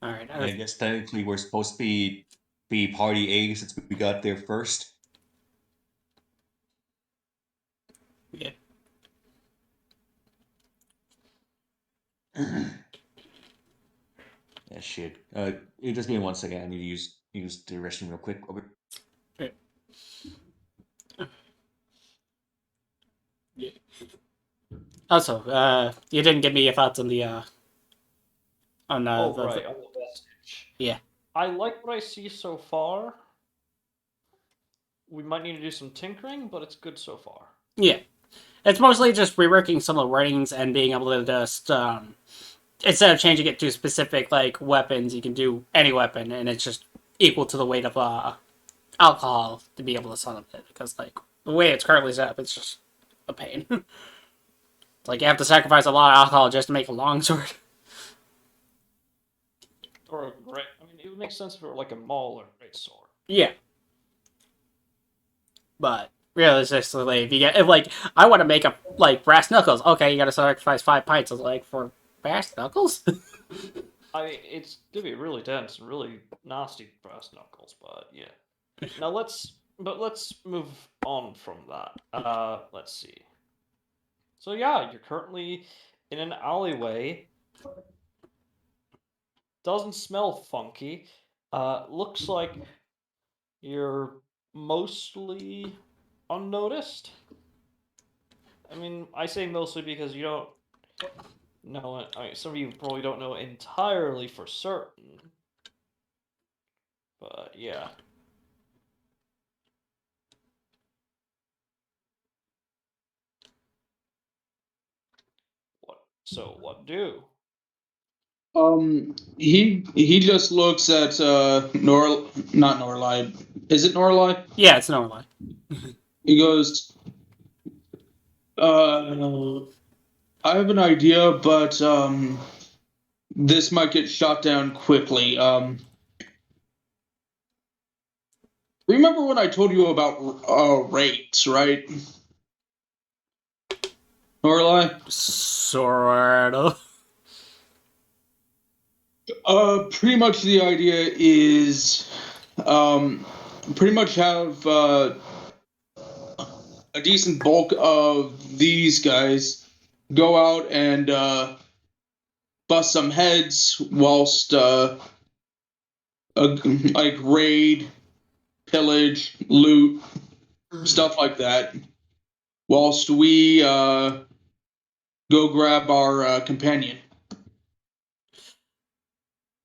All right. I guess technically we're supposed to be party A since we got there first. Yeah. Yeah, shit. You just give me 1 second. I need to use the restroom real quick. Right. Yeah. Also, you didn't give me your thoughts on the Oh, the right, on the vestige. yeah. I like what I see so far. We might need to do some tinkering, but it's good so far. Yeah. It's mostly just reworking some of the writings and being able to just instead of changing it to specific like weapons, you can do any weapon, and it's just equal to the weight of alcohol to be able to summon it. Because like the way it's currently set up, it's just a pain. Like you have to sacrifice a lot of alcohol just to make a longsword. Or a great. I mean, it would make sense for like a maul or a great sword. Yeah, but realistically, if like I want to make a like brass knuckles, okay, you got to sacrifice 5 pints of like for brass knuckles. It's gonna be really dense and really nasty brass knuckles, but yeah. Now let's move on from that. Let's see. So yeah, you're currently in an alleyway. Doesn't smell funky. Looks like you're mostly unnoticed. I mean, I say mostly because you don't know it. I mean, some of you probably don't know entirely for certain, but yeah. What? So what do? He just looks at not Norlai. Is it Norlai? Yeah, it's normal. He goes, uh, I have an idea, but this might get shot down quickly. Remember when I told you about rates, right? Norlai? Sort of. Pretty much the idea is, um, pretty much have a decent bulk of these guys go out and bust some heads whilst like raid, pillage, loot, stuff like that. Whilst we go grab our companion.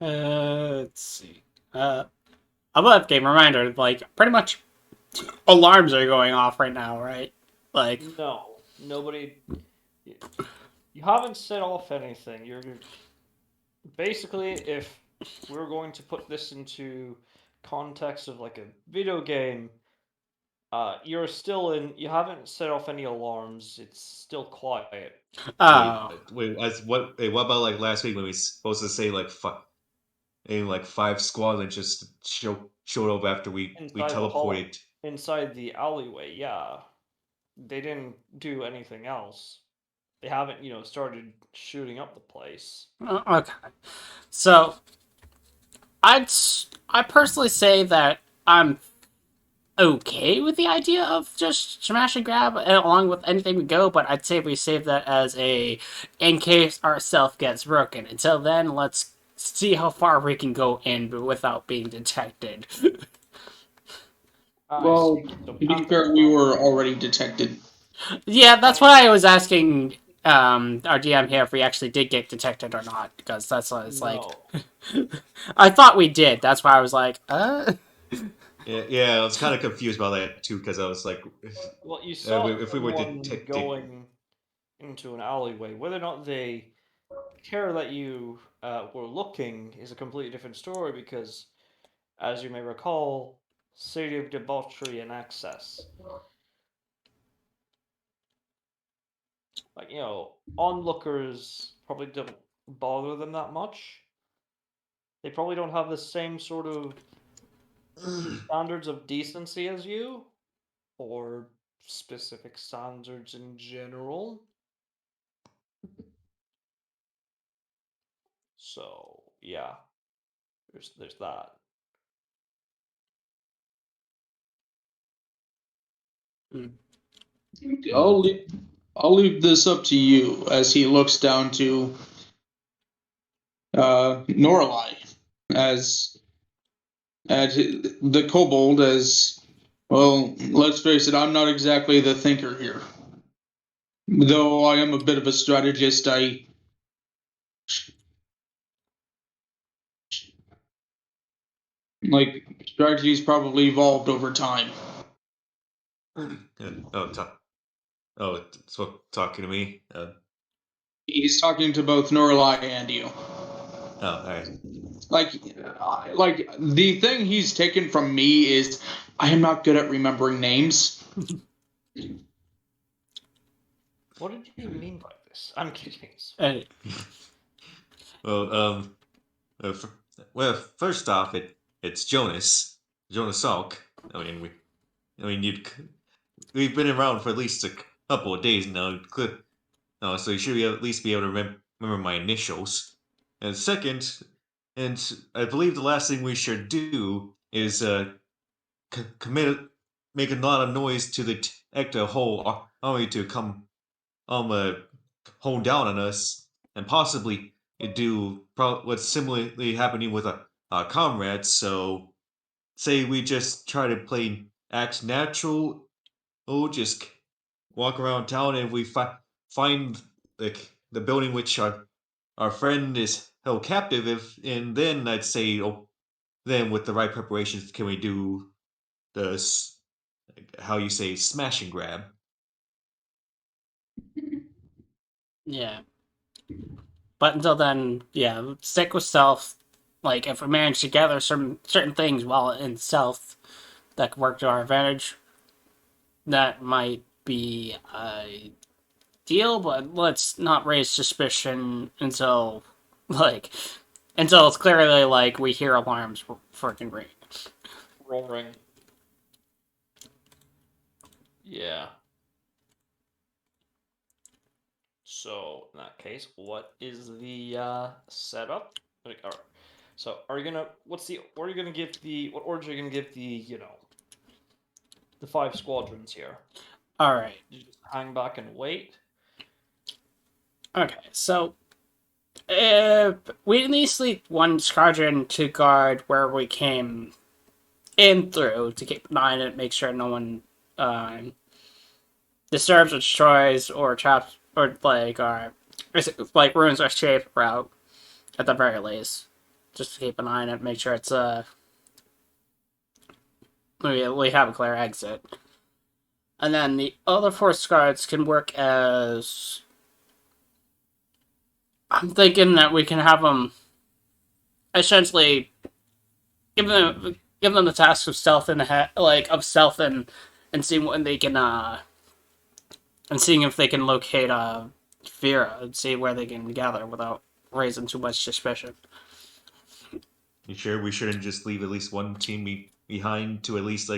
Let's see. Above game reminder, like pretty much alarms are going off right now, right? Like, No, nobody. You haven't set off anything. You're basically, if we're going to put this into context of like a video game, you're still in. You haven't set off any alarms. It's still quiet oh, What about like last week when we supposed to say like five squads and just showed up after we inside the hall, teleported. inside the alleyway. Yeah, they didn't do anything else. They haven't, started shooting up the place. okay. So I'd I personally say that I'm okay with the idea of just smash and grab along with anything we go, but I'd say we save that as a in case our stealth gets broken. Until then, let's see how far we can go in without being detected. I Well, see. So to be passive fair, we were aggressive. already detected. Yeah, that's Passive. why I was asking our DM here if we actually did get detected or not, because that's what it's like. No. I thought we did. That's why I was like, Yeah, I was kind of confused about that too because I was like, Well, you saw if we were someone detected, going into an alleyway. Whether or not they care that you were looking is a completely different story because, as you may recall, City of Debauchery and Access. Like, onlookers probably don't bother them that much. They probably don't have the same sort of standards of decency as you, or specific standards in general. So, yeah. There's that. I'll leave this up to you as he looks down to Norlai as at the kobold as well. Let's face it, I'm not exactly the thinker here. Though I am a bit of a strategist, strategies probably evolved over time. So talking to me. He's talking to both Norlai and you. All right. Like the thing he's taken from me is I am not good at remembering names. What did you mean by this? I'm kidding. Well, first off, it's Jonas Salk. We've been around for at least a couple of days now. So you should at least be able to remember my initials. And second, and I believe the last thing we should do is make a lot of noise to detect a whole army to come hone down on us, and possibly do what's similarly happening with our comrades. So, say we just try to act natural, or just walk around town, and we find the building which our friend is held captive. And then I'd say, then with the right preparations, can we do the how you say smash and grab? Yeah. But until then, yeah, stick with stealth. Like, if we manage to gather certain things while in stealth that could work to our advantage, that might be ideal, but let's not raise suspicion like, until it's clearly, like, we hear alarms freaking ring. Roaring. Yeah. So in that case, what is the setup? Like, all right. So are you gonna? What's the? What are you gonna give the? What order are you gonna give the? The 5 squadrons here. Alright. You just hang back and wait. Okay, so we at least leave one squadron to guard where we came in through to keep an eye on it, make sure no one disturbs or destroys or traps or like ruins our shape route at the very least. Just to keep an eye on it, make sure it's we have a clear exit. And then the other 4 squads can work as I'm thinking that we can have them essentially give them the task of stealth in the head, like of stealth and seeing when they can and seeing if they can locate Vera and see where they can gather without raising too much suspicion. You sure we shouldn't just leave at least one team behind to at least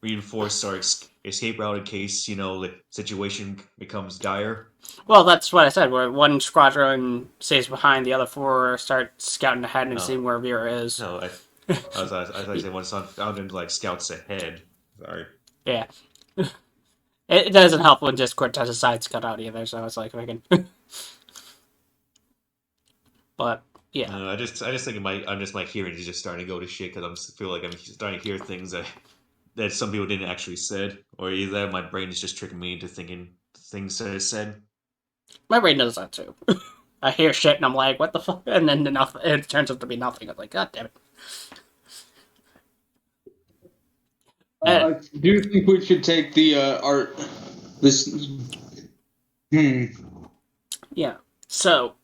reinforce our escape route in case the situation becomes dire? Well, that's what I said. Where one squadron stays behind, the other 4 start scouting ahead and seeing where Vera is. No, I say one sounded like scouts ahead. Sorry. Yeah. It doesn't help when Discord has a side scout out either, so it's like we can. But yeah, I just think my hearing is just starting to go to shit because I feel like I'm starting to hear things that some people didn't actually said, or either my brain is just tricking me into thinking things that I said. my brain does that too. I hear shit and I'm like, what the fuck? And then nothing, it turns out to be nothing. I'm like, god damn it. I do think we should take the art. This. Yeah. So,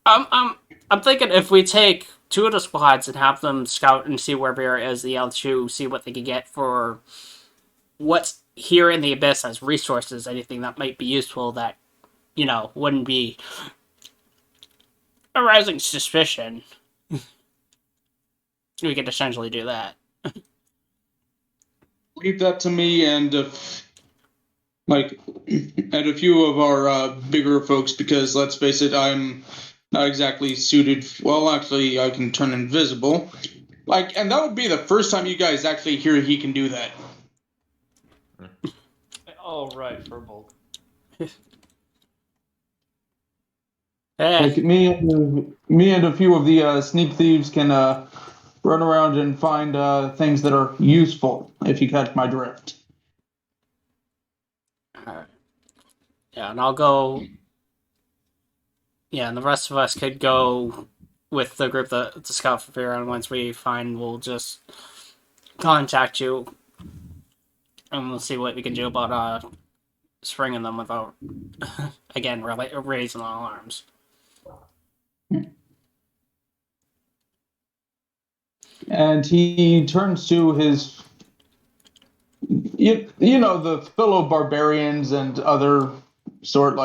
I'm thinking if we take 2 of the squads and have them scout and see where Vera is, the other 2 see what they can get for what's here in the abyss as resources, anything that might be useful that wouldn't be arousing suspicion. We could essentially do that. Leave that to me and and a few of our bigger folks because let's face it, I'm not exactly suited. Well, actually, I can turn invisible. And that would be the first time you guys actually hear he can do that. Oh, right, Furbolg. Like me and a few of the sneak thieves can run around and find things that are useful. If you catch my drift. Alright. Yeah, and I'll go. Yeah, and the rest of us could go with the group that to scout for fear, and once we find, we'll just contact you, and we'll see what we can do about springing them without, again, raising alarms. And he turns to his, you know, the fellow barbarians and other sort,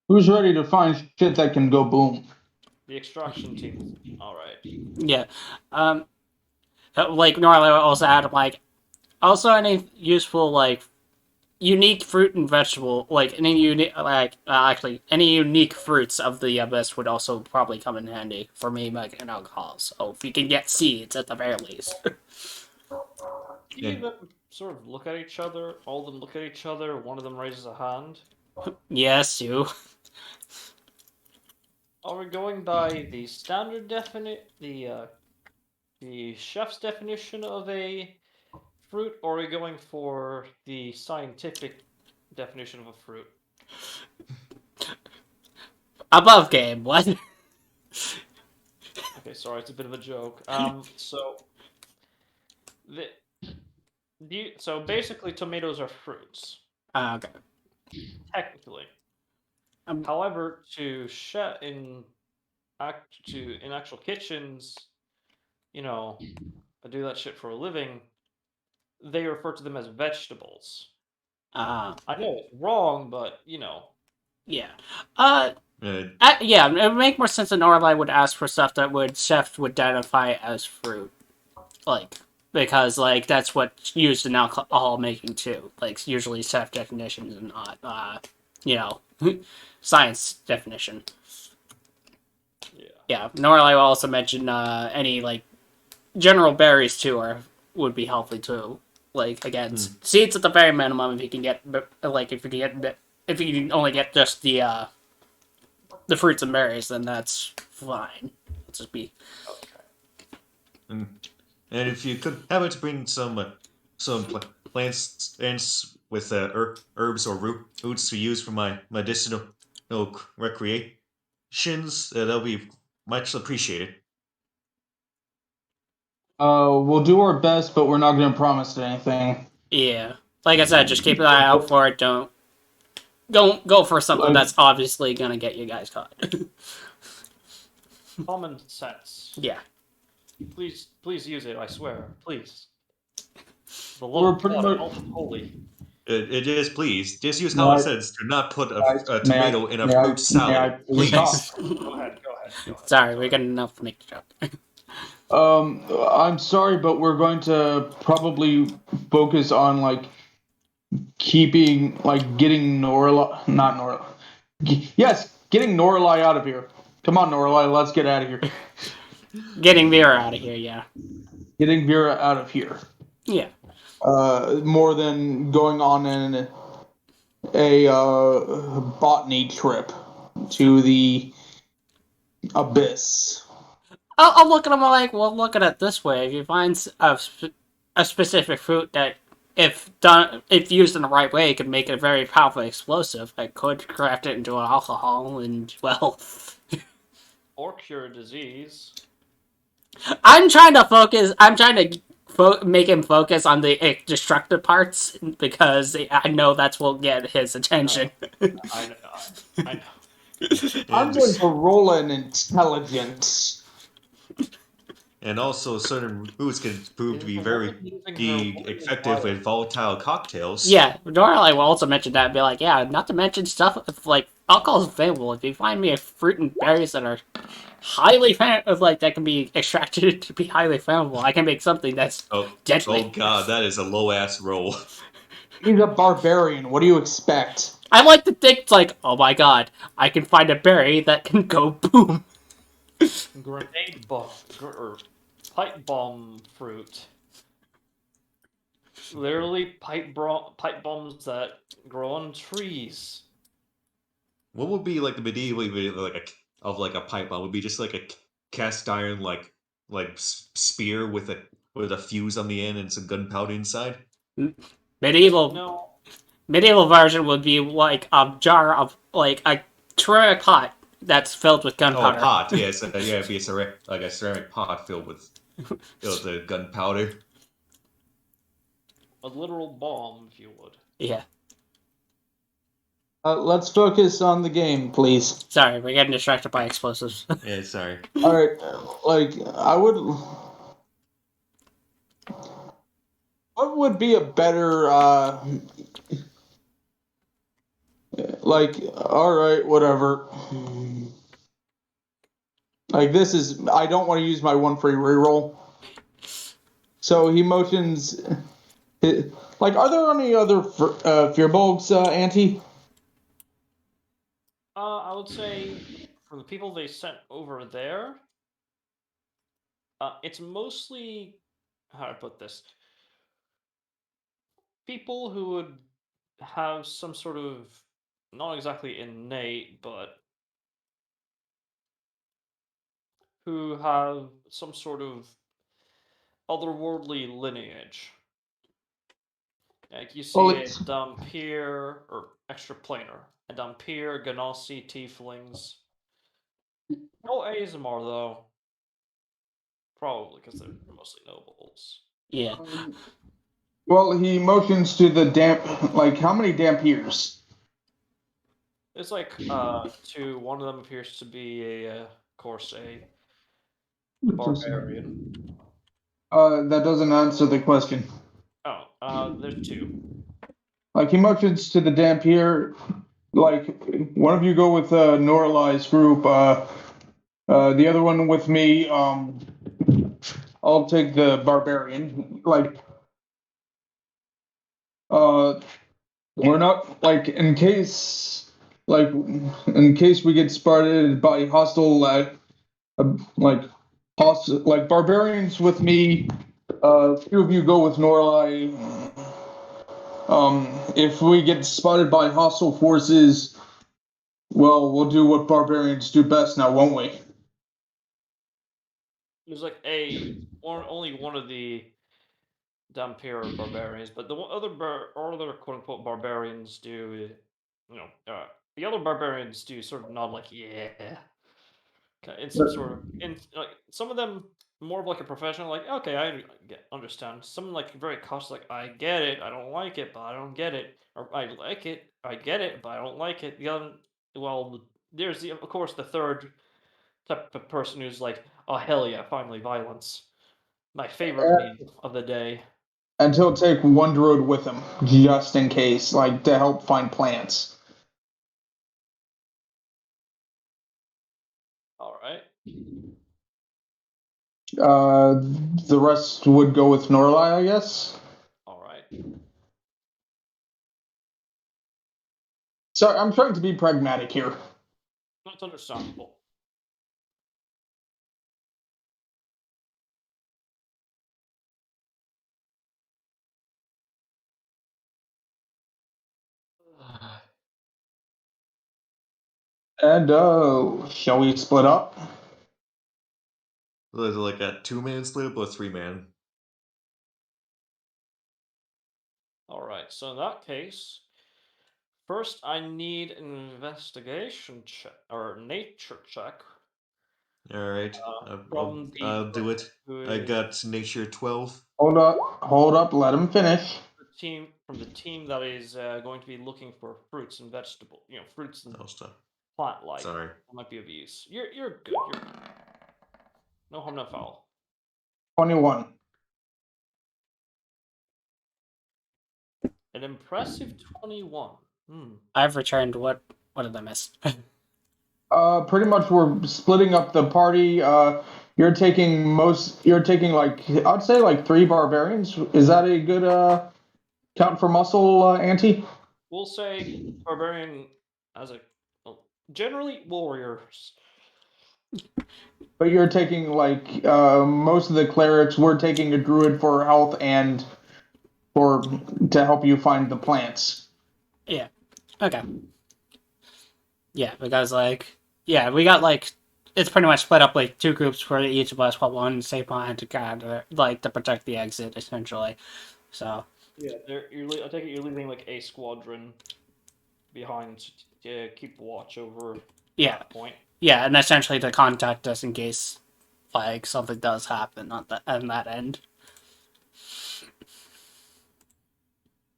who's ready to find shit that can go boom. The extraction team. Alright. Yeah. Like, normally I also add, like, also any useful, like, unique fruit and vegetable, like, any unique, actually, any unique fruits of the abyss would also probably come in handy for me making alcohol. So if you can get seeds at the very least. You even sort of look at each other, all of them look at each other, one of them raises a hand. Yes, you. Are we going by the standard the chef's definition of a fruit, or are we going for the scientific definition of a fruit? Above game, what? Okay, sorry, it's a bit of a joke. So so basically, tomatoes are fruits, Okay. technically. Um, However, to chef in actual kitchens, you know, I do that shit for a living. They refer to them as vegetables. I know it's wrong, but you know. Yeah. Uh, Yeah, it would make more sense that Norlai would ask for stuff that chef would identify as fruit. Like, because, like, that's what's used in alcohol making, too. Like, usually chef definitions and not, you know, science definition. Yeah. Yeah, Norlai will also mention, any, like, general berries, too, would be healthy, too. Like, again, seeds at the very minimum, if you can get, like, if you can only get just the fruits and berries, then that's fine. Let's just be. Okay. and if you could happen to bring some plants with herbs or roots to use for my medicinal recreations, that'll be much appreciated. We'll do our best, but we're not going to promise anything. Yeah. Like I said, just keep an eye out for it. Don't go for something that's obviously gonna get you guys caught. Common sense. Yeah. Please use it. I swear. Please. The We're Lord pretty God, much. holy. It is, please. Just use May common I- sense. Do not put Guys, a tomato in a may I fruit salad, please please. talk? Go ahead. Sorry, we got enough to make the joke. I'm sorry, but we're going to probably focus on keeping getting not Norla. Yes, getting Norlai out of here. Come on, Norlai, let's get out of here. Getting Vera out of here, yeah. Getting Vera out of here. Yeah. More than going on a botany trip to the abyss. I'll look at them like, well, look at it this way. If you find a specific fruit that, if used in the right way, could make it a very powerful explosive, I could craft it into an alcohol, and, well... Or cure a disease. I'm trying to make him focus on the destructive parts, because I know that's what will get his attention. I know. I'm going to roll an intelligence. And also, certain roots can prove to be very effective with volatile cocktails. Yeah, normally I will also mention that and be like, yeah, not to mention stuff like alcohol is available. If you find me a fruit and berries that are highly that can be extracted to be highly flammable, I can make something that's deadly. Oh god, that is a low ass roll. He's a barbarian. What do you expect? I like to think it's like, oh my god, I can find a berry that can go boom. Grenade bomb or pipe bomb fruit. Literally pipe bombs that grow on trees. What would be like the medieval like a pipe bomb? Would be just like a cast iron spear with a fuse on the end and some gunpowder inside. Medieval No, medieval version would be like a jar of like a ceramic pot that's filled with Oh, a gunpowder. pot. Yes, yeah, it'd be a ceramic pot filled with the gunpowder. a literal bomb, if you would. Yeah. Let's focus on the game, please. Sorry, we're getting distracted by explosives. Yeah, sorry. All right, like I would. What would be a better like? All right, whatever. Like this is. I don't want to use my one free reroll. So he motions. Like, are there any other Fearbulbs, Auntie? I would say for the people they sent over there, it's mostly how to put this. People who would have some sort of not exactly innate, but who have some sort of otherworldly lineage. Like you Well, see a it's Dhampir or extraplanar, a Dhampir, Ganassi, Tieflings. No Azamar though, probably because they're mostly nobles. Yeah. well, he motions to the damp. Like, how many Dampiers? It's like two. One of them appears to be of course, a barbarian. That doesn't answer the question. Oh, there's two. Like, he motions to the Dampier. Like, one of you go with Norlai's group. The other one with me. I'll take the barbarian. Like, we're not like in case we get spotted by hostile like like barbarians with me. Few of you go with Norlai. If we get spotted by hostile forces, well, we'll do what barbarians do best now, won't we? There's like only one of the Dhampir barbarians, but the other quote unquote barbarians do, the other barbarians do sort of nod like yeah, in some sort of in like some of them more of like a professional like okay understand. Some like very cautious like I get it, I don't like it, but I don't get it, or I like it, I get it, but I don't like it. The other well, there's of course the third type of person who's like oh hell yeah, finally violence, my favorite meme of the day. And he'll take one druid with him, just in case, like to help find plants. All right. The rest would go with Norlai, I guess. All right. Sorry, I'm trying to be pragmatic here. That's understandable. And shall we split up? Was it like a 2-man split up or a 3-man? All right. So in that case, first I need an investigation check or nature check. All right, From the I'll do it. who I is got nature 12. Hold up, let him finish. the team that is going to be looking for fruits and vegetable, fruits and Oh, stop. plant life. Sorry. That might be of use. You're good. You're good. No harm, no foul. 21. An impressive 21. I've returned. What did I miss? Pretty much we're splitting up the party. You're taking like I'd say like 3 barbarians. Is that a good count for muscle, Auntie? we'll say barbarian as a well, generally warriors. But you're taking like most of the clerics. We're taking a druid for health and for to help you find the plants. Yeah. Okay. Yeah, because we got it's pretty much split up like two groups for each of us, while one stay behind to kind of to protect the exit essentially. So Yeah, I take it you're leaving like a squadron behind to keep watch over yeah, that point. yeah, and essentially to contact us in case something does happen on that end.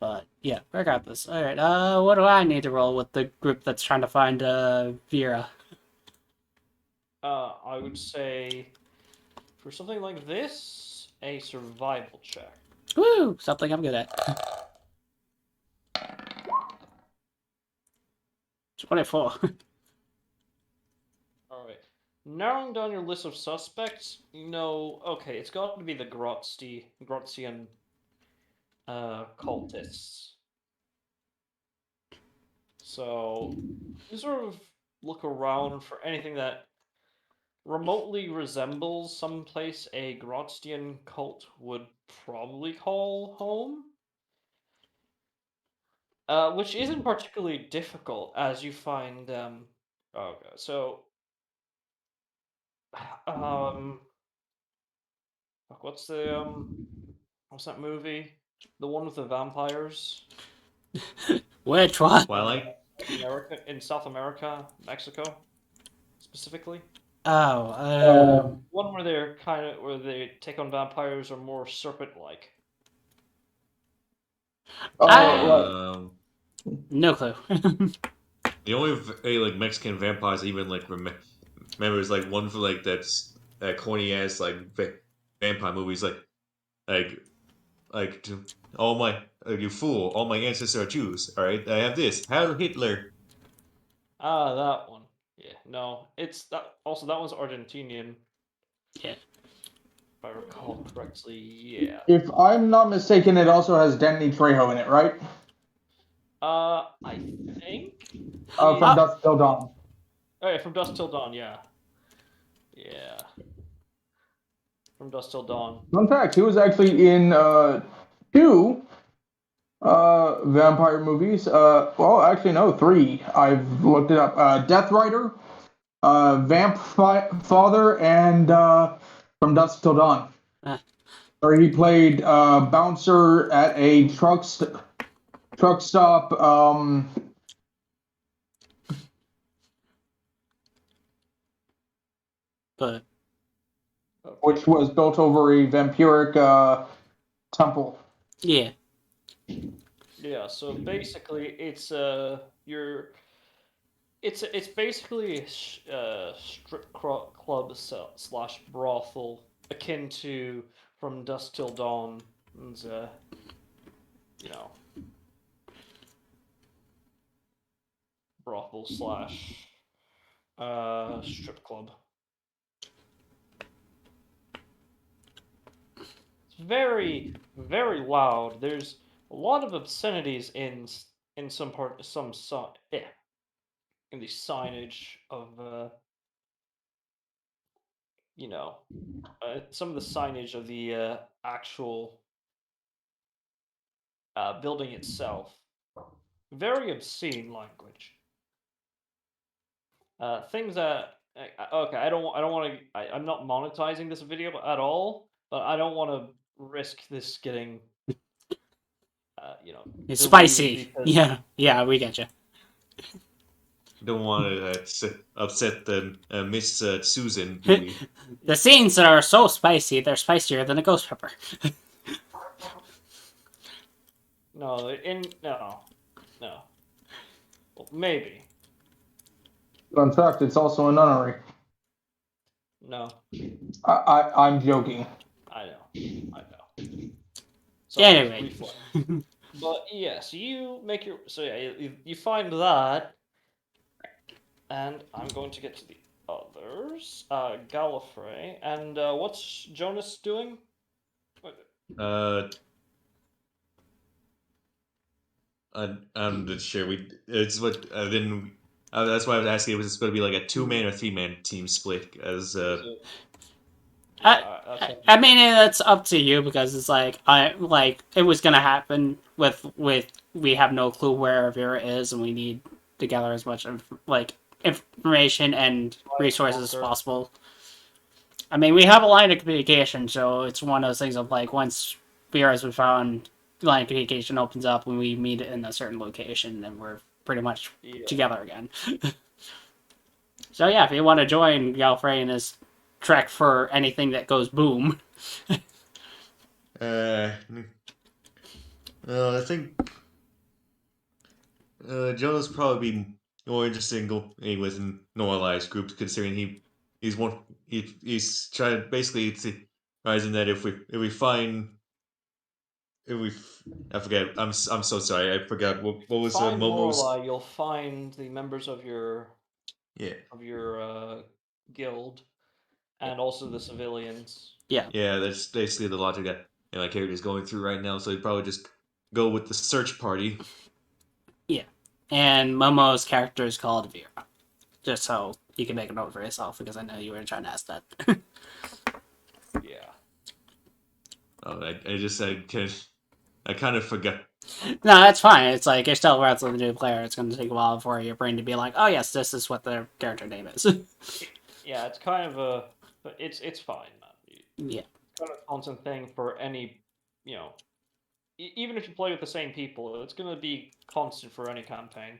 But yeah, regardless. All right. What do I need to roll with the group that's trying to find Vera? I would say for something like this, a survival check. Woo! Something I'm good at. 24. All right. Narrowing down your list of suspects, okay, it's got to be the Grotzian cultists. So you sort of look around for anything that remotely resembles someplace a Grotzian cult would probably call home. Which isn't particularly difficult as you find okay, so um fuck, what's that movie? The one with the vampires? Which one? Twilight. In South America, Mexico, specifically. Oh, One where where they take on vampires or more serpent-like. Um, no clue. the only like Mexican vampires I even like remember is like one for like that corny ass like vampire movies like like to, all my you fool, all my ancestors are Jews. All right, I have this Heil Hitler. Ah, that one. Yeah, no, it's that. Also, that one's Argentinian, Yeah. if I recall correctly. Yeah. If I'm not mistaken, it also has Danny Trejo in it, right? I think. From Dusk Till Dawn. Oh yeah, from Dusk Till Dawn. Yeah. Yeah. From Dusk Till Dawn. Fun fact: he was actually in two vampire movies. Well, actually, no, three. I've looked it up. Death Rider, Father, and From Dusk Till Dawn. Where he played bouncer at a truck stop. But Okay. Which was built over a vampiric temple. yeah. Yeah. So basically, it's it's basically a strip club slash brothel akin to From Dusk Till Dawn, and you know, brothel slash strip club. It's very, very loud. There's a lot of obscenities in in the signage of some of the signage of the actual building itself. Very obscene language. Things that okay, I don't want to. I'm not monetizing this video at all, but I don't want to risk this getting It's deleted spicy. because Yeah. Yeah, we get you. Don't want to upset the Miss Susan, do we? The scenes that are so spicy, they're spicier than a ghost pepper. no, no. Well, maybe In fact, it's also a nunnery. no. I'm joking. I know. Anyway. Reflex. But yes, you make your you find that, and I'm going to get to the others. Gallifrey, and what's Jonas doing? Uh, I'm not sure. It's what then. That's why I was asking. Was it going to be like a 2-man or 3-man team split? As I mean, it's up to you because it's like it was gonna happen with we have no clue where Vera is and we need to gather as much information and resources as possible. I mean, we have a line of communication, so it's one of those things of like once Vera's been found, line of communication opens up when we meet in a certain location, and we're pretty much together again. So yeah, if you want to join Galfrey in his trek for anything that goes boom. uh, I think Joe's probably be more interesting going with normalized groups, considering he's one he's trying basically to rising that if we find if we I forget I'm so sorry I forgot what was Find Momo's Lorelai, you'll find the members of your yeah guild, and also the civilians. Yeah, that's basically the logic that my character is going through right now. So he'd probably just go with the search party. yeah. And Momo's character is called Vera. Just so you can make a note for yourself, because I know you were trying to ask that. Yeah. Oh, I kind of forgot. No, that's fine. It's like you're still a relatively new player. It's going to take a while for your brain to be like, oh yes, this is what their character name is. Yeah, it's kind of but it's fine, man. Yeah. It's kind of a constant thing for any, even if you play with the same people, it's gonna be constant for any campaign.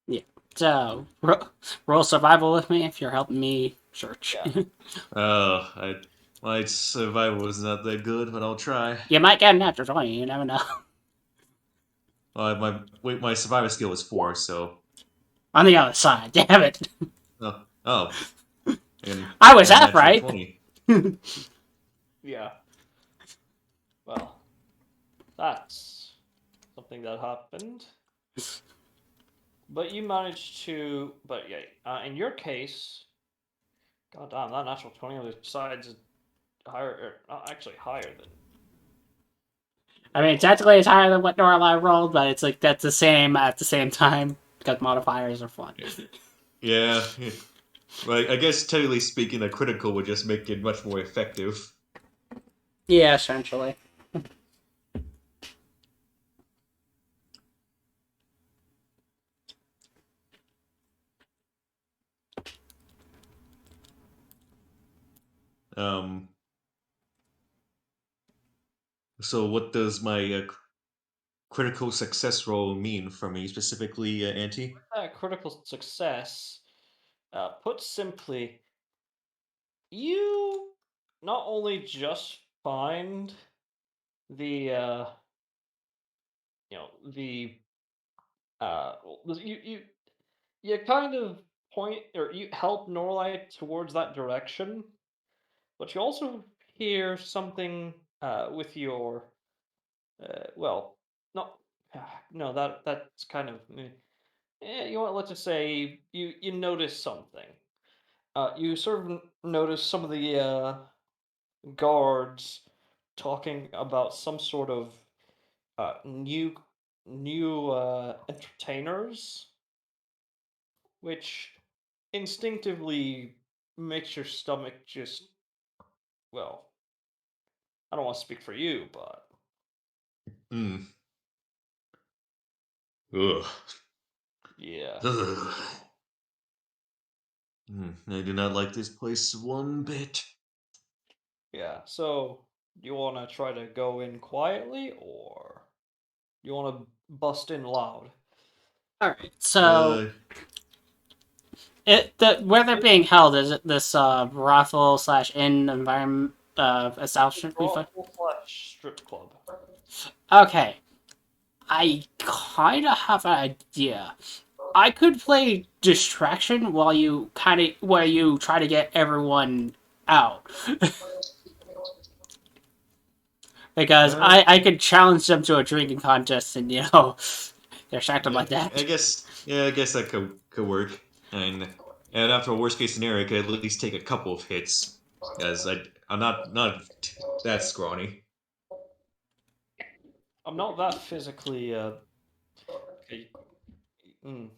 Yeah. So, roll survival with me if you're helping me search. Yeah. My survival is not that good, but I'll try. You might get a natural 20, you never know. My survivor skill is 4, so On the other side, damn it. oh, and I was half natural right. 20. Yeah. Well, that's something that happened. But you managed to. But yeah, in your case, god damn, that natural 20 on the sides is higher, not actually higher than. I mean, technically it's higher than what Norlai rolled, but it's like that's the same at the same time because modifiers are fun. Yeah. Well, I guess technically speaking, a critical would just make it much more effective. Yeah, essentially. Um. So what does my critical success roll mean for me specifically, Auntie? Critical success, put simply, you not only just find the the you kind of point or you help Norlight towards that direction, but you also hear something with your well, not no that's kind of you know what? Let's just say you notice something. You sort of notice some of the guards talking about some sort of new entertainers, which instinctively makes your stomach just, well, I don't want to speak for you, but Hmm. Ugh. yeah. Ugh. I do not like this place one bit. Yeah. So, do you want to try to go in quietly, or do you want to bust in loud? All right. So Uh, where they're being held is it this brothel slash inn environment establishment? Brothel slash strip club. Okay. I kind of have an idea. I could play distraction where you try to get everyone out. Because uh, I could challenge them to a drinking contest and, they're acting like I that. guess I guess that could work. And after a worst case scenario, I could at least take a couple of hits, as I'm not that scrawny. I'm not that physically. Okay.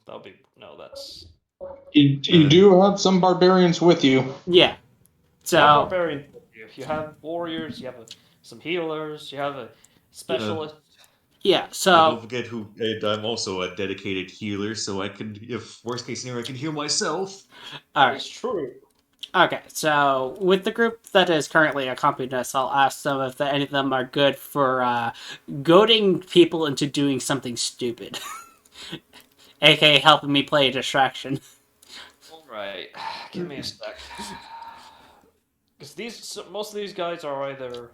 That'll be no. That's You do have some barbarians with you. Yeah. you have So barbarians. You have warriors. You have some healers. You have a specialist. yeah. Don't So forget who. And I'm also a dedicated healer, so I can, if worst case scenario, I can heal myself. all That right. is true. Okay. So with the group that is currently accompanying us, I'll ask them if any of them are good for goading people into doing something stupid, aka helping me play a distraction. All right. Give me a sec. Because most of these guys are either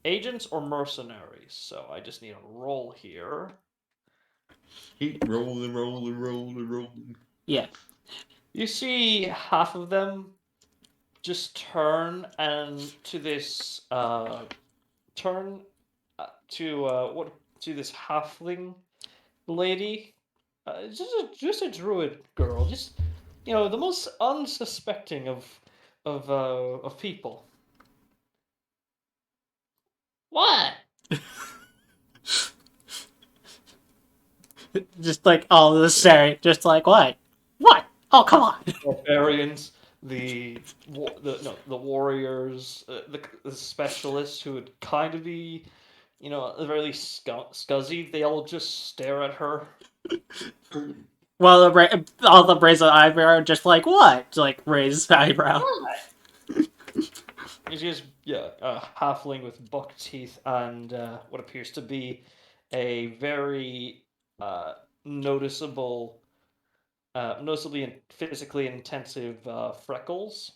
agents or mercenaries. So I just need a roll here. Keep rolling, rolling, rolling, rolling. Yeah. You see half of them just turn and to this turn to what to this halfling lady. Just a druid girl, just the most unsuspecting of people. What? Just like all the staring. Just like what? What? Oh come on. Barbarians, the warriors, the specialists who would kind of be, at the very least scuzzy. They all just stare at her. Well, all the brazen eyebrow are just like what? Like raise eyebrow. She's a halfling with buck teeth and what appears to be a very noticeable, noticeably and physically intensive freckles.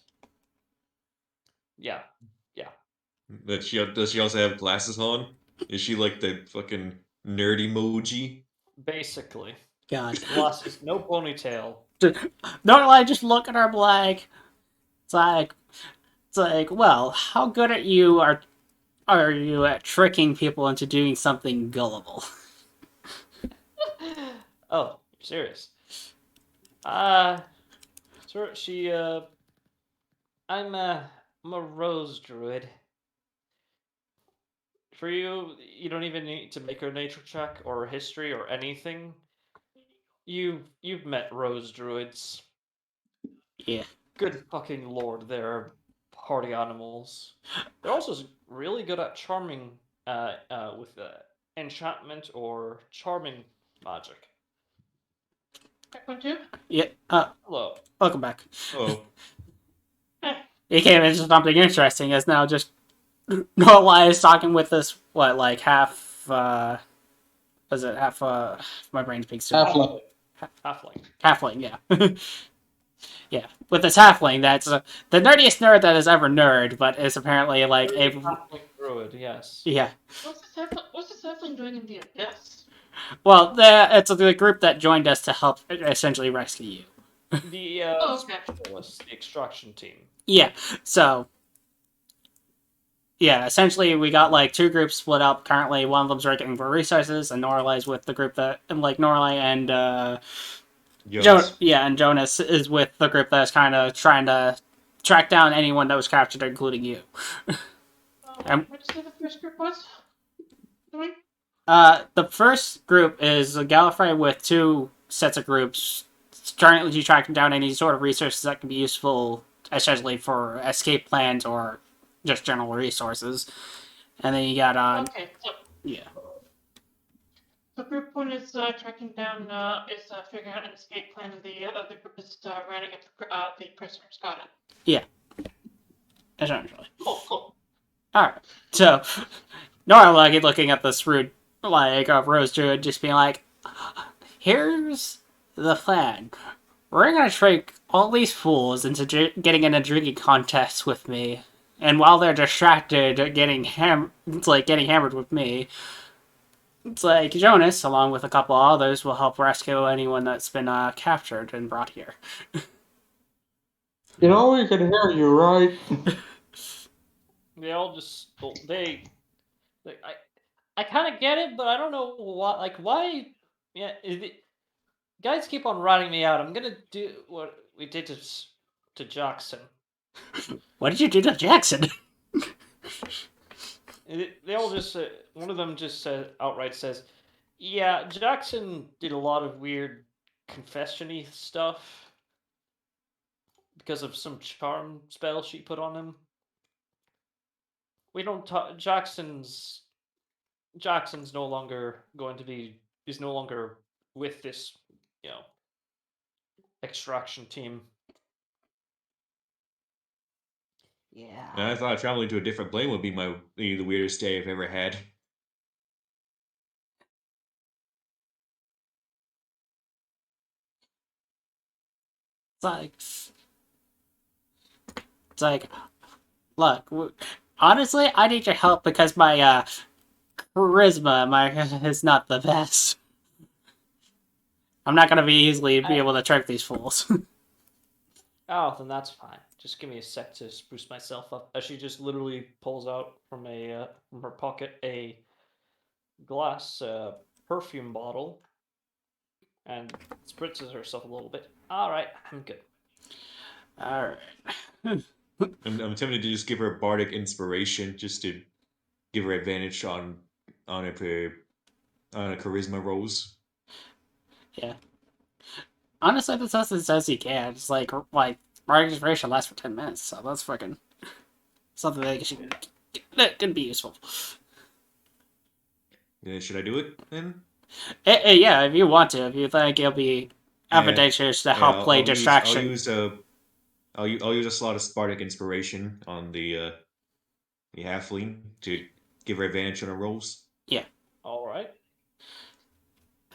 Yeah, yeah. Does she also have glasses on? Is she like the fucking nerd emoji? Basically, God. glasses, no ponytail. Don't I just look at her like it's like it's like well, how good at you are you at tricking people into doing something gullible? Oh, you're serious? Sir, I'm a rose druid. For you, you don't even need to make a nature check or history or anything. You've met rose druids. Yeah. Good fucking lord, they're party animals. They're also really good at charming, with enchantment or charming magic. Yeah. Hello. Welcome back. Oh, He came into something interesting. Is now just Norway is talking with this what like half was it half my brain speaks to Halfling. Halfling. halfling, yeah. Yeah, with this halfling that's the nerdiest nerd that has ever nerd, but is apparently like a Halfling druid, yes. yeah. What's this halfling doing in the abyss? Well, it's the group that joined us to help essentially rescue you. The Oh, okay. specialists, the extraction team. Yeah, so yeah, essentially we got like two groups split up. Currently, one of them's working for resources, and Norlai's with the group that and like Norlai and Jonas. and Jonas is with the group that's kind of trying to track down anyone that was captured, including you. Um, What did you say the first group was? Doing? The first group is a Gallifrey with two sets of groups, currently tracking down any sort of resources that can be useful, essentially for escape plans or just general resources. And then you got Okay, so yeah, group one is tracking down, is figuring out an escape plan, and the other group is rounding up the prisoners. Got it. yeah, essentially. Cool. All right, so Nora looking at this rude like Rose Druid, just being like, "Here's the plan. We're gonna trick all these fools into getting in a drinking contest with me, and while they're distracted, getting hammered with me, it's like Jonas, along with a couple others, will help rescue anyone that's been captured and brought here." You know we can hear you, right? They all just I kind of get it, but I don't know why. Like why? Yeah, guys keep on writing me out. I'm gonna do what we did to Jackson. What did you do to Jackson? They all just one of them just outright says, "Yeah, Jackson did a lot of weird confession-y stuff because of some charm spell she put on him. We don't talk. Jackson's no longer going to be. Is no longer with this, you know, extraction team." Yeah. And I thought traveling to a different plane would be the weirdest day I've ever had. It's like, look, honestly, I need your help because my charisma is not the best. I'm not gonna be easily be able to trick these fools. Oh, then that's fine. Just give me a sec to spruce myself up. As she just literally pulls out from her pocket a glass perfume bottle and spritzes herself a little bit. All right, I'm good. All right. I'm tempted to just give her bardic inspiration just to give her advantage on a charisma rolls. Yeah. Honestly, this as it says you can. It's like registration lasts for 10 minutes, so that's fucking something that can be useful. Should I do it then? Yeah, if you want to, if you think it'll be advantageous to help play distraction. I'll use a slot of bardic inspiration on the halfling to give her advantage on her rolls. Yeah. All right.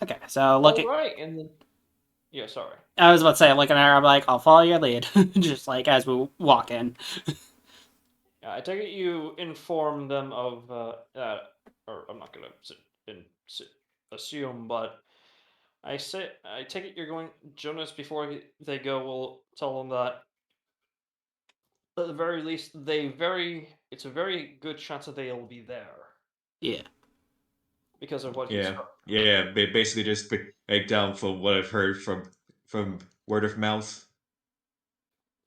Okay, so looking. All right, and then yeah, sorry. I was about to say, looking at her, I'm like, I'll follow your lead, just like as we walk in. Yeah, I take it you inform them of or I'm not gonna assume, but I take it you're going Jonas before they go. Will tell them that at the very least it's a very good chance that they'll be there Yeah. because of what he's. Yeah. Basically, just break down from what I've heard from word of mouth.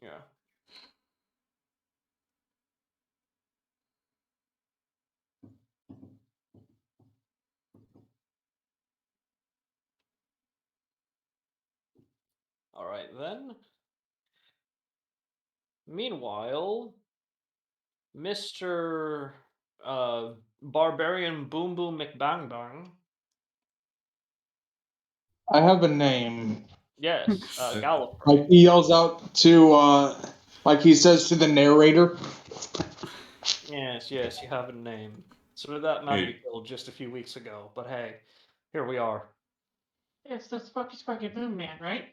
Yeah. All right then. Meanwhile, Mr. Barbarian Boom Boom McBang Bang. I have a name. Yes, Gallifrey. Like he yells out to, like he says to the narrator. Yes, you have a name. So did that man you killed just a few weeks ago. But hey, here we are. It's the Sparky Boom Man, right?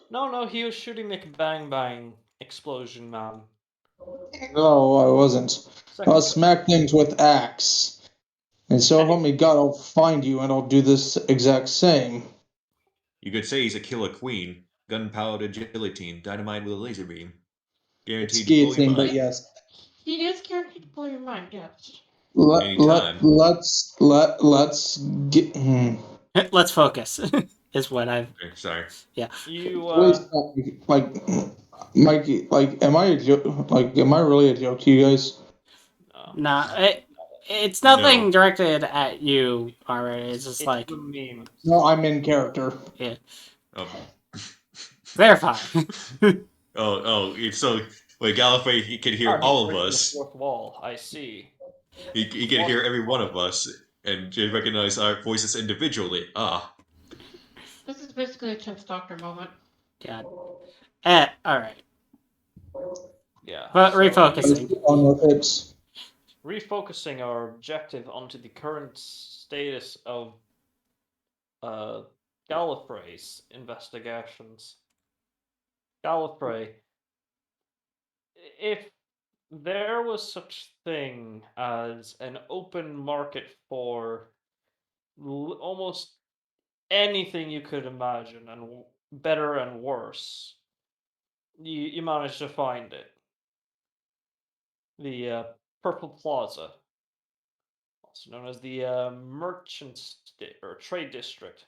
No, he was shooting McBang Bang explosion man. No, I wasn't. Second I'll smack things with axe. And so help me God, I'll find you and I'll do this exact same. You could say he's a killer queen. Gunpowder, gelatine, dynamite with a laser beam. It's Guaranteed to blow your guillotine, but mind. yes. He is guaranteed to blow your mind, yes. Anytime. Let's get. Let's focus. Is what I've. Okay, sorry. Yeah. You Please stop me. Like, Mikey, like, am I a joke? Like, am I really a joke to you guys? Nah, it's nothing directed at you already. It's just like. the meme. No, I'm in character. Yeah. Oh. They're fine. So wait, Gallifrey, he can hear all of us. The fourth wall. I see. He can hear every one of us and just recognize our voices individually. Ah. This is basically a 10th Doctor moment. God. Alright. Yeah. But so refocusing. On with it. refocusing our objective onto the current status of Gallifrey's investigations. Gallifrey, if there was such thing as an open market for almost anything you could imagine, and better and worse, you managed to find it. The Purple Plaza, also known as the or Trade District.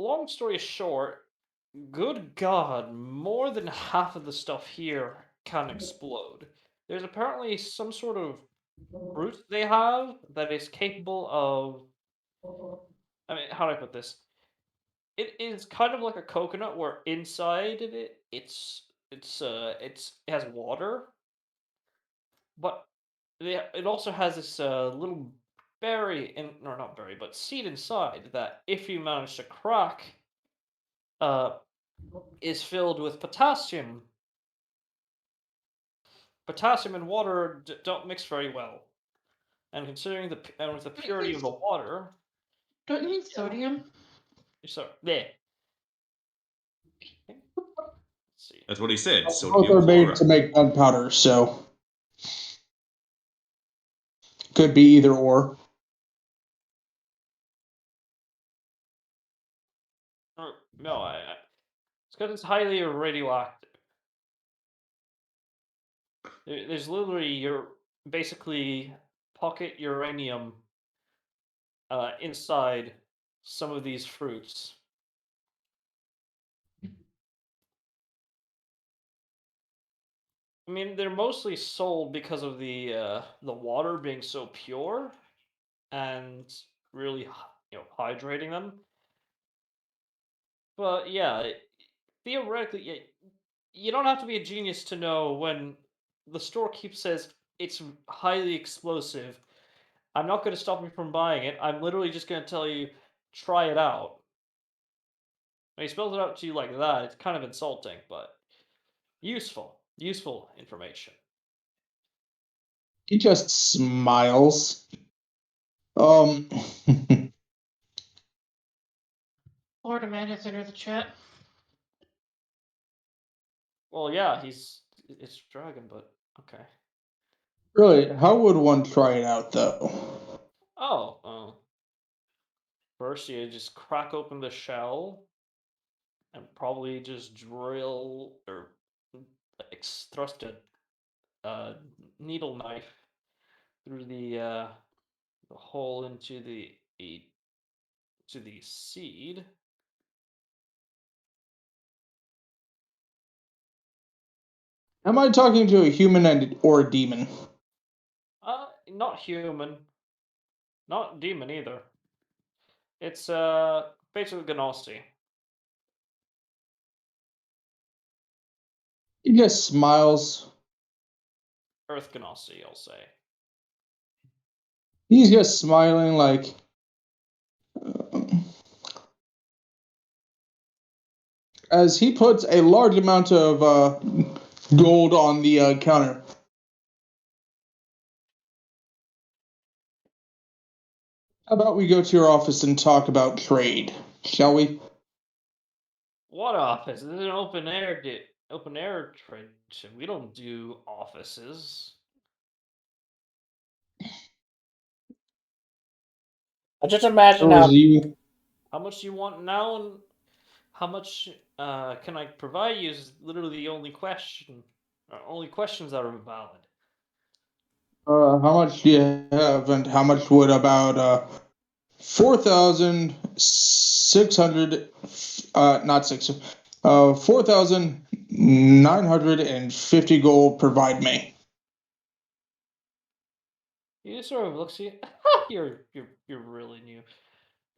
Long story short, Good God, more than half of the stuff here can explode. There's apparently some sort of fruit they have that is capable of. I mean, how do I put this? It is kind of like a coconut, where inside of it, it has water, but it also has this little berry in, or not berry, but seed inside that, if you manage to crack, uh, is filled with potassium. Potassium and water don't mix very well, and considering and with the purity of the water, Don't you need sodium? so yeah. Let's see. That's what he said. Both Sodium are made to chloride. make gunpowder, so could be either or. No, it's because it's highly radioactive. There's literally your basically pocket uranium inside some of these fruits. I mean, they're mostly sold because of the water being so pure and really hydrating them. But yeah, theoretically, you don't have to be a genius to know when the storekeep says it's highly explosive. I'm not going to stop you from buying it. I'm literally just going to tell you, try it out. When he spells it out to you like that, it's kind of insulting, but useful information. He just smiles. Florida man has entered the chat. Well, yeah, it's dragon, but okay. Really, how would one try it out, though? Oh, first you just crack open the shell and probably just drill or thrust a needle knife through the hole into the seed. Am I talking to a human or a demon? Not human, not demon either. It's basically Gnosty. He just smiles. Earth Gnosty, I'll say. He's just smiling like. As he puts a large amount of gold on the counter. How about we go to your office and talk about trade, shall we? What office? This is an open air trade. We don't do offices. I just imagine Or how is you? How much do you want now, and how much can I provide you is literally the only question. Only questions that are valid. How much do you have, and how much would about 4,600? Not 6. 4,950 gold provide me. He just sort of looks at you. You're really new.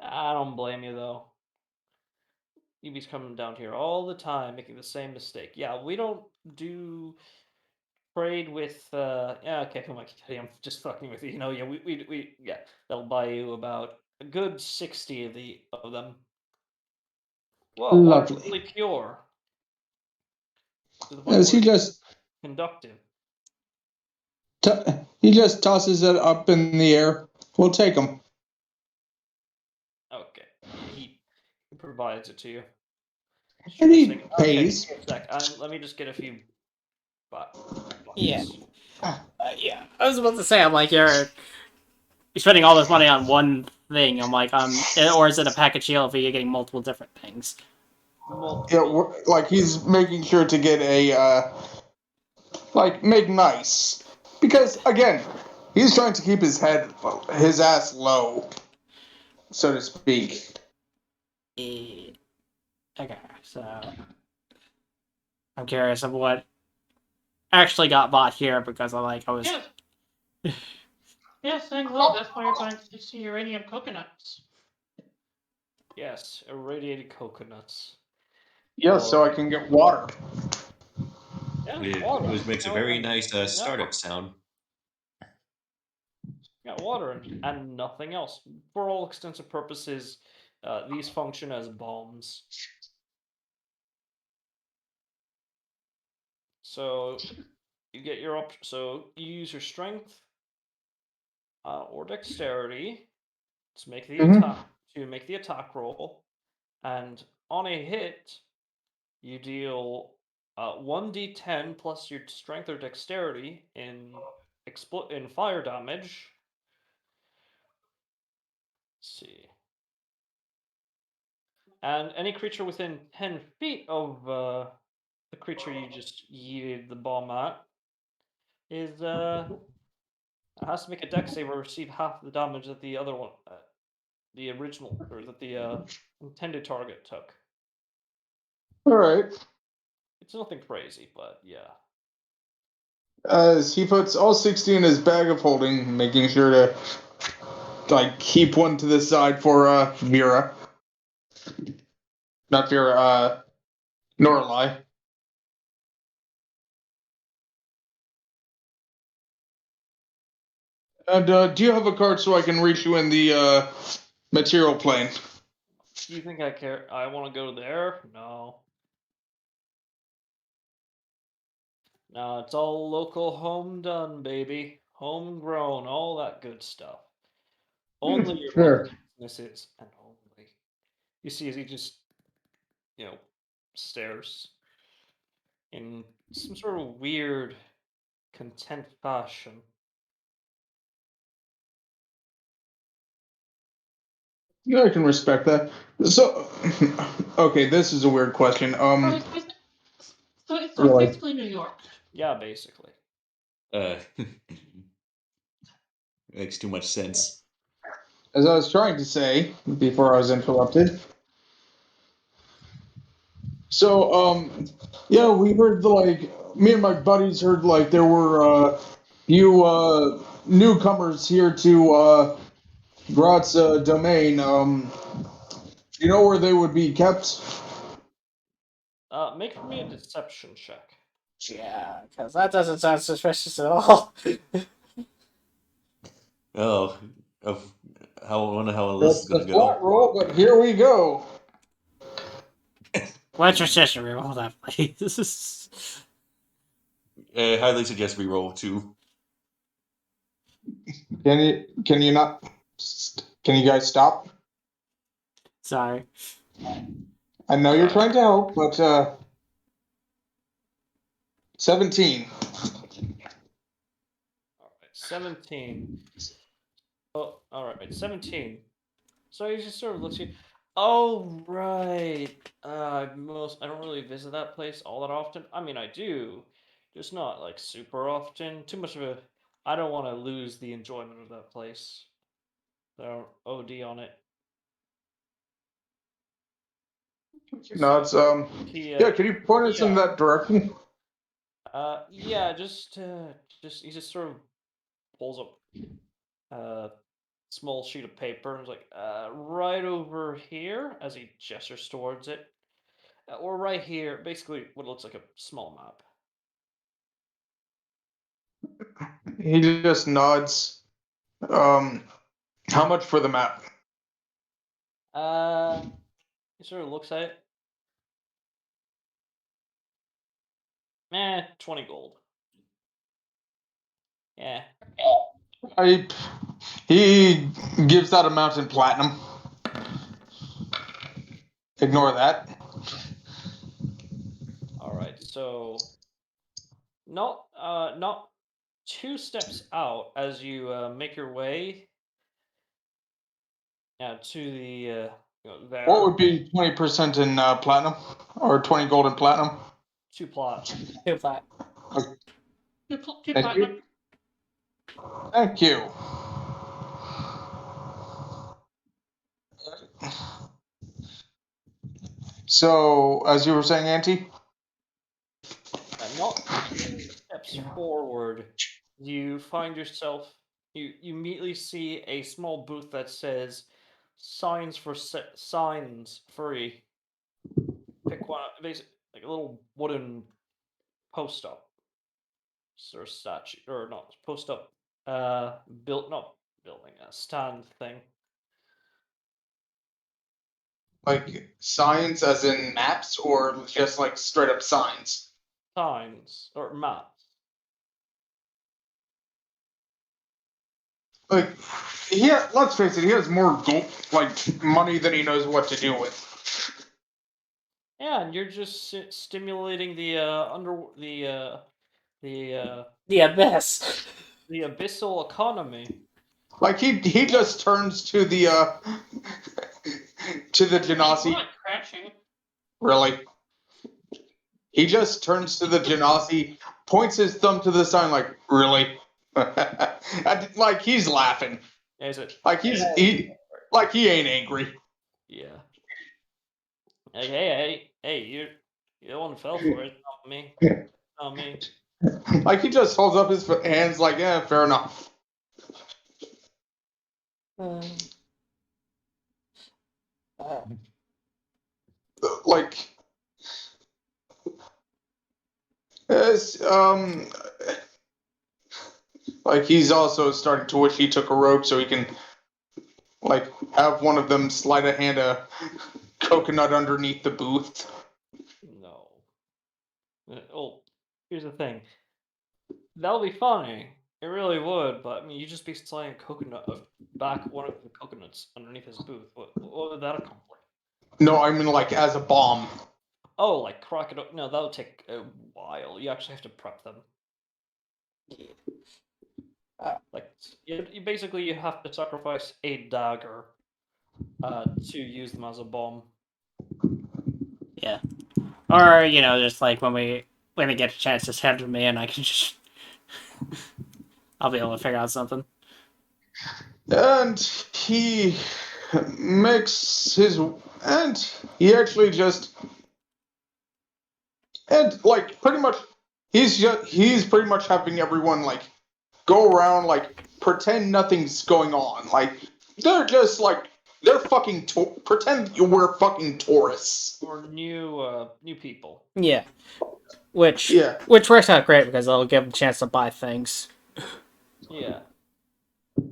I don't blame you though. You'd coming down here all the time, making the same mistake. Yeah, we don't do trade with. Yeah, okay, who am I kidding? I'm just fucking with you. Yeah, we yeah, they'll buy you about a good 60 of them. Whoa, water's Lovely. really pure. To the point As where he it's just conductive. he just tosses it up in the air. We'll take them. Okay, he provides it to you. And he Okay, pays. give me a sec. Let me just get a few buckets. yeah. Yeah, I was about to say, I'm like, you're spending all this money on one thing. I'm like, or is it a package deal if you're getting multiple different things? Yeah, like he's making sure to get a make nice, because again, he's trying to keep his ass low, so to speak. Okay, so I'm curious of what actually got bought here because I was. Yes. Yes, saying hello. That's why you're buying 60 uranium coconuts. Yes, irradiated coconuts. Yeah, Or so I can get water. yeah, It water. was makes a very nice Yeah, startup sound. yeah, water and nothing else. For all extensive purposes, these function as bombs. So you get your so you use your strength or dexterity to make the Mhm. attack roll, and on a hit, you deal 1d10 plus your strength or dexterity in fire damage. Let's see. And any creature within 10 feet of the creature you just yeeted the bomb at is has to make a dex save or receive half the damage that the other one, the original, or that the intended target took. All right. It's nothing crazy, but yeah. As he puts all 60 in his bag of holding, making sure to keep one to the side for Vera. Not Vera, Norlai. And do you have a card so I can reach you in the material plane? Do you think I care? I want to go there? No. No, it's all local home done, baby. Homegrown, all that good stuff. Only your Sure. local businesses, and only. You see, as he just, stares in some sort of weird, content fashion. Yeah, I can respect that. So, okay, this is a weird question. So it's Really, basically New York. Yeah, basically. Uh, makes too much sense. as I was trying to say before I was interrupted. So, yeah, we heard me and my buddies heard there were few newcomers here to Gratz domain. Do you know where they would be kept? Make for me a deception check. Yeah, because that doesn't sound suspicious at all. Oh, of how I wonder how this is That's the gonna flat go. roll, but here we go. What's your sister reroll that, please? Highly suggest we roll two. Can you not? Can you guys stop? Sorry. I know you're trying to help, but 17. All right, 17. Oh, all right, 17. So he just sort of looks at you. Oh, right. I don't really visit that place all that often. I mean, I do, just not like super often. Too much of a. I don't want to lose the enjoyment of that place. So OD on it. No, it's He yeah. Can you point us in yeah that direction? yeah just he just sort of pulls up a small sheet of paper and is like right over here as he gestures towards it. Or right here, basically what looks like a small map. He just nods. How much for the map? He sort of looks at it. 20 gold. Yeah. I He gives that amount in platinum. Ignore that. All right. So not two steps out as you make your way to the there. What would be 20% in platinum, or 20 gold in platinum? Two plot. Two flat. Two Thank platinum. you. Thank you. So, as you were saying, Auntie? Not 2 steps forward, you find yourself. You immediately see a small booth that says "Signs for signs free." Pick one up, basically like a little wooden post up or statue, or not post up. Built not building a stand thing. Like signs as in maps, or just like straight up signs? Signs or maps. Like, let's face it, he has more money than he knows what to do with. Yeah, and you're just stimulating the the The abyss. the abyssal economy. Like he just turns to the to the Genasi. Not crashing. Really? He just turns to the Genasi, points his thumb to the sign, like, really? Like he's laughing. Is it? Like he ain't angry. Yeah. Like, hey, you the one who fell for it, not me. Not me. Like he just holds up his hands, like, yeah, fair enough. Like, yes, like he's also starting to wish he took a rope so he can, like, have one of them slide a coconut underneath the booth. No. Oh, here's the thing. That would be funny. It really would, but I mean, you just be sliding a coconut back one of the coconuts underneath his booth. What would that accomplish? No, I mean like as a bomb. Oh, like crocodile? No, that would take a while. You actually have to prep them. Like you basically you have to sacrifice a dagger to use them as a bomb. Yeah. Or, just like when we get a chance to send me in, I can just I'll be able to figure out something. And he makes his and he actually just and like pretty much he's pretty much having everyone like go around like pretend nothing's going on. Like they're just like they're fucking pretend we're fucking tourists. Or new people. Yeah. Which Yeah. works out great because it'll give them a chance to buy things. Yeah. I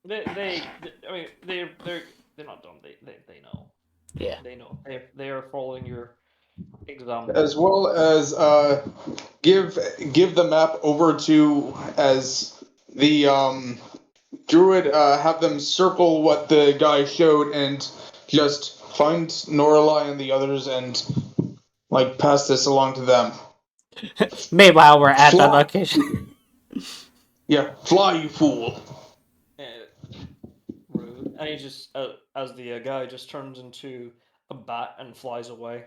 mean, they're not dumb. They know. Yeah. They know. They are following your example. As well as give the map over to as the druid have them circle what the guy showed and just find Norlai and the others and like pass this along to them. Meanwhile, we're at that Fly. location. Yeah, fly, you fool. Rude. And he just, as the guy just turns into a bat and flies away.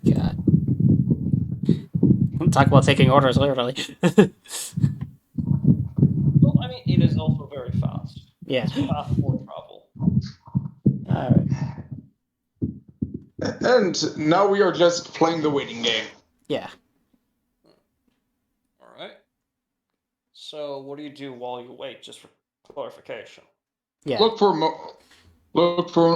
God. Talk about taking orders, literally. Well, I mean, it is also very fast. Yeah. It's fast for travel. Alright. And now we are just playing the waiting game. Yeah. Alright. So, what do you do while you wait, just for clarification? Yeah. Look for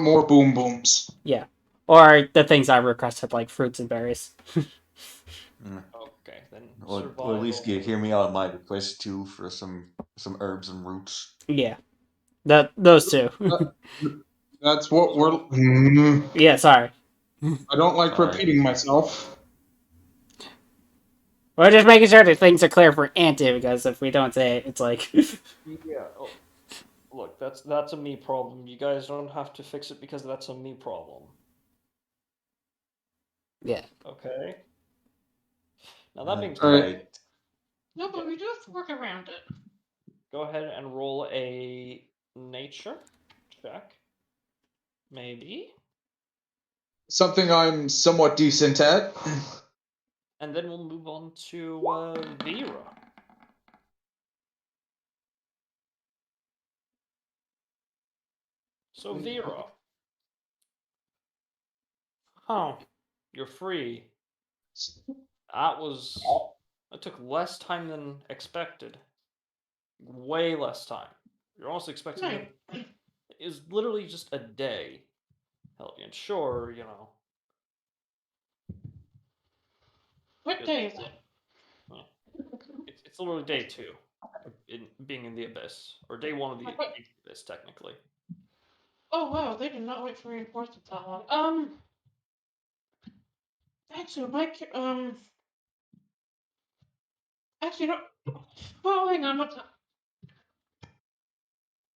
more boom booms. Yeah. Or the things I requested, like fruits and berries. Okay, then Well, survival. at least hear me out on my request too for some herbs and roots. Yeah. Those two. That's what we're. Yeah, sorry. I don't like Sorry. repeating myself. We're just making sure that things are clear for Auntie, because if we don't say it, it's like... Yeah. Oh, look, that's a me problem. You guys don't have to fix it because that's a me problem. Yeah. Okay. Now that being said, Alright. No, but we do have to work around it. go ahead and roll a nature check. Maybe. Something I'm somewhat decent at. And then we'll move on to Vera. So Vera, Oh, you're free. That took less time than expected. Way less time. You're also expecting Right. it is literally just a day. Hell, and sure, you know, What day is it? it's literally day 2 in being in the abyss, or day 1 of the abyss technically. Oh wow, they did not wait for reinforcements that long. Actually, actually, no. Oh, hang on. What's up?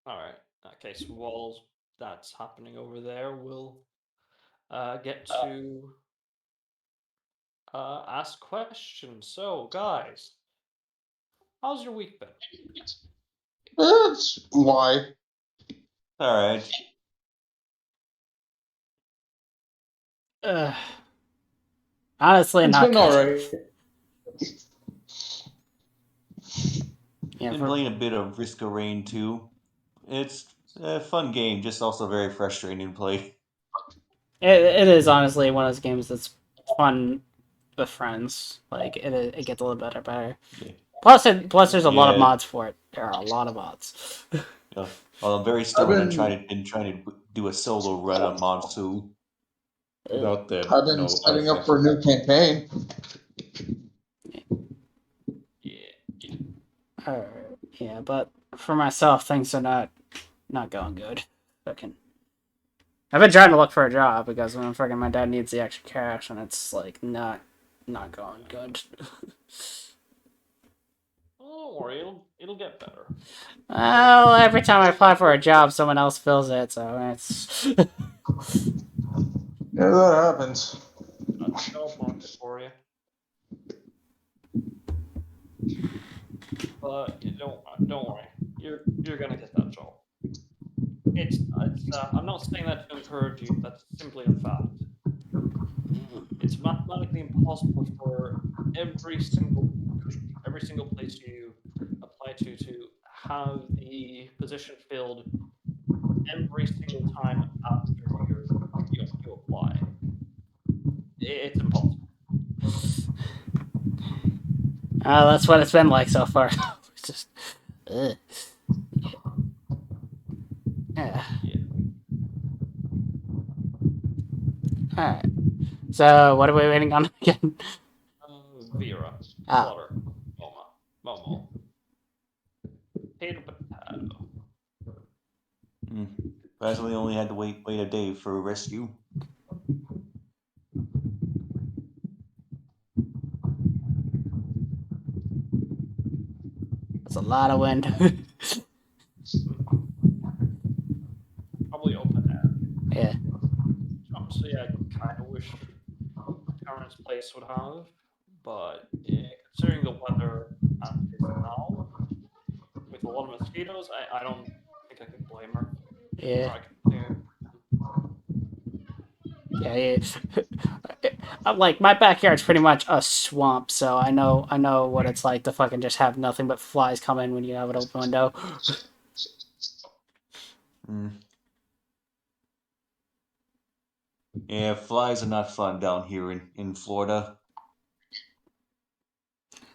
All right. In that case, while that's happening over there, we'll get to ask questions. So, guys, how's your week been? That's why. All right. Honestly, It's not been good. alright. Yeah, Been for, playing a bit of Risk of Rain too. It's a fun game, just also very frustrating to play. it is honestly one of those games that's fun with friends. Like it gets a little better. Yeah. Plus there's a lot of Yeah. mods for it. There are a lot of mods. Well, I'm very I've stubborn and been been trying to do a solo run on Monsu without the I've been setting up artifact. for a new campaign. Yeah. Yeah, but for myself, things are not going good. Fucking, I've been trying to look for a job because when fucking my dad needs the extra cash, and it's like not going good. Oh, don't worry, it'll get better. Well, every time I apply for a job, someone else fills it, so it's. Yeah, that happens. Got a job market for you. But don't worry, you're gonna get that job. It's I'm not saying that to encourage you. That's simply a fact. It's mathematically impossible for every single place you apply to have the position filled every single time after you apply. It's impossible. That's what it's been like so far. It's just. Ugh. Yeah. Yeah. Alright. So, what are we waiting on again? Vera, Ah. Flutter, Momo, potato, potato. Surprisingly, only had to wait a day for rescue. That's a lot of wind. Probably open air. Yeah. Honestly, I kind of wish Cameron's place would have, but considering the weather as it is now, with a lot of mosquitoes, I don't think I can blame her. Yeah. Or I can, Yeah. Like my backyard's pretty much a swamp, so I know what it's like to fucking just have nothing but flies come in when you have an open window. Yeah, flies are not fun down here in Florida.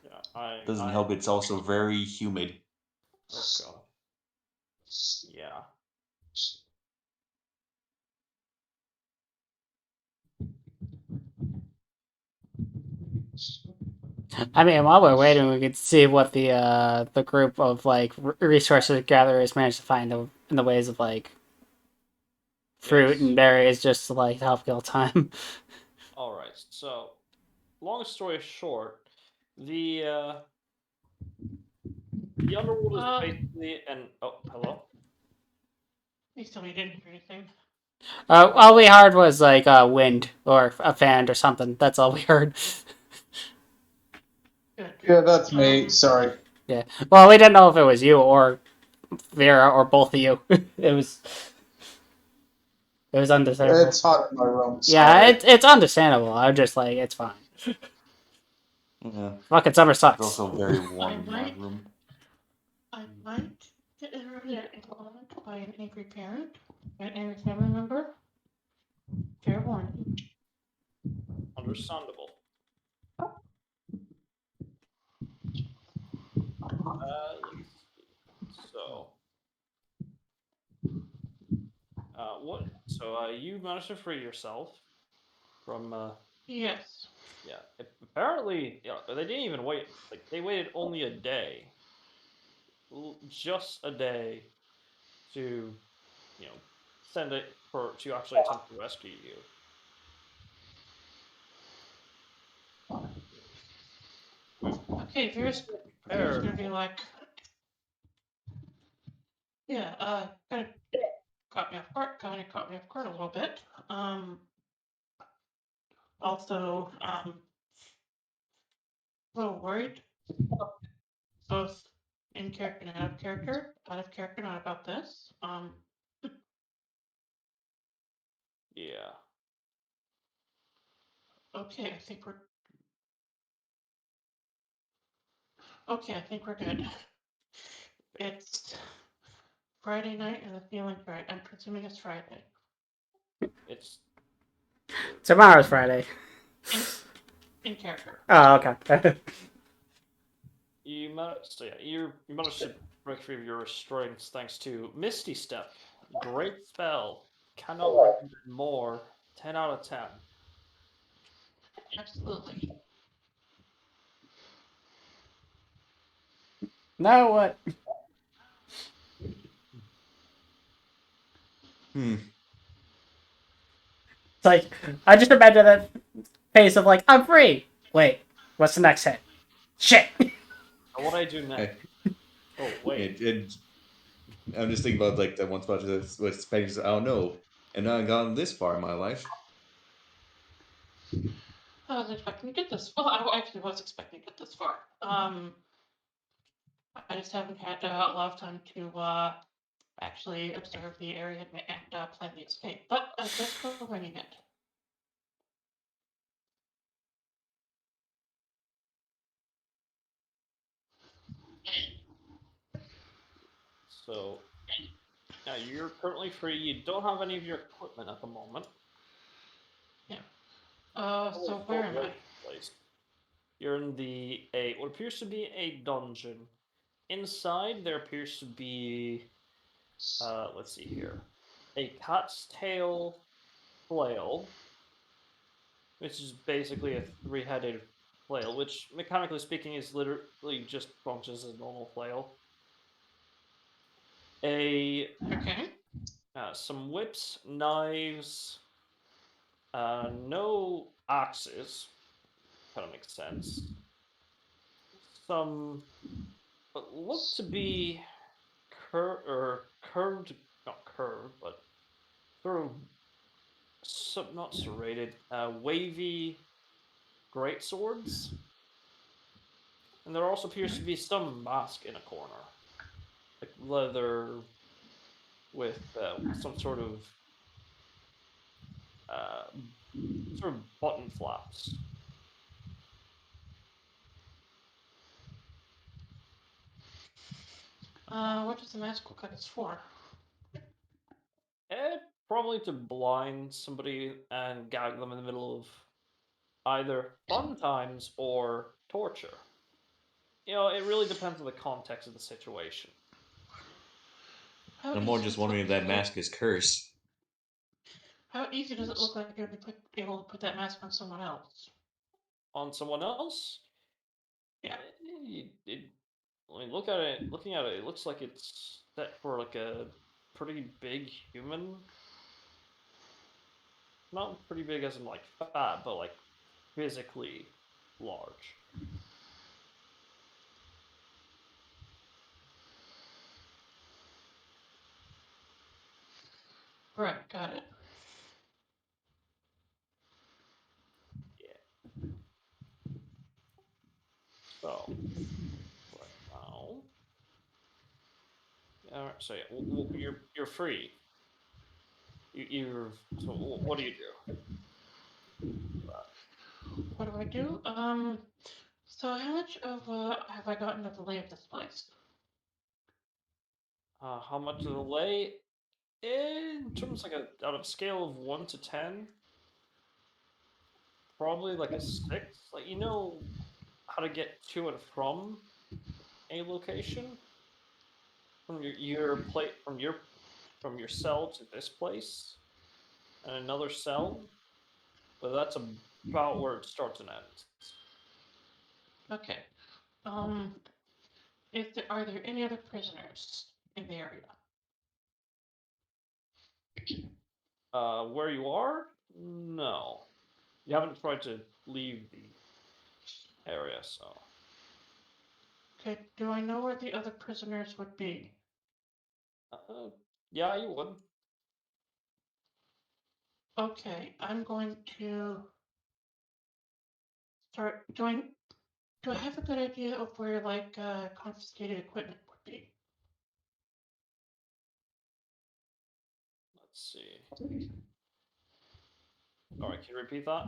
yeah, Doesn't help. It's also very humid. Oh god. Yeah. I mean, while we're waiting, we could see what the group of like resources gatherers managed to find in the ways of like fruit Yes. and berries, just to like help kill time. All right. So, long story short, the the underworld is basically an hello. Please tell me you didn't hear anything. All we heard was like wind or a fan or something. That's all we heard. Good. Yeah, that's me. Sorry. Yeah. Well, we didn't know if it was you or Vera or both of you. It was understandable. It's hot in my room. Yeah, Sorry. it's understandable. I'm just like it's fine. Yeah, Fucking summer it's sucks. also very warm in my might- room. I might get interrupted at any moment by an angry parent, an angry family member. Fair warning. understandable. Let's see. So, what? So, you managed to free yourself from. Yes. Yeah. Apparently, yeah, they didn't even wait. Like, they waited only a day, just a day, to, send it for to actually attempt to rescue you. Okay, Vera's Prepared. gonna be like, yeah, kind of kind of caught me off guard a little bit. Also, a little worried, both in character and out of character. Out of character, not about this. Yeah. Okay, I think we're good. It's Friday night and the feeling's right. I'm presuming it's Friday. It's Tomorrow's Friday. In character. Oh, okay. you managed. So yeah, you managed to break free of your restraints thanks to Misty Step. Great spell. Cannot recommend more. 10 out of 10. Absolutely. Now what? Hmm. It's like I just imagine that face of like I'm free. Wait, what's the next hit? Shit. So what do I do next? Oh wait. I'm just thinking about like that one spot with Spanish. I don't know, and I haven't gotten this far in my life. I was expecting to get this. Well, I actually was expecting to get this far. I just haven't had a lot of time to actually observe the area and plan the escape. But I guess we're winging it. So yeah, you're currently free. You don't have any of your equipment at the moment. So where am I? Place. You're in what appears to be a dungeon. Inside there appears to be let's see here. A cat's tail flail, which is basically a three-headed flail, which mechanically speaking is literally just functions as a normal flail. A Okay. Some whips, knives, no axes. Kind of makes sense. Some look to be curved, not curved, but sort of not serrated, wavy great swords. And there also appears to be some mask in a corner, like leather with some uh, sort of button flaps. What does the mask look like it's for? Eh, Probably to blind somebody and gag them in the middle of either fun times or torture. It really depends on the context of the situation. How I'm more easy just does it wondering if look? that mask is cursed. How easy does it look like you're able to put that mask on someone else? On someone else, Yeah. I mean, looking at it, it looks like it's set for like a pretty big human. Not pretty big as in like fat, but like physically large. Right. Got it. Yeah. So right now, all right. So yeah, you're free. You're so what do you do? What do I do? So how much of have I gotten of the lay of this place? How much of the lay? In terms like out of scale of 1 to 10, probably like a 6. Like you know how to get to and from a location from your plate from your cell to this place and another cell, but that's about where it starts and ends. Okay. Are there any other prisoners in the area? Where you are? No. You haven't tried to leave the area, so. Okay. Do I know where the other prisoners would be? Yeah, you would. Okay. I'm going to start. Do I have a good idea of where like confiscated equipment would be? Let's see. Alright, can you repeat that?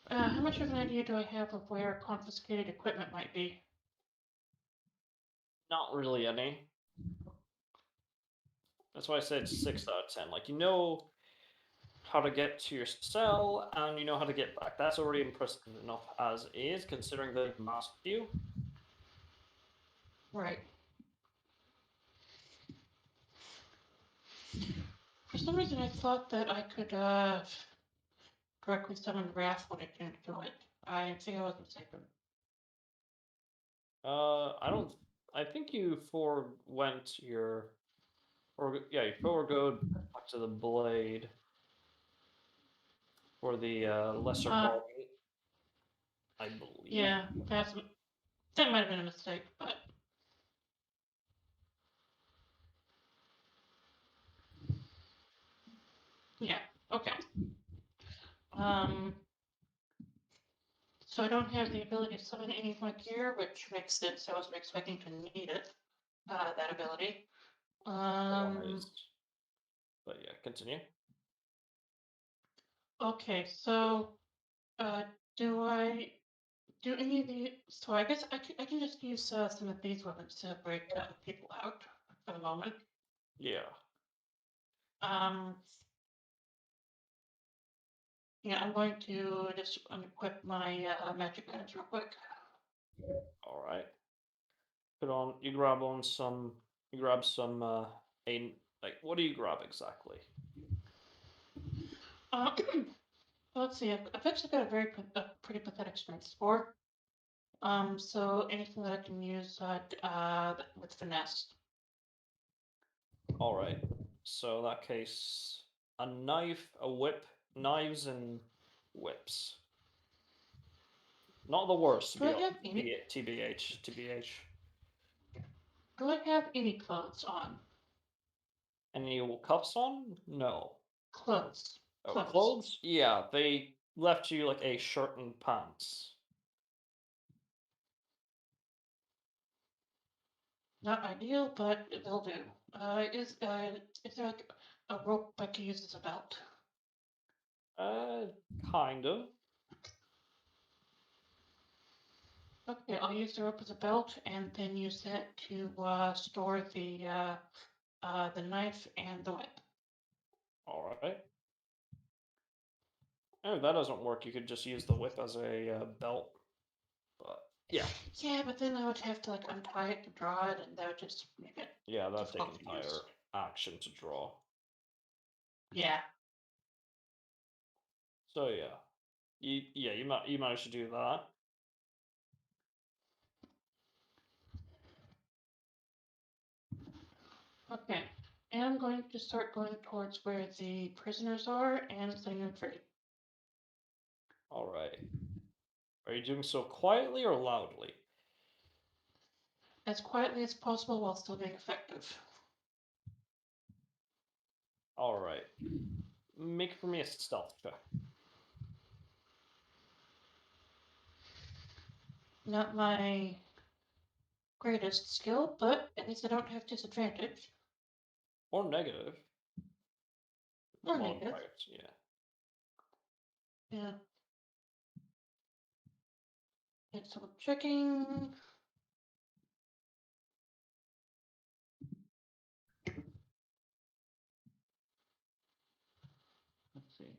How much of an idea do I have of where confiscated equipment might be? Not really any. That's why I said 6 out of 10. Like, you know how to get to your cell, and you know how to get back. That's already impressive enough as is, considering they've masked you. Right. For some reason, I thought that I could directly summon Wrath when it came to it. I think I was mistaken. I don't. I think you forewent your. Or yeah, you foregoed back to the blade for the lesser body. I believe. Yeah, that might have been a mistake, but yeah, okay. So I don't have the ability to summon any of my gear, which makes sense. I wasn't expecting to need it, that ability. But yeah, continue. Okay, so do I do any of the? So I guess I can just use some of these weapons to break people out for the moment. Yeah. Yeah, I'm going to just unequip my magic items real quick. All right. Put on. You grab on some. You grab some. Like, what do you grab exactly? Let's see. I've actually got a pretty pathetic strength score. So anything that I can use with finesse. All right. So in that case, a knife, a whip, knives and whips. Not the worst, to Do be I honest. have any? TBH, TBH. Do I have any clothes on? Any cuffs on? No. Clothes. Oh, clothes? Yeah, they left you like a shirt and pants. Not ideal, but it'll do. Is there like a rope I can use as a belt? Kind of. Okay, I'll use the rope as a belt and then use that to store the knife and the whip. All right. Oh, if that doesn't work, you could just use the whip as a belt. But yeah. Yeah, but then I would have to like untie it to draw it, and that would just make it. Yeah, that'd take difficult to entire use. action to draw. Yeah. So yeah. You managed to do that. Okay. And I'm going to start going towards where the prisoners are and setting them free. All right. Are you doing so quietly or loudly? As quietly as possible while still being effective. All right. Make for me a stealth check. Not my greatest skill, but at least I don't have disadvantage. Or negative. Or negative. Modifiers, yeah. Yeah. It's double checking. Let's see.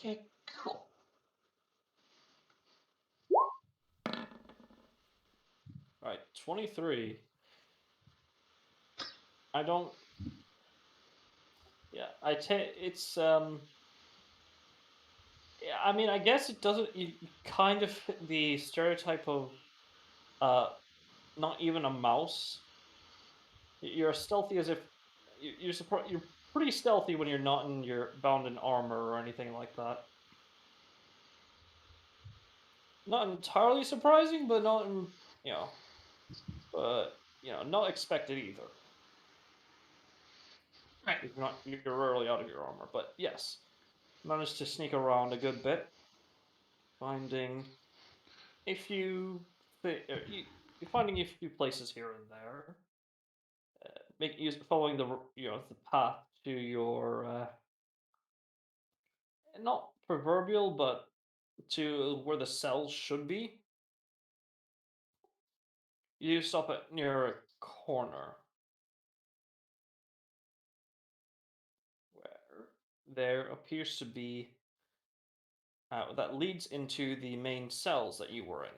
Okay, cool. Alright, 23. I don't. Yeah, it's Yeah, I mean, I guess it doesn't. You kind of fit the stereotype of uh, not even a mouse. You're as stealthy as if you're pretty stealthy when you're not in your bound in armor or anything like that. Not entirely surprising, but not you know, not expected either. Right. You're rarely out of your armor, but yes, managed to sneak around a good bit, finding a few, you're finding a few places here and there. Following the path to your not proverbial, but to where the cells should be. You stop at near a corner where there appears to be that leads into the main cells that you were in.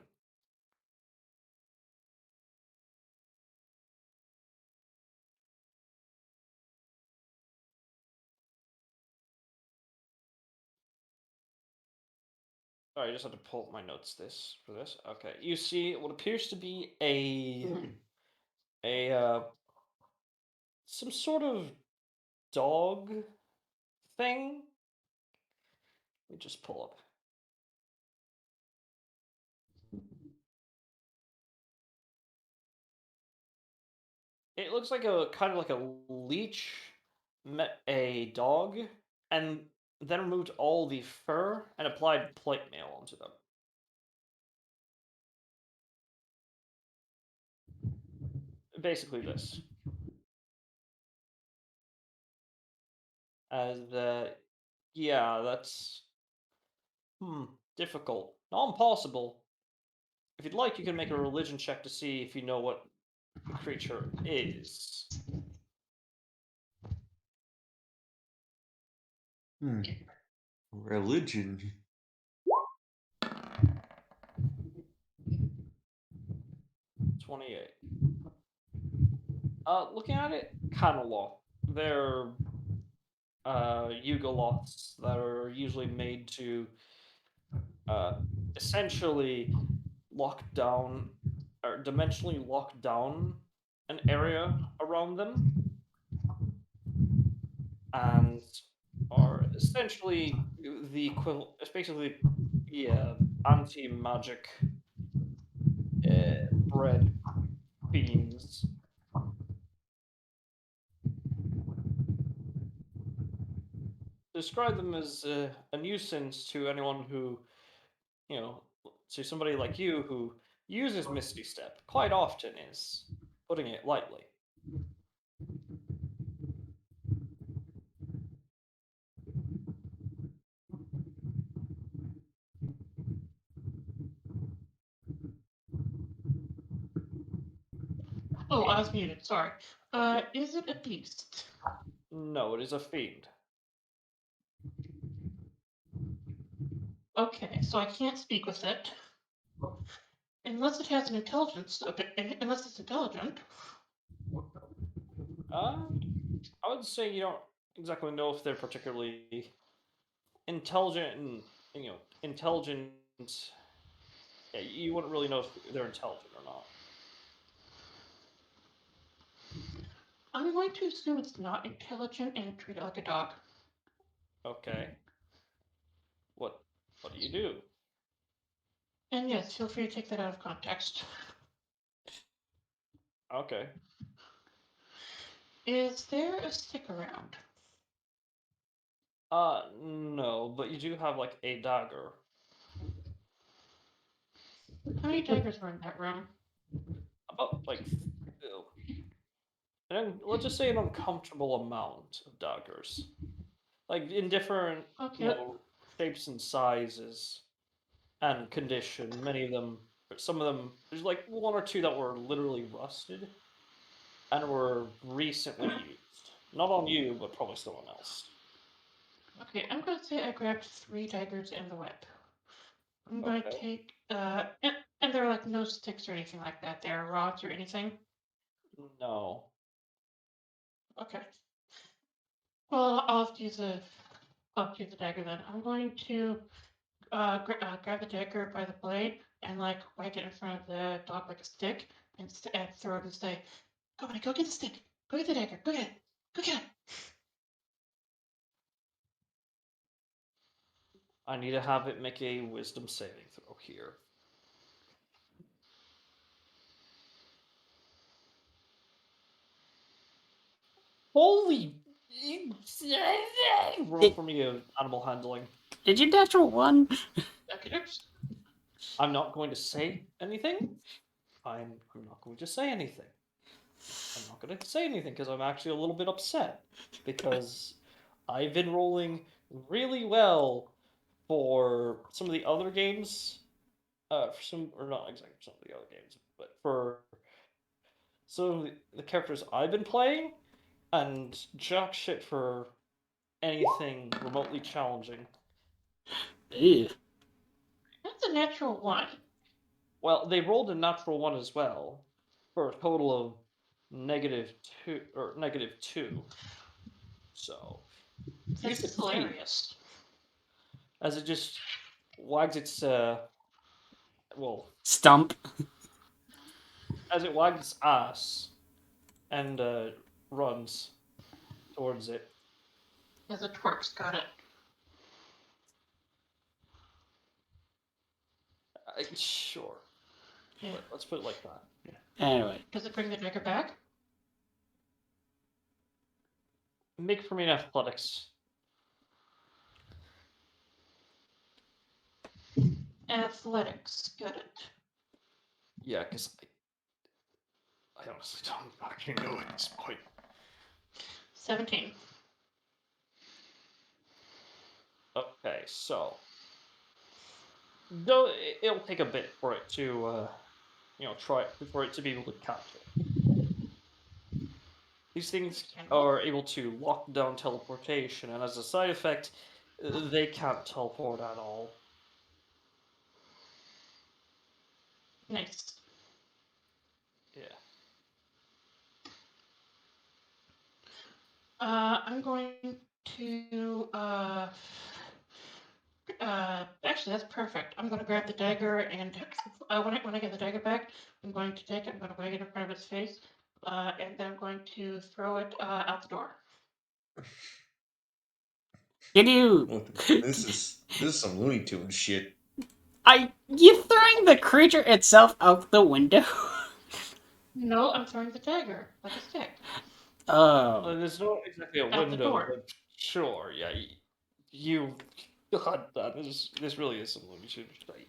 Sorry, I just had to pull up my notes for this. Okay, you see what appears to be a some sort of dog thing. Let me just pull up. It looks like a kind of like a leech met a dog and then removed all the fur and applied plate mail onto them. Basically this. As yeah, that's difficult. Not impossible. If you'd like, you can make a religion check to see if you know what the creature is. Religion. 28. Looking at it, Camelot. They're Yugoloths that are usually made to uh, essentially lock down or dimensionally lock down an area around them and are essentially the equivalent. It's basically yeah, anti-magic bred fiends. Describe them as a nuisance to anyone who, you know, to somebody like you who uses Misty Step quite often is putting it lightly. Oh, I was muted. Sorry. Is it a beast? No, it is a fiend. Okay, so I can't speak with it. Unless it has an intelligence, unless it's intelligent. I would say you don't exactly know if they're particularly intelligent and intelligent. Yeah, you wouldn't really know if they're intelligent or not. I'm going to assume it's not intelligent and treat it like a dog. Okay. What do you do? And yes, feel free to take that out of context. Okay. Is there a stick around? No, but you do have like a dagger. How many daggers were in that room? About like and let's just say an uncomfortable amount of daggers. Like in different, Okay. shapes and sizes and condition. Many of them, some of them, there's like one or two that were literally rusted and were recently used. Not on you, but probably someone else. Okay, I'm going to say I grabbed 3 daggers and the whip. I'm going to Okay. take, and there are like no sticks or anything like that. There are rods or anything. No. Okay. Well, I'll have to use the dagger then. I'm going to grab the dagger by the blade and like whack it in front of the dog like a stick and throw it and say, "Go on, go get the stick. Go get the dagger. Go get it. Go get it." I need to have it make a wisdom saving throw here. Holy! Roll for me animal handling. Did you natural one? Okay, oops. I'm not going to say anything. I'm not going to say anything. I'm not going to say anything because I'm actually a little bit upset because I've been rolling really well for some of the other games. For some, or not exactly some of the other games, but for some of the characters I've been playing, and jack shit for anything remotely challenging. Ew. That's a natural 1. Well, they rolled a natural one as well, for a total of -2 or -2. So you This is succeed hilarious. as it just wags its well, Stump. as it wags its ass and runs towards it. As it twerks, got it. Sure, Yeah. let's put it like that. Anyway, Does it bring the dagger back? Make for me an athletics. Athletics, got it. Yeah, because I honestly don't fucking know at this point. 17. Okay, so though it'll take a bit for it to try for it to be able to catch it. These things are able to lock down teleportation, and as a side effect, they can't teleport at all. Nice. Yeah. I'm going to actually that's perfect. I'm going to grab the dagger and when I get the dagger back, I'm going to take it. I'm going to wag it in front of its face, and then I'm going to throw it out the door. can you? Well, this is some Looney Tunes shit. Are you throwing the creature itself out the window? No, I'm throwing the dagger like a stick Oh, There's not exactly a out the window, door. but sure, yeah. You, God, this really is some Looney Tunes shit.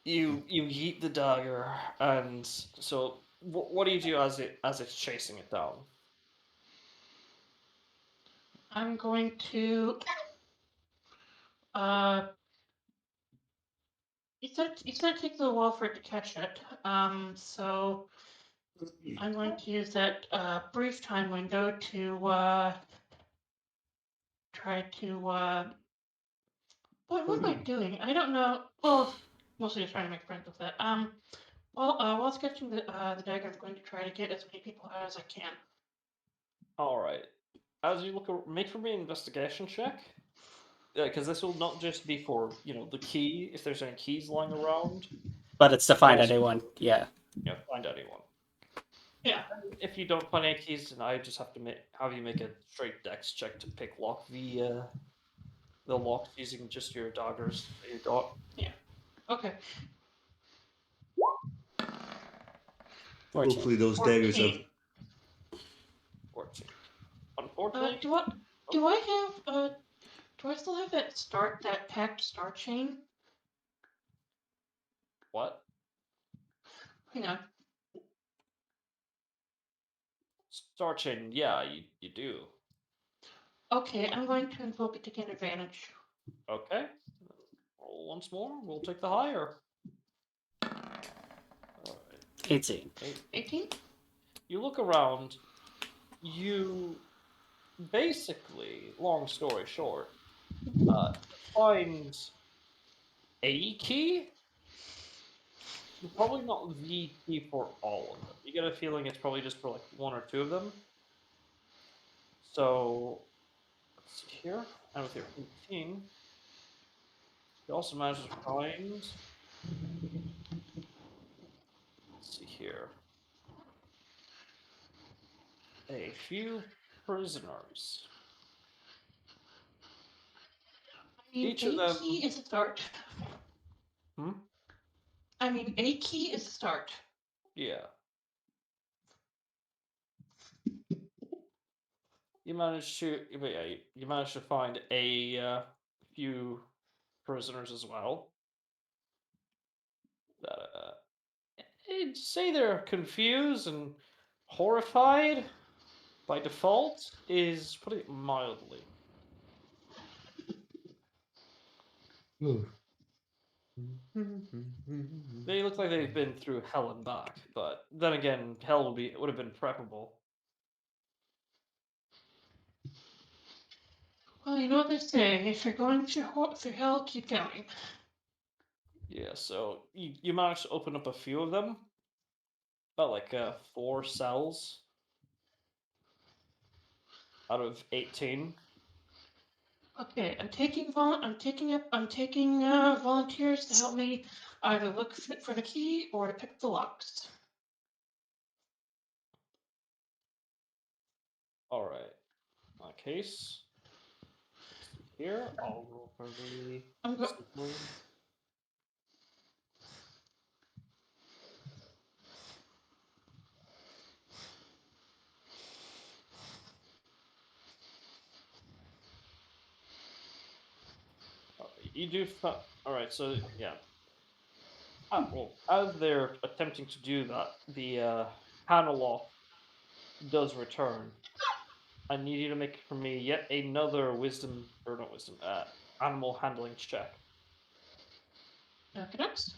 You yeet the dagger, and so what do you do as it's chasing it down? I'm going to uh. You said take the wall for it to catch it. So I'm going to use that brief time window to try to what am I doing? I don't know. Well, mostly just trying to make friends with it. While sketching the dagger, I'm going to try to get as many people out as I can. All right. As you make for me an investigation check, because this will not just be for the key if there's any keys lying around, but it's to but find also anyone. Yeah. find anyone. Yeah. If you don't find any keys, then I just have to have you make a straight dex check to pick lock the locks using just your daggers that you got. Yeah. Okay. 14. Hopefully those daggers have 14. 14. Unfortunately, Do I have do I still have that packed star chain? what? Hang on. Star chain, yeah, you do. Okay, I'm going to invoke it to gain advantage. Okay. Roll once more. We'll take the higher. Alright. 18. 18? You look around. You basically, long story short, find a key. Probably not the key for all of them. You get a feeling it's probably just for like one or two of them. So let's see here. And with your 18, you also managed to find. Let's see here. A few prisoners. I mean, Each of a them. key is a start. Hmm? I mean, a key is a start. Yeah. You managed to. But yeah, you managed to find a few prisoners as well. That I'd say they're confused and horrified by default is putting it mildly. They look like they've been through hell and back, but then again, hell would have been preferable. Well, you know what they say: if you're going through hell, keep going. Yeah, so you managed to open up a few of them, about like 4 cells out of 18. Okay, I'm taking volunteers to help me either look for the key or to pick the locks. All right. In that case, let's see here. I'll roll for the I'm go- discipline. You do. All right. So yeah. Well, as they're attempting to do that, the panel off does return. I need you to make for me yet another wisdom, or not wisdom, animal handling check. Okay, next.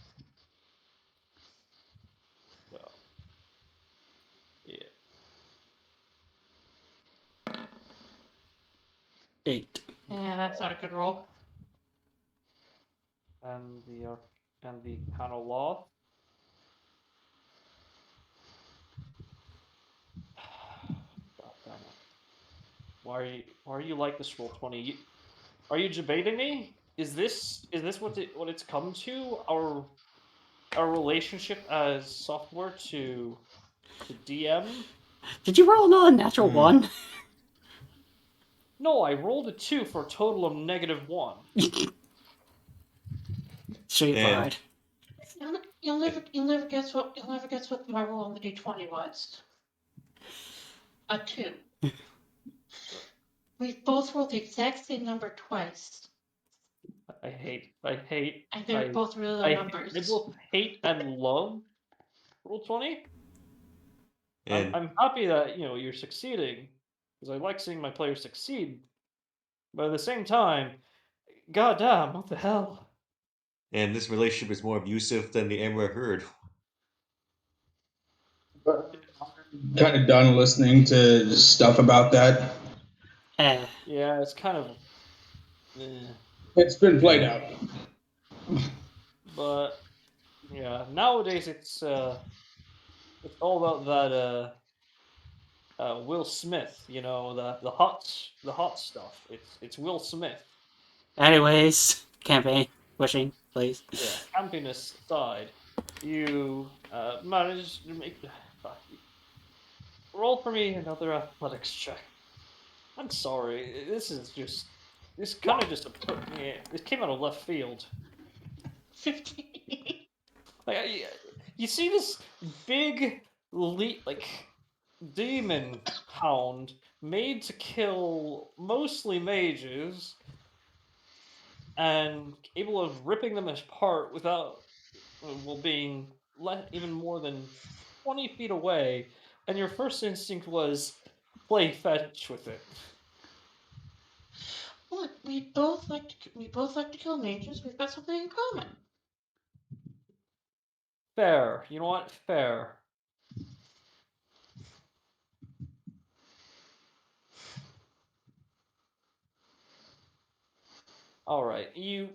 So, yeah. 8. Yeah, that's not a good roll. And the panel law. God damn it! Why are you like this roll 20? Are you debating me? Is this what it's come to? Our relationship as software to DM? Did you roll another natural Hmm. 1? No, I rolled a 2 for a total of -1. Sweetheart. You'll never guess what my roll on the D20 was. A 2. We both rolled the exact same number twice, I hate, and they're both really low I numbers. both hate and love roll 20. And I'm happy that you're succeeding because I like seeing my players succeed, but at the same time, goddamn, what the hell? and this relationship is more abusive than the Amber Heard. Kind of done listening to stuff about that. Eh. Yeah, it's kind of, It's been played Yeah. out. but yeah, nowadays it's all about that Will Smith, the hot stuff. It's Will Smith. Anyways, campaign pushing, please. Yeah, campiness aside, you managed to make. Fuck. Roll for me another athletics check. I'm sorry. This kind of just put me. This came out of left field. 15. Like you see this big like demon hound made to kill mostly mages and capable of ripping them apart without being even more than 20 feet away, and your first instinct was play fetch with it. Look, we both like to kill mages. We've got something in common. Fair. You know what? Fair. All right, you.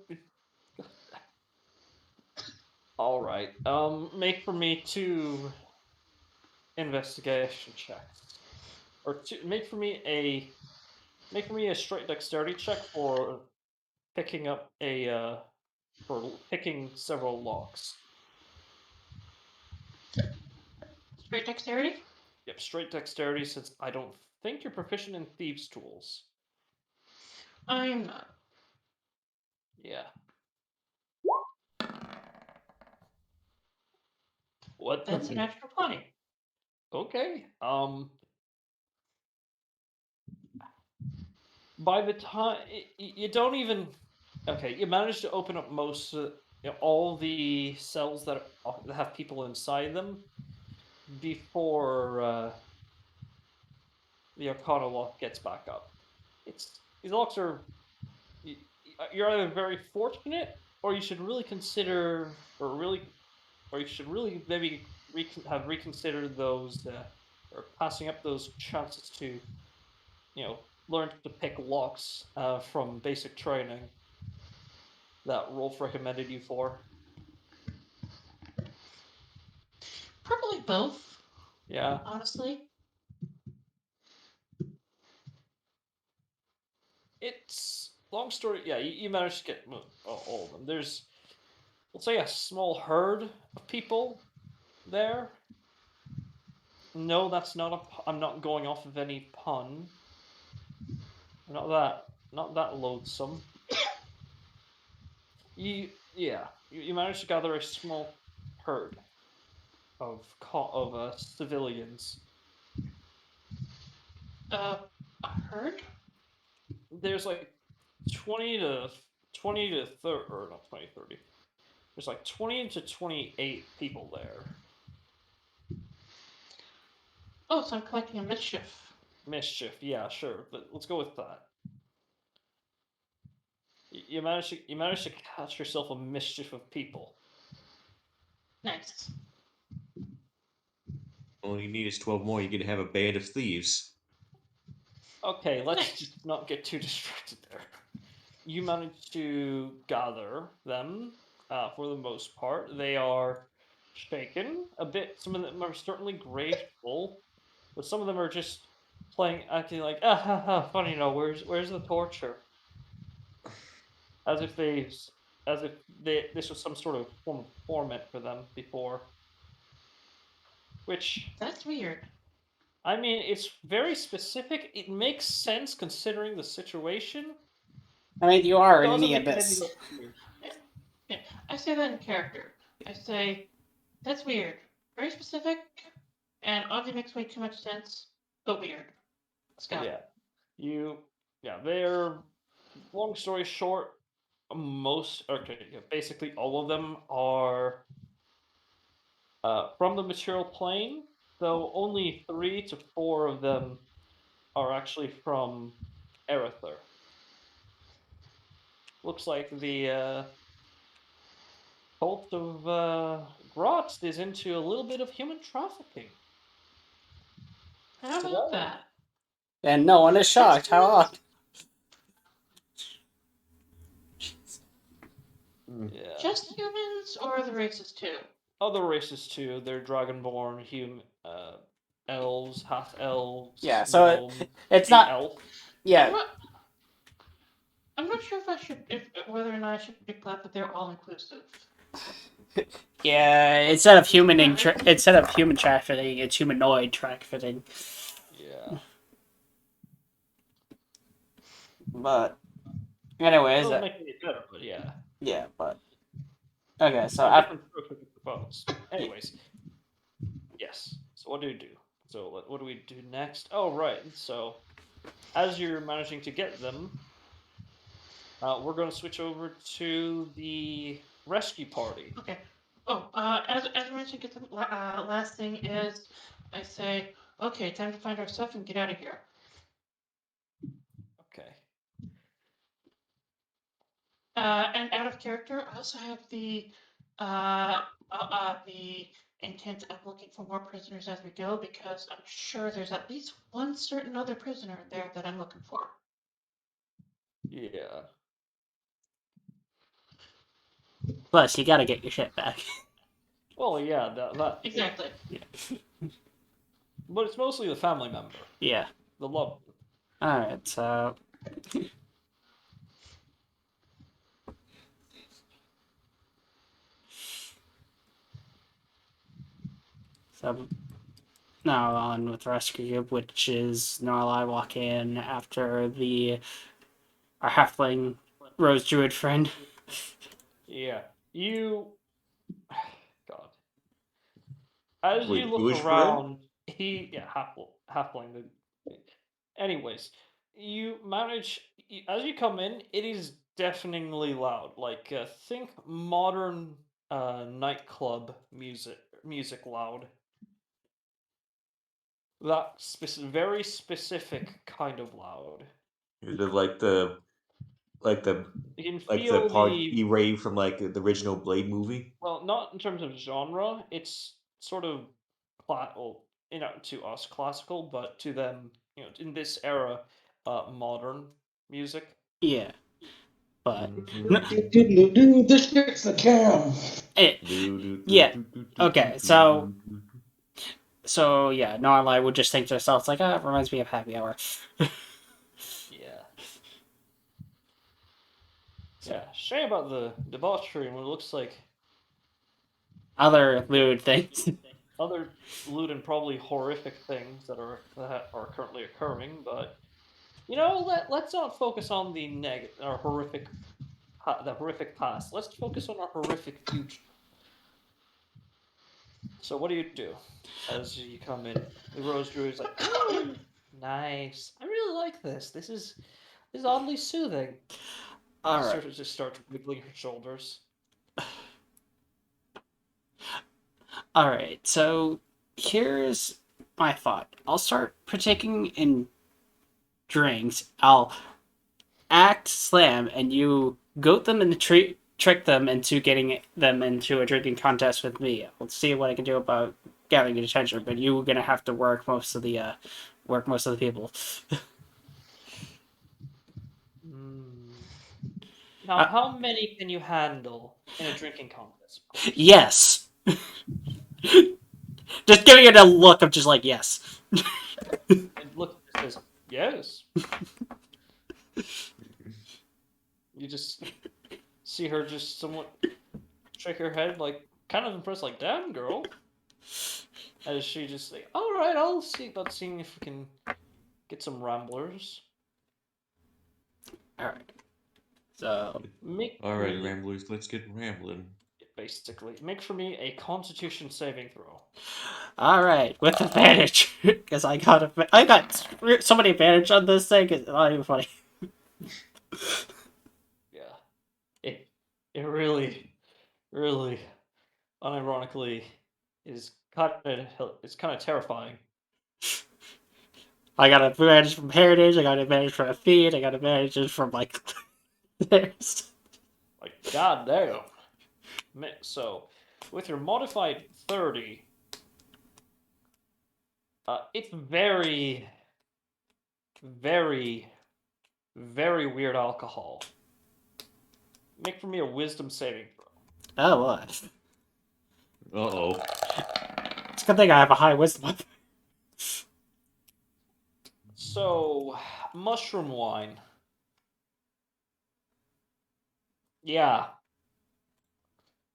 All right. Make for me 2 investigation checks, or make for me a straight dexterity check for picking up for picking several locks. Straight dexterity? Yep, straight dexterity, since I don't think you're proficient in thieves' tools. I'm not. Yeah. What? That's a natural 20. Okay. By the time you don't even. Okay, you managed to open up most, all the cells that have people inside them before the Arcana lock gets back up. These locks are. You're either very fortunate, or you should really consider, or you should really maybe have reconsidered those, or passing up those chances to, learn to pick locks from basic training that Rolf recommended you for. Probably both, Yeah. honestly. It's long story. Yeah, you managed to get all of them. There's, let's say, a small herd of people there. No, that's not I'm not going off of any pun. Not that loathsome. You managed to gather a small herd of civilians. A herd? There's like 20 to 30, or not 20, 30. There's like 20 to 28 people there. Oh, so I'm collecting a mischief. Mischief, yeah, sure, but let's go with that. You managed to catch yourself a mischief of people. Nice. All you need is 12 more. You can have a band of thieves. Okay, let's Nice. just not get too distracted there. You managed to gather them for the most part. They are shaken a bit. Some of them are certainly grateful, but some of them are just acting like, ah ha ha, funny, where's the torture? As if this was some sort of form of torment for them before. Which, That's weird. I mean, it's very specific. It makes sense considering the situation. I mean, you are in Doesn't the make it any abyss. less weird. Yeah, I say that in character. I say, that's weird. Very specific, and oddly makes way too much sense, but weird. Let's go. They're, long story short, basically all of them are from the material plane, though only 3 to 4 of them are actually from Erether. Looks like the cult of Grotz is into a little bit of human trafficking. How about Well, that? And no one is shocked. How odd. Yeah. Just humans or the races too? Other races too. They're dragonborn, elves, half elves, Yeah, so gnome, it's a not. elf. Yeah, I'm not sure if whether or not I should be glad that they're all inclusive. yeah. Instead of human trafficking, it's humanoid trafficking. Yeah. But anyways, Doesn't make it any better, but yeah. yeah. But okay, so Different strokes for different folks. Anyways, yes. So what do we do? So what do we do next? Oh right. So as you're managing to get them, we're going to switch over to the rescue party. Okay. Oh, as I mentioned, get the last thing is, I say, okay, time to find our stuff and get out of here. Okay. And out of character, I also have the intent of looking for more prisoners as we go, because I'm sure there's at least one certain other prisoner there that I'm looking for. Yeah. Plus, you gotta get your shit back. Well, yeah, that. Exactly. But it's mostly the family member, Yeah. the love. Alright, so. So, now on with Rescue, which is Norlai walk in after our halfling Rose Druid friend. Yeah, you. God. As you Wait, look Jewish friend? around, halfling. Anyways, you manage as you come in. It is deafeningly loud. Like think modern nightclub music loud. That very specific kind of loud. Is it like the You can like the feel party the rave from like the original Blade movie? well, not in terms of genre. It's sort of well, to us classical, but to them, in this era, modern music. Yeah. But. This gets the cam. It, yeah. Okay, so. Yeah, Norlai would just think to herself, like, it reminds me of Happy Hour. Yeah. Yeah. Shame about the debauchery and what it looks like Other lewd things. other lewd and probably horrific things that are currently occurring, but let's not focus on the the horrific past. Let's focus on our horrific future. So what do as you come in? The Rose Druid is like, oh, nice. I really like this. This is oddly soothing. Alright. Just starts wiggling her shoulders. Alright, so here's my thought. I'll start partaking in drinks. I'll act slam, and you goat them and trick them into getting them into a drinking contest with me. I'll see what I can do about gathering your attention, but you're gonna have to work most of the people. Now, how many can you handle in a drinking contest? Of course. Yes. Just giving it a look of just like yes. And look, it says yes. You just see her just somewhat shake her head, like kind of impressed, like "Damn, girl." As she just like, "All right, I'll see about seeing if we can get some ramblers." All right. So Make Alright, me ramblers, let's get rambling. basically make for me a Constitution saving throw. all right, with advantage because I got so many advantage on this thing. It's not even funny. Yeah, it really, really, unironically, is it's kind of terrifying. I got advantage from heritage. I got advantage from feed. I got advantages from like there's. Like, goddamn. So, with your modified 30, it's very, very, very weird alcohol. Make for me a wisdom saving throw. Oh what? Uh-oh. It's a good thing I have a high wisdom. So, mushroom wine. Yeah.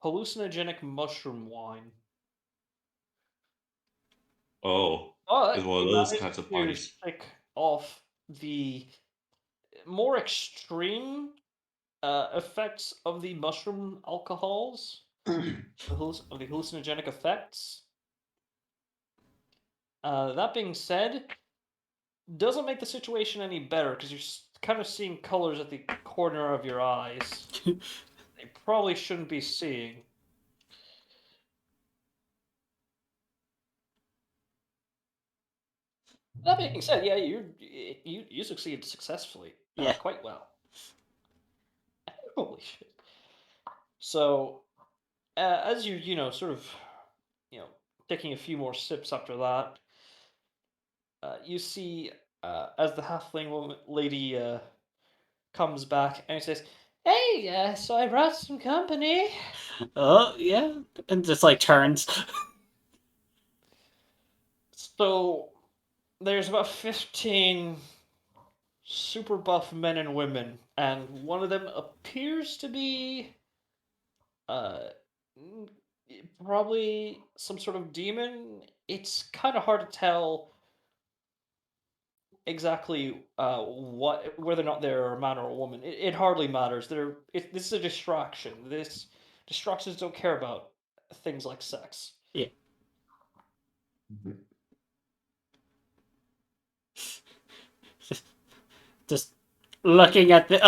Hallucinogenic mushroom wine. Oh. It's But one of you those managed kinds of to parties. shake off the more extreme effects of the mushroom alcohols, of the hallucinogenic effects. That being said, doesn't make the situation any better because you're kind of seeing colors at the corner of your eyes. They probably shouldn't be seeing. That being said, yeah, you succeed successfully, Yeah. quite well. Holy shit! So, as sort of, taking a few more sips after that, you see, as the halfling lady comes back and he says, Hey, so I brought some company. Oh yeah, and just like turns. So there's about 15 super buff men and women, and one of them appears to be uh probably some sort of demon. It's kind of hard to tell exactly whether or not they're a man or a woman. It hardly matters. This is a distraction. This distractions don't care about things like sex. Yeah. Just looking at the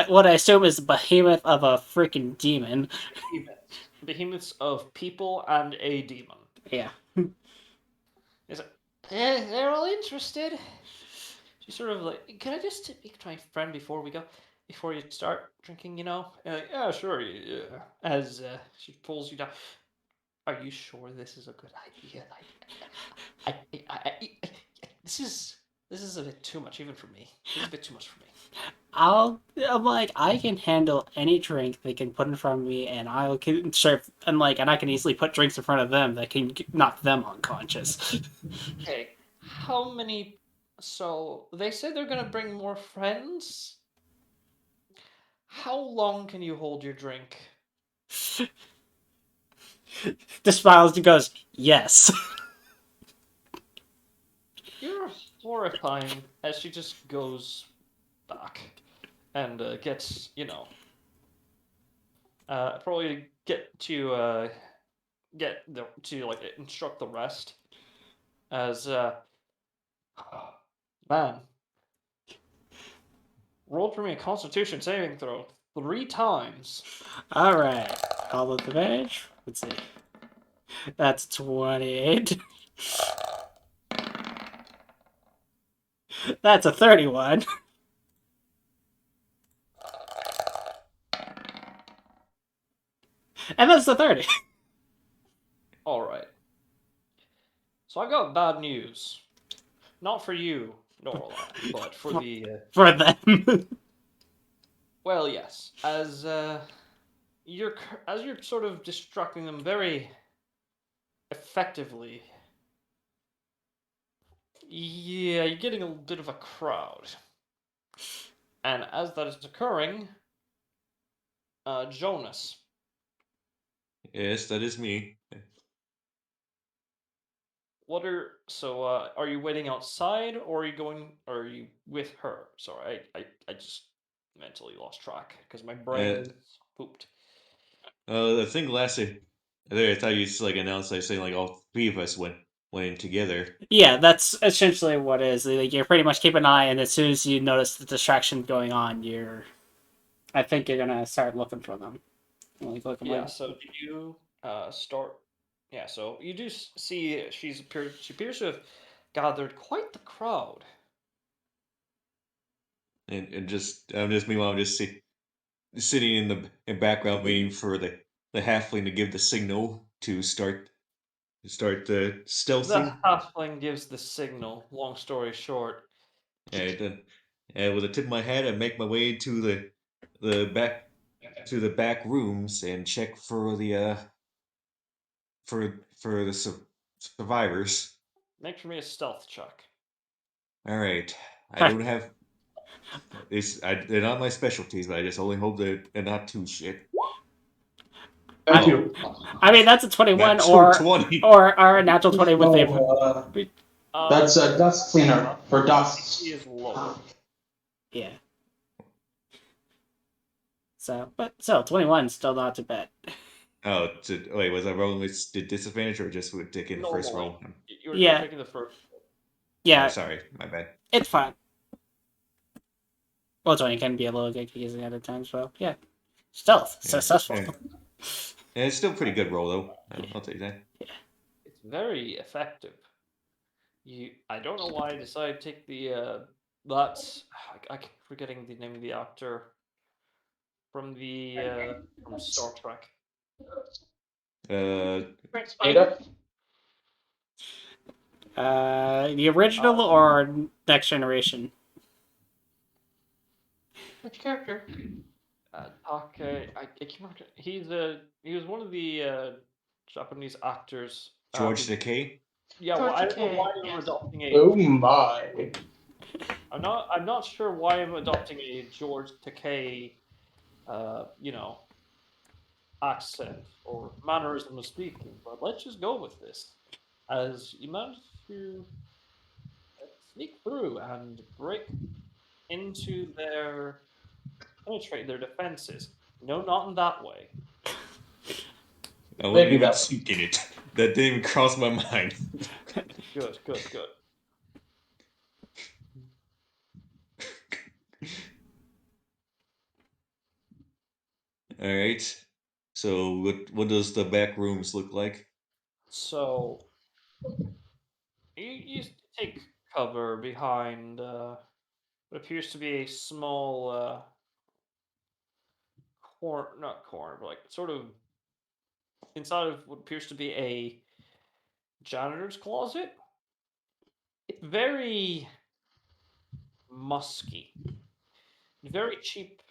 what I assume is the behemoth of a freaking demon. Behemoths of people and a demon. Yeah. Is it? They're all interested. She's sort of like, can I just speak to my friend before we go, before you start drinking? Yeah, sure. Yeah. As she pulls you down. Are you sure this is a good idea? This is a bit too much even for me. This is a bit too much for me. I'm like, I can handle any drink they can put in front of me, and I can serve, and I can easily put drinks in front of them that can knock them unconscious. Okay, how many? So they say they're gonna bring more friends. How long can you hold your drink? The smiles and goes, yes. You're horrifying as she just goes back and gets, probably get to like instruct the rest as man, roll for me a Constitution saving throw 3 times. Alright. Call it the advantage. Let's see. That's 28. That's a 31. And that's the 30. All right. So I've got bad news. Not for you, Norla, but for the For them. well, yes. You're as you're sort of distracting them very effectively. Yeah, you're getting a bit of a crowd. And as that is occurring, Jonas, Yes, that is me. are you waiting outside or are you with her? Sorry, I just mentally lost track because my brain Uh, is pooped. I think I thought you just like announced like saying like all three of us went in together. Yeah, that's essentially what it is. Like, you're pretty much keep an eye, and as soon as you notice the distraction going on, I think you're gonna start looking for them. Like, looking Yeah, like, so did you start yeah, so you do see she appears to have gathered quite the crowd. And just meanwhile I'm just sitting in the background waiting for the halfling to give the signal to start the The stealthing. halfling gives the signal, long story short. And with a tip of my head, I make my way to the back the back rooms and check for the survivors. Make for me a stealth check. All right, I don't have they're not my specialties, but I just only hope they're not too shit. Thank Oh, you. I mean, that's a 21 natural 20. or a natural 20 with No, a that's a dust cleaner for He dust. is lower. yeah. So, but still, 21 still not too bad. Oh, wait, was I rolling with disadvantage or just with taking the first Normally, roll? you're Yeah, taking the first. Oh, yeah, sorry, my bad. it's fine. Well, 20 can be a little bit confusing at times, so yeah. Stealth, Yeah, successful. yeah. Yeah, it's still a pretty good roll though. I'll take that. It's very effective. I don't know why I decided to take the that's I keep forgetting the name of the actor from Star Trek. Uh, Prince Ada? Spider. The original or next generation? Which character? Take, I can't remember. He was one of the Japanese actors George who. Takei. Yeah, well, George I don't know why Takei, I'm yes. adopting a. Oh my. I'm not sure why I'm adopting a George Takei, you know, accent or mannerism of speaking, but let's just go with this. As you managed to sneak through and break into penetrate their defenses. No, not in that way. I wasn't Maybe even that one. thinking it. That didn't even cross my mind. Good, good, good. All right. So what does the back rooms look like? So you take cover behind what appears to be a small corner, not corner, but like sort of inside of what appears to be a janitor's closet. It's very musky, very cheap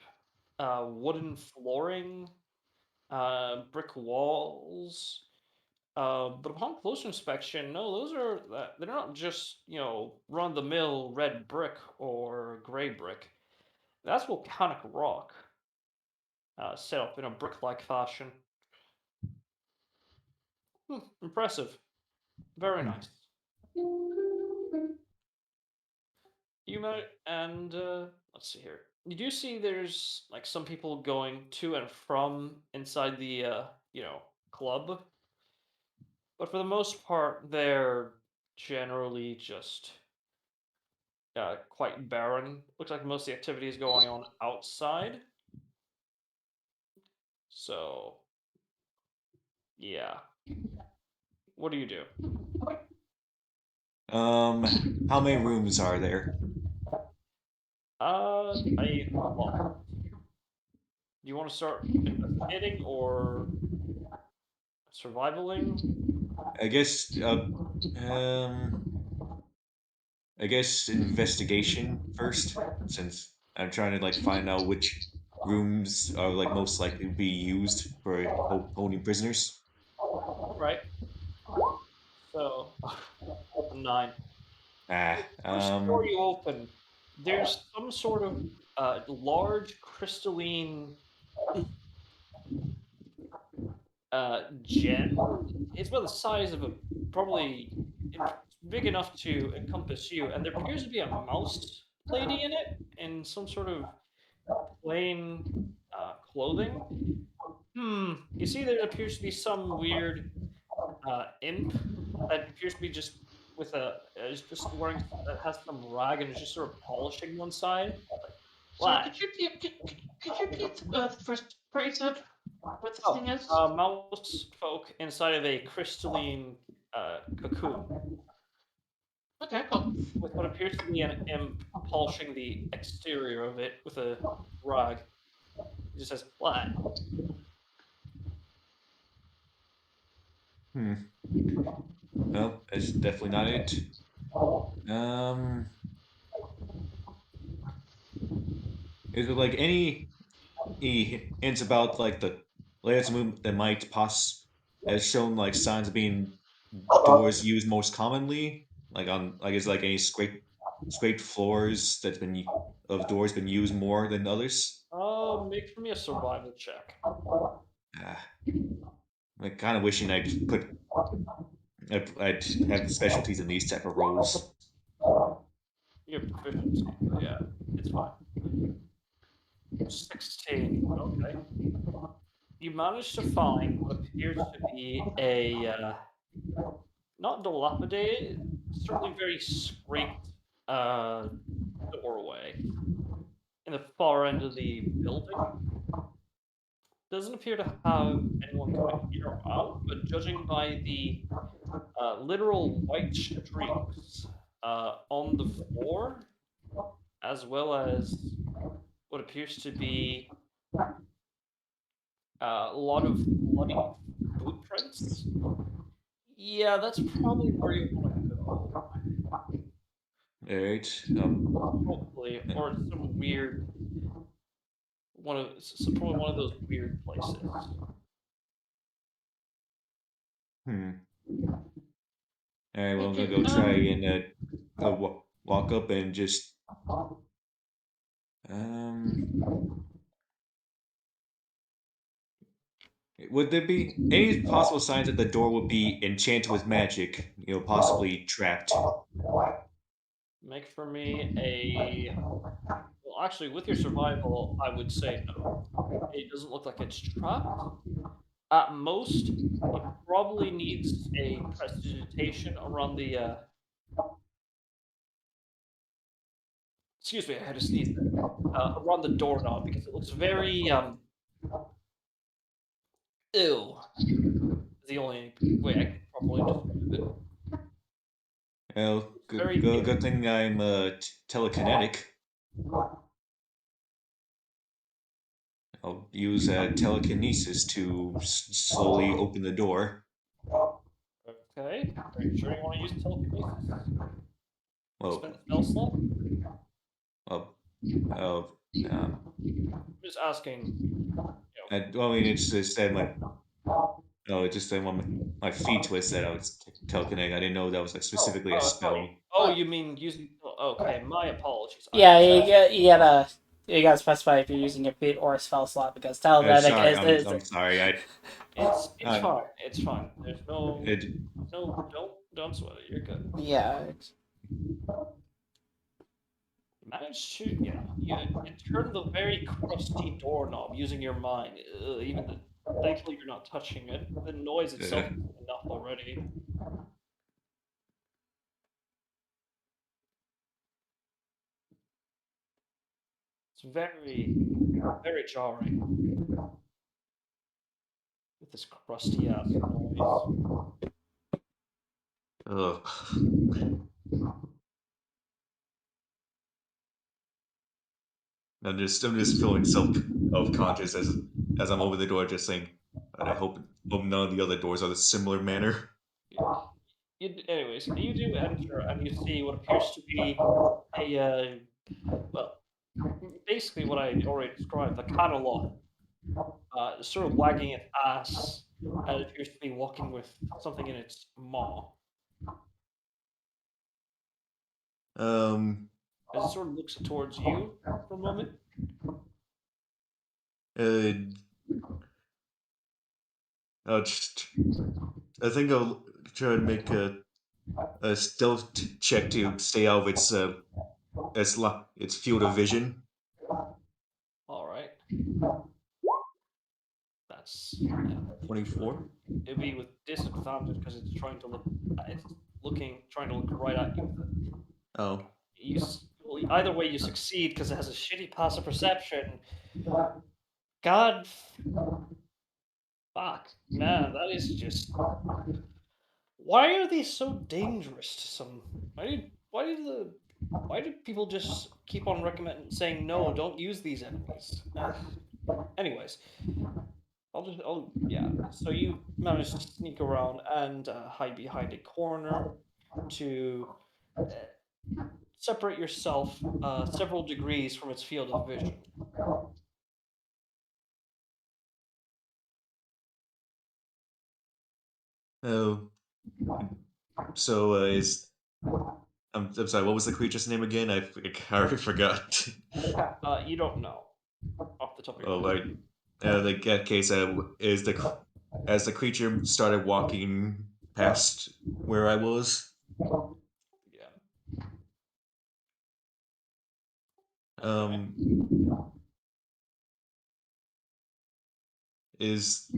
wooden flooring, brick walls. But upon closer inspection, no, they're not just run the mill red brick or gray brick. That's volcanic rock, set up in a brick like fashion. Impressive. Very Hmm. nice. You might, and let's see here. You do see there's like some people going to and from inside the club, but for the most part, they're generally just quite barren. Looks like most of the activity is going on outside. So, yeah. What do you do? How many rooms are there? A lot. Do you want to start investigating or survivaling? I guess um I guess investigation first, since I'm trying to like find out which rooms are like most likely to be used for holding prisoners. All right. So, a 9. Ah, The first door you open, there's some sort of large crystalline gem. It's about the size of a probably it's big enough to encompass you, and there appears to be a mouse lady in it in some sort of plain clothing. You see, there appears to be some weird imp that appears to be just with is just wearing that has some rag and is just sort of polishing one side. Like, So what? could you repeat the first part you said? What this Oh, thing is? mouse folk inside of a crystalline cocoon Okay, cool. with what appears to be an imp polishing the exterior of it with a rag. He just says, "What?" hmm. No, that's definitely not it. Um, is there like any hints about like the latest move that might has shown like signs of being doors used most commonly? Like on like is like any scraped floors of doors been used more than others? Make for me a survival check. Ah, I'm kind of wishing I'd have specialties in these type of roles. You have proficiency, but yeah, it's fine. 16. Okay. You managed to find what appears to be a not dilapidated, certainly very scraped uh, doorway in the far end of the building. Doesn't appear to have anyone coming in or out, but judging by the literal white streaks on the floor, as well as what appears to be a lot of bloody boot prints. Yeah, that's probably where you want to go. All right. Hopefully, or some probably one of those weird places. Hmm. All right, well, I'm gonna Okay, go try and walk up and just um. Would there be any possible signs that the door would be enchanted with magic? Possibly trapped. Make for me a. Well, actually, with your survival, I would say no. It doesn't look like it's trapped. At most, it probably needs a prestidigitation around the. Excuse me, I had to sneeze there. Around the doorknob because it looks very ew. Is the only way I can properly describe it. Well, It's very ew. good thing I'm telekinetic. I'll use telekinesis to slowly open the door. Okay. Are you sure you want to use telekinesis? Well, Spend a spell slot? well, uh, um, I'm just asking. I mean, it's just that my oh, it just that when my feet twisted, I was telekinetic. I didn't know that was like specifically a I thought you. spell. Oh, you mean using? Okay, my apologies. I Yeah, misunderstood. you gotta specify if you're using your feet or a spell slot because telekinetic Sorry, is I'm sorry. It's I fine. It's fine. There's it, no don't sweat it. You're good. yeah. Managed to you turn the very crusty doorknob using your mind. Thankfully you're not touching it. The noise uh, itself is enough already. It's very jarring with this crusty ass noise. ugh. I'm just feeling self conscious as I'm over the door, just saying, "God, I hope none of the other doors are the similar manner." Anyways, you do enter and you see what appears to be a well, basically what I already described, the catalog, sort of wagging its ass, and it appears to be walking with something in its maw. Um, As it sort of looks towards you for a moment. uh, I'll just, I think I'll try to make a stealth check to stay out of its field of vision. All right, that's sure. 24. It'd be with disadvantage because it's trying to look right at you. Oh, Well, either way, you succeed because it has a shitty passive perception. God, fuck, man, that is just. Why are these so dangerous to some? Why do people just keep on saying no? Don't use these enemies. Anyways, yeah. So you manage to sneak around and hide behind a corner to separate yourself several degrees from its field of vision. oh. So is I'm sorry. What was the creature's name again? I already forgot. You don't know off the top of your Oh, head. right. Like that case, as the creature started walking past where I was. Yeah. Okay. Um, is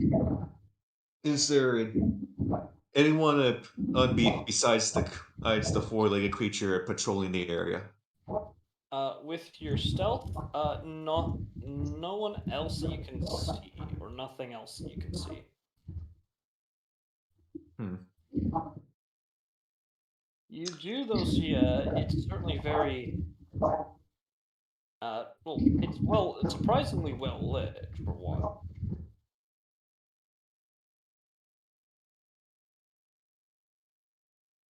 is there anyone besides the four-legged creature patrolling the area? With your stealth, no one else that you can see, or nothing else that you can see. Hmm. You do though see it's certainly very it's surprisingly well lit for one.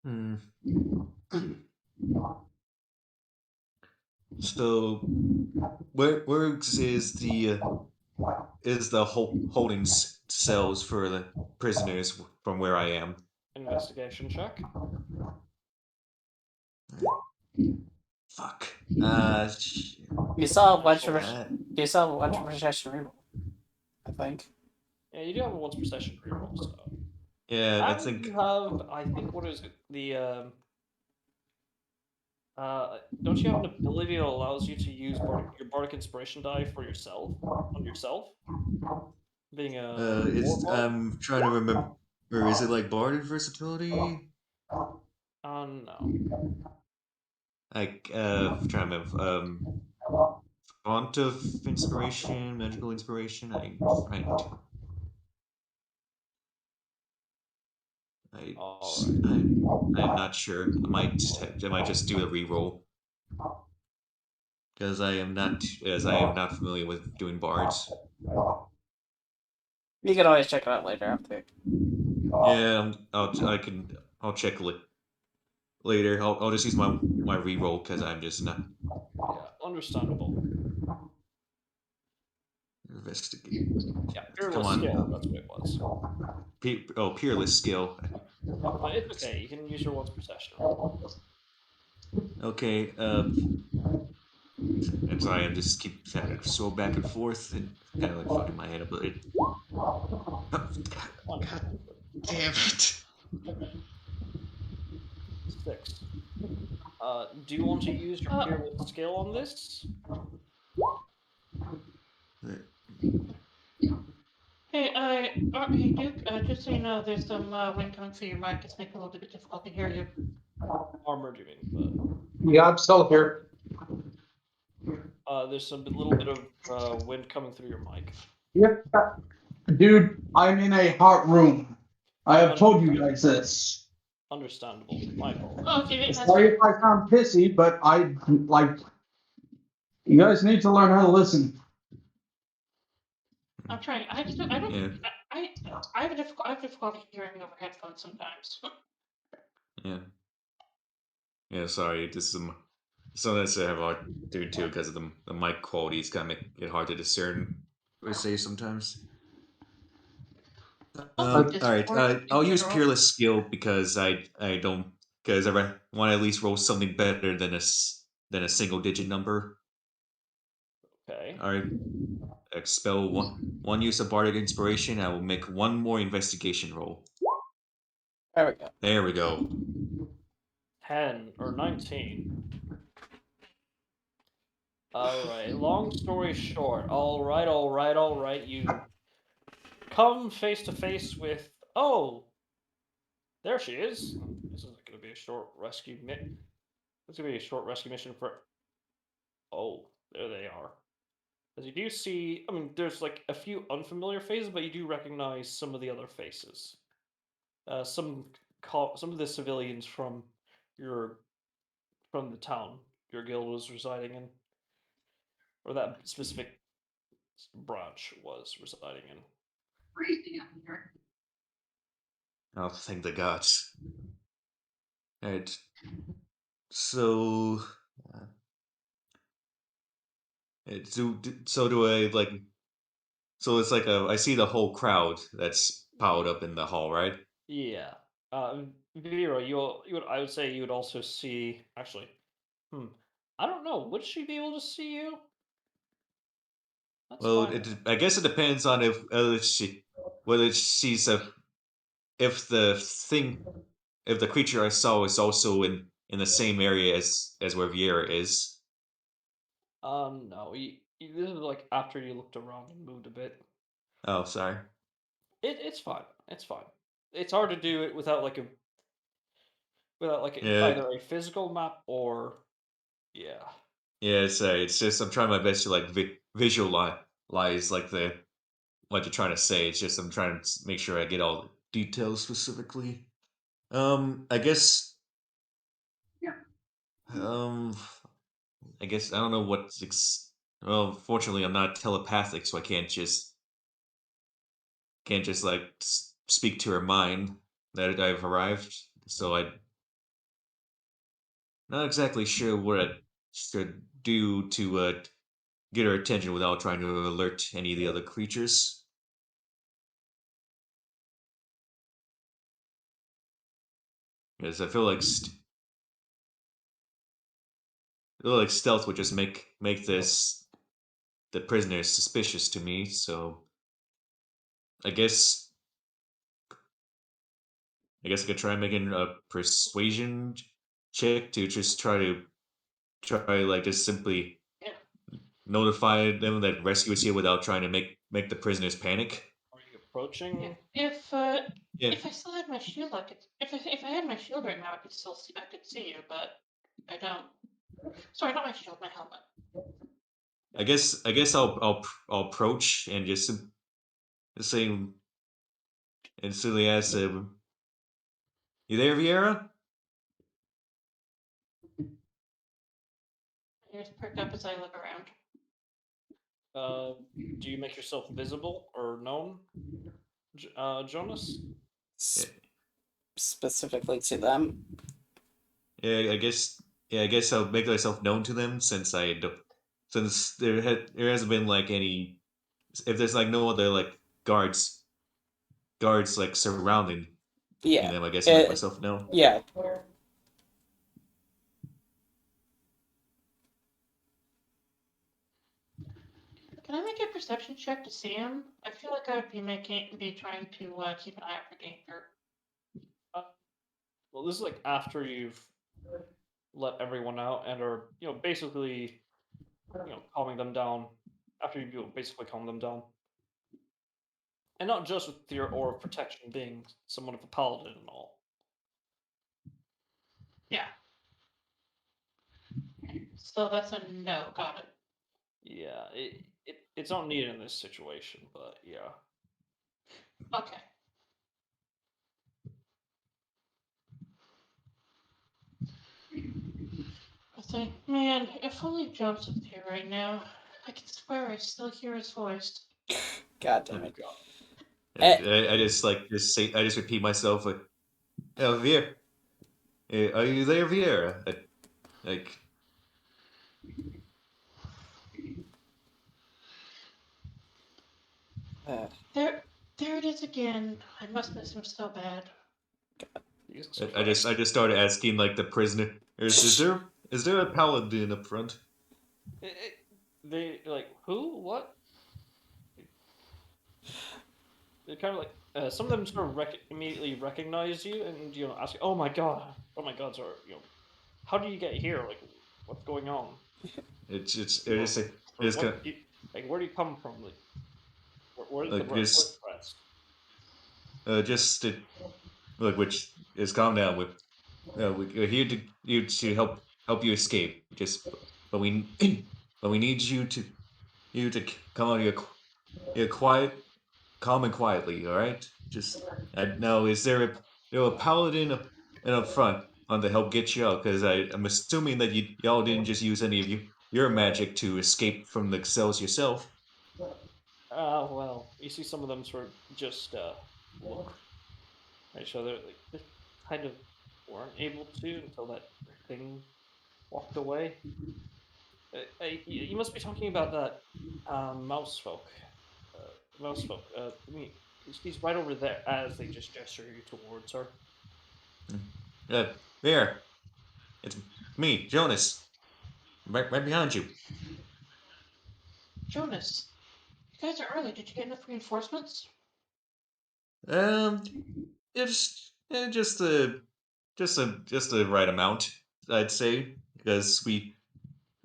Hmm. So where is the holding cells for the prisoners from where I am? Investigation check. Fuck. You saw a bunch of Uh, possession reroll, I think. Yeah, you do have a once per session reroll, so. yeah, I And think. you have, I think, what is it? Don't you have an ability that allows you to use your bardic inspiration die for yourself on yourself? Being a war It's bard? I'm trying to remember. Or is it like bard versatility? No. Like trying to remember. Font of inspiration, magical inspiration. I, All right. I, I'm not sure. I might just do a reroll because I am not familiar with doing bards. You can always check it out later after. Yeah, I'll check later. I'll just use my reroll because I'm just not Yeah, understandable. investigate. Yeah, Come fearless on, skill. That's what it was. peerless skill. Yeah, but it's okay. You can use your once per session reroll. Okay, I'm sorry. I'm just keep trying to scroll back and forth and kind of like fucking my head up. But God damn it! 6. Do you want to use your Uh, fearless skill on this? hey, Duke, just so you know, there's some wind coming through your mic. It's making it a little bit difficult to hear you. Armor, do you mean? But Yeah, I'm still here. there's some little bit of wind coming through your mic. Yep. Dude, I'm in a hot room. I have told you guys this. Understandable. My apologies. Oh, okay, that's Sorry fine. if I sound pissy, but you guys need to learn how to listen. I'm trying. I just I don't Yeah, I have difficulty hearing over headphones sometimes. yeah, yeah. Sorry, this is something I have a hard doing too because of the mic quality is kind of make it hard to discern what I say sometimes. Also, All right. Discord in I'll use general. peerless skill because I don't because I want to at least roll something better than than a single digit number. Okay. All right. Expel one use of bardic inspiration. I will make one more investigation roll. There we go. There we go. 10 or 19. Alright, long story short. Alright. You come face to face with. Oh, there she is. This is going to be a short rescue This is going to be a short rescue mission for. Oh, there they are. As you do see, I mean, there's like a few unfamiliar faces, but you do recognize some of the other faces. Some of the civilians your from the town your guild was residing in, or that specific branch was residing in. Oh, thank the gods. All right. So, uh, do I like? So it's like I see the whole crowd that's piled up in the hall, right? Yeah. Vera, I would say you would also see. Actually, hmm. I don't know. Would she be able to see you? Let's Well, find out. I guess it depends on if whether she's a if the thing if the creature I saw is also in the same area as where Viera is. No. This is like after you looked around and moved a bit. Oh, sorry. It's fine. It's fine. It's hard to do it without Yeah, either a physical map or yeah. yeah. It's just I'm trying my best to like visualize like the what you're trying to say. It's just I'm trying to make sure I get all the details specifically. I guess. Um, I guess I don't know what. Well, fortunately, I'm not telepathic, so I can't just like speak to her mind that I've arrived. So I'm not exactly sure what I should do to get her attention without trying to alert any of the other creatures? Because I feel like stealth would just make the prisoner suspicious to me. So I guess I could try making a persuasion check to just try like just simply Yeah. notify them that rescue is here without trying to make the prisoners panic. Are you approaching? Yeah, If I still had my shield, I could. If I had my shield right now, I could still see. I could see you, but I don't. Sorry, not my shield, my helmet. I guess I'll approach and just say and silly ask, "You there, Vieira?" I just perk up as I look around. Do you make yourself visible or known, Jonas? Yeah, Specifically to them. yeah, I guess I'll make myself known to them since since there hasn't been like any if there's like no other like guards like surrounding Yeah. them. I guess I'll make It- myself known. yeah. Can I make a perception check to see him? I feel like I would be trying to keep an eye out for danger. Well, this is like after you've let everyone out and are basically calming them down. After you basically calm them down, and not just with your aura of protection, being somewhat of a paladin and all. Yeah. So that's a no. Got it. Yeah, it's not needed in this situation, but yeah. Okay. I think, man, if only Jones was here right now. I can swear I still hear his voice. God damn it. I just I just repeat myself like, "Oh, Vieira, are you there, Vieira?" Like, There it is again. I must miss him so bad. Jesus I just started asking like the prisoner, is there a paladin up front? They like who? What? They're kind of like some of them sort of immediately recognize you and ask, oh my god, sir, how do you get here? Like, what's going on? They're just like, Or just kind what? Where do you come from? Like, where's the like just rest? just to, like which is calm down with we're here to help you escape. Just but we but we need you to come out here quiet, calm and quietly. All right. Just now, is there a paladin up front on to help get you out? Because I'm assuming that y'all didn't just use any of your magic to escape from the cells yourself. Well, you see some of them sort of just look at each other, like they kind of weren't able to until that thing walked away. You must be talking about that mouse folk. Mouse folk. I mean, he's right over there as they just gesture you towards her. There, it's me, Jonas, right behind you. Jonas, you guys are early. Did you get enough reinforcements? Um, it's just the right amount, I'd say, because we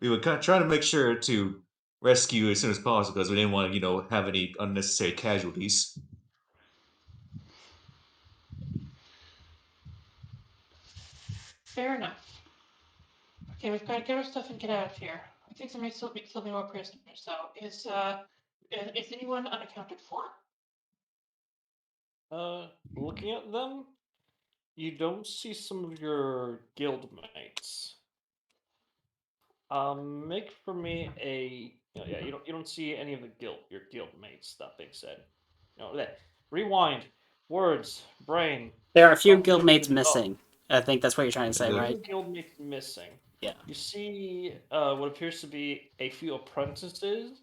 were kind of trying to make sure to rescue as soon as possible because we didn't want to, have any unnecessary casualties. Fair enough. Okay, we've got to get our stuff and get out of here. I think there may still be more prisoners. So is anyone unaccounted for? Looking at them, you don't see some of your guild mates. Make for me a yeah. You don't see any of your guild mates. That being said, rewind words brain. There are a few Stop guildmates thinking stuff. missing. I think that's what you're trying to say, Uh, right? Few guild mates missing. Yeah. You see what appears to be a few apprentices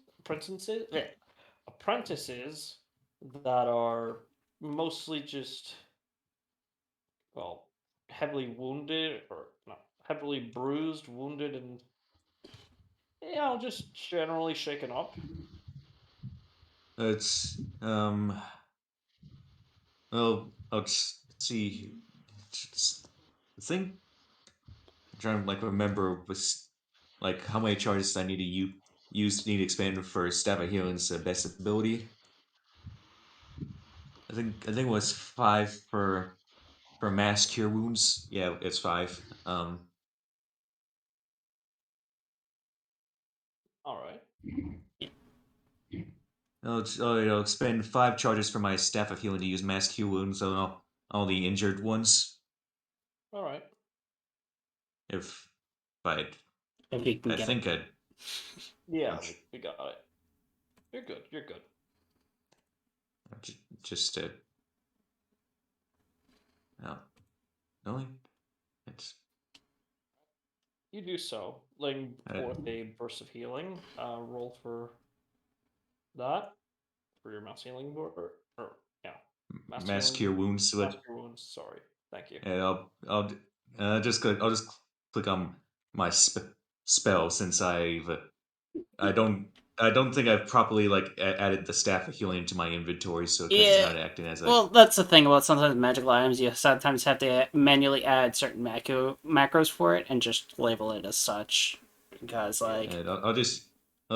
that are mostly just, well, heavily wounded, or not, heavily bruised, wounded, and just generally shaken up. It's well, let's see. I think I'm trying to like remember was like how many charges I need to use need to expand for Staff of Healing's best ability. I think it was 5 for mass cure wounds. Yeah, it's 5. All right. I'll expend 5 charges for my Staff of Healing to use mass cure wounds on all the injured ones. All right. If I If you can I get think it. Yeah, I'd we got it. You're good. You're good. just no, no, it's You do so. Laying uh, forth a burst of healing. Roll for that for your mass healing board, or yeah, mass mass healing, cure wounds. mass But cure wounds. Sorry. Thank you. I'll just click on my spell since I don't I don't think I've properly like added the Staff of Healing into my inventory, so because it's Yeah. not acting as a Well, that's the thing about sometimes magical items. You sometimes have to manually add certain macros for it and just label it as such. Because, like, and I'll just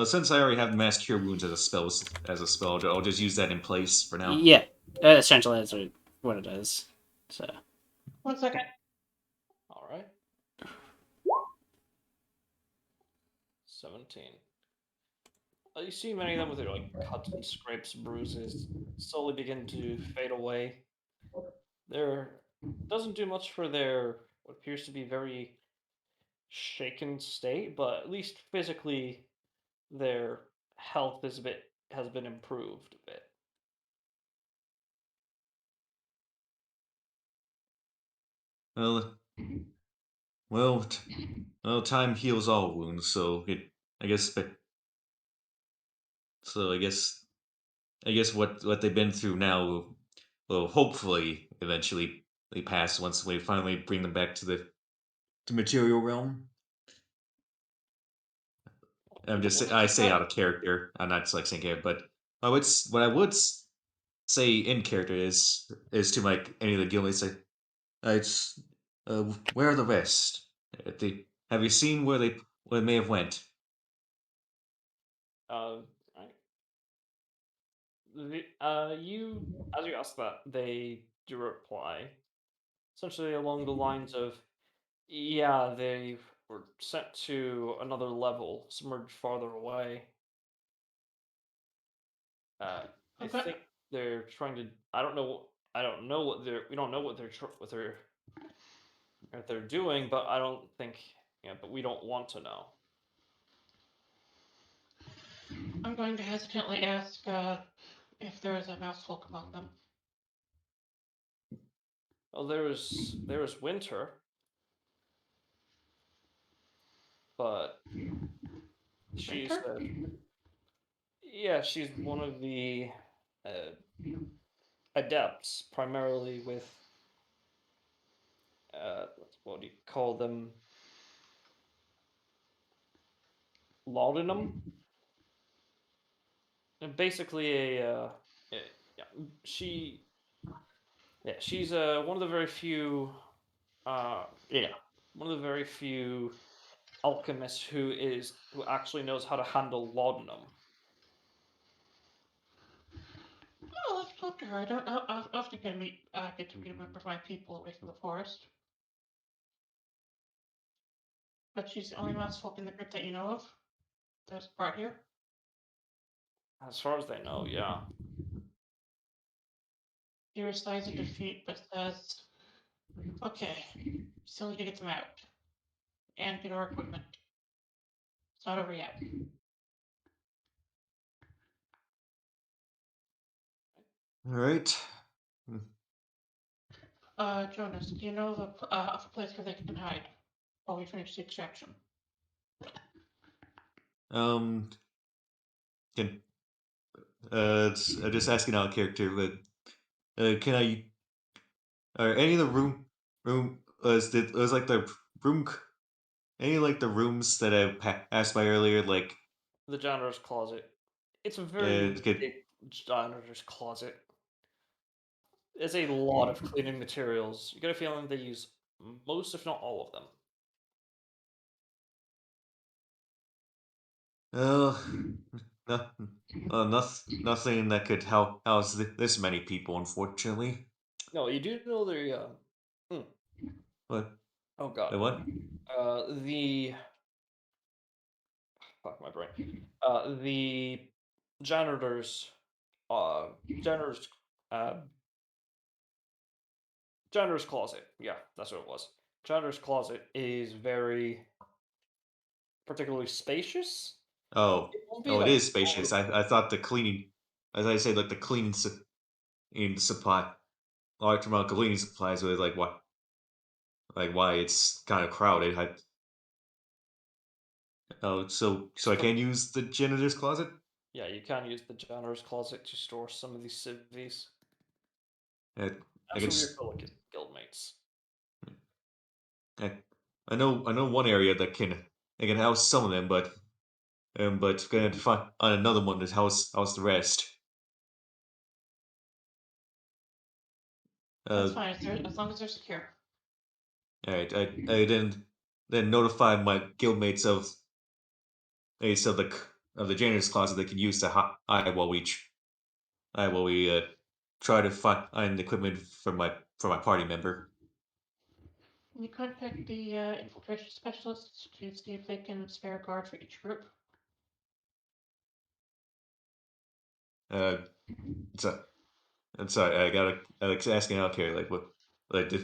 since I already have mass cure wounds as a spell, I'll just use that in place for now. yeah, essentially that's what it is. So, 1 second. All right. 17. You see many of them with their like cuts and scrapes, bruises, slowly begin to fade away. There doesn't do much for their what appears to be very shaken state, but at least physically their health is a bit has been improved a bit. Well, well, well, time heals all wounds, so I guess, so I guess what they've been through now will hopefully eventually they pass once we finally bring them back to the material realm. I say out of character. I'm not like saying character, but what I would say in character is to like any of the guilds. Say, it's where are the rest? Have you seen where they may have went? Right. You as you ask that, they do reply essentially along the lines of, "Yeah, they were sent to another level, somewhere farther away. I Okay. think they're trying to. I don't know. I don't know what they're. We don't know what they're doing, but I don't think. Yeah, but we don't want to know. I'm going to hesitantly ask if there is a mouse folk among them. Well, there was Winter, but she's Winter? yeah, she's one of the uh, adepts, primarily with what do you call them? Laudanum. And basically a yeah, she she's one of the very few yeah one of the very few alchemists who actually knows how to handle laudanum. Oh, let's talk to her. I don't. I often get to meet a member of my people away from the forest. But she's the only mouse folk in the group that you know of. There's part here. As far as they know, yeah. She resides in defeat, but says, "Okay, still need to get them out and get our equipment. It's not over yet." All right. Jonas, do you know of a place where they can hide? while we finish the extraction. Can just asking out of character, but can I? Are any of the room was like the room? Any like the rooms that I passed by earlier, like The janitor's closet. It's a very get big janitor's closet. There's a lot of cleaning materials. You get a feeling they use most, if not all of them. uh, no, nothing that could house this many people, unfortunately. No, you do know the. What? Oh god. What? The fuck my brain. The janitor's uh janitor's uh janitor's closet. Yeah, that's what it was. Janitor's closet is very particularly spacious. Oh, It won't be oh, it like is spacious. I thought the cleaning, as I said, like the cleaning in supply, large amount of cleaning supplies was like why it's kind of crowded. Oh, so I can use the janitor's closet. yeah, you can use the janitor's closet to store some of these civvies I, I and can some of your just fellow guildmates. I, I know one area that can house some of them, but gonna have to find on another one to house the rest. That's Uh, fine, as long as they're secure. all right. I then notify my guildmates of so of the janitor's closet they can use to hide while we try to find equipment for my party member. Can you contact the infiltration specialists to see if they can spare a guard for each group? Uh, so I'm sorry. I was asking out here like what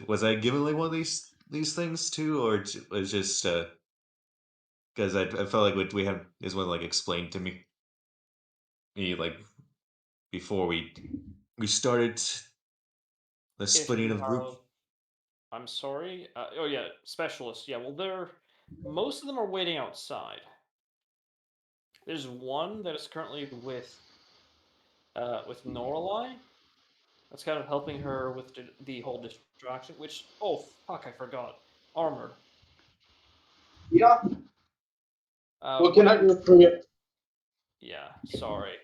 was I given like one of these things too, or was just because I felt like what we had is one like explained to me like before we started the If splitting you of the group. have, I'm sorry. Oh yeah, specialists. Yeah, well, most of them are waiting outside. There's one that is currently with Norlai. That's kind of helping her with the whole distraction. Which, oh fuck, I forgot. Armored. Yeah. What What can are I you? do for you? Yeah, sorry.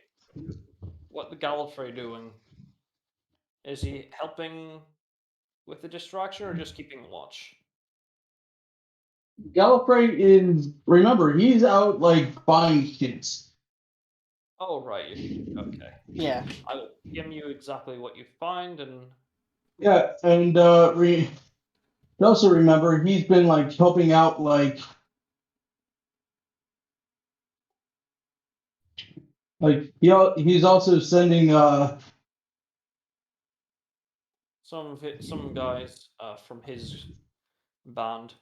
What the Gallifrey doing? Is he helping with the distraction or just keeping watch? Gallifrey is, remember, he's out like buying shit. Oh right. Okay. Yeah. I will PM you exactly what you find and Yeah, and also remember he's been like helping out he's also sending some guys from his band.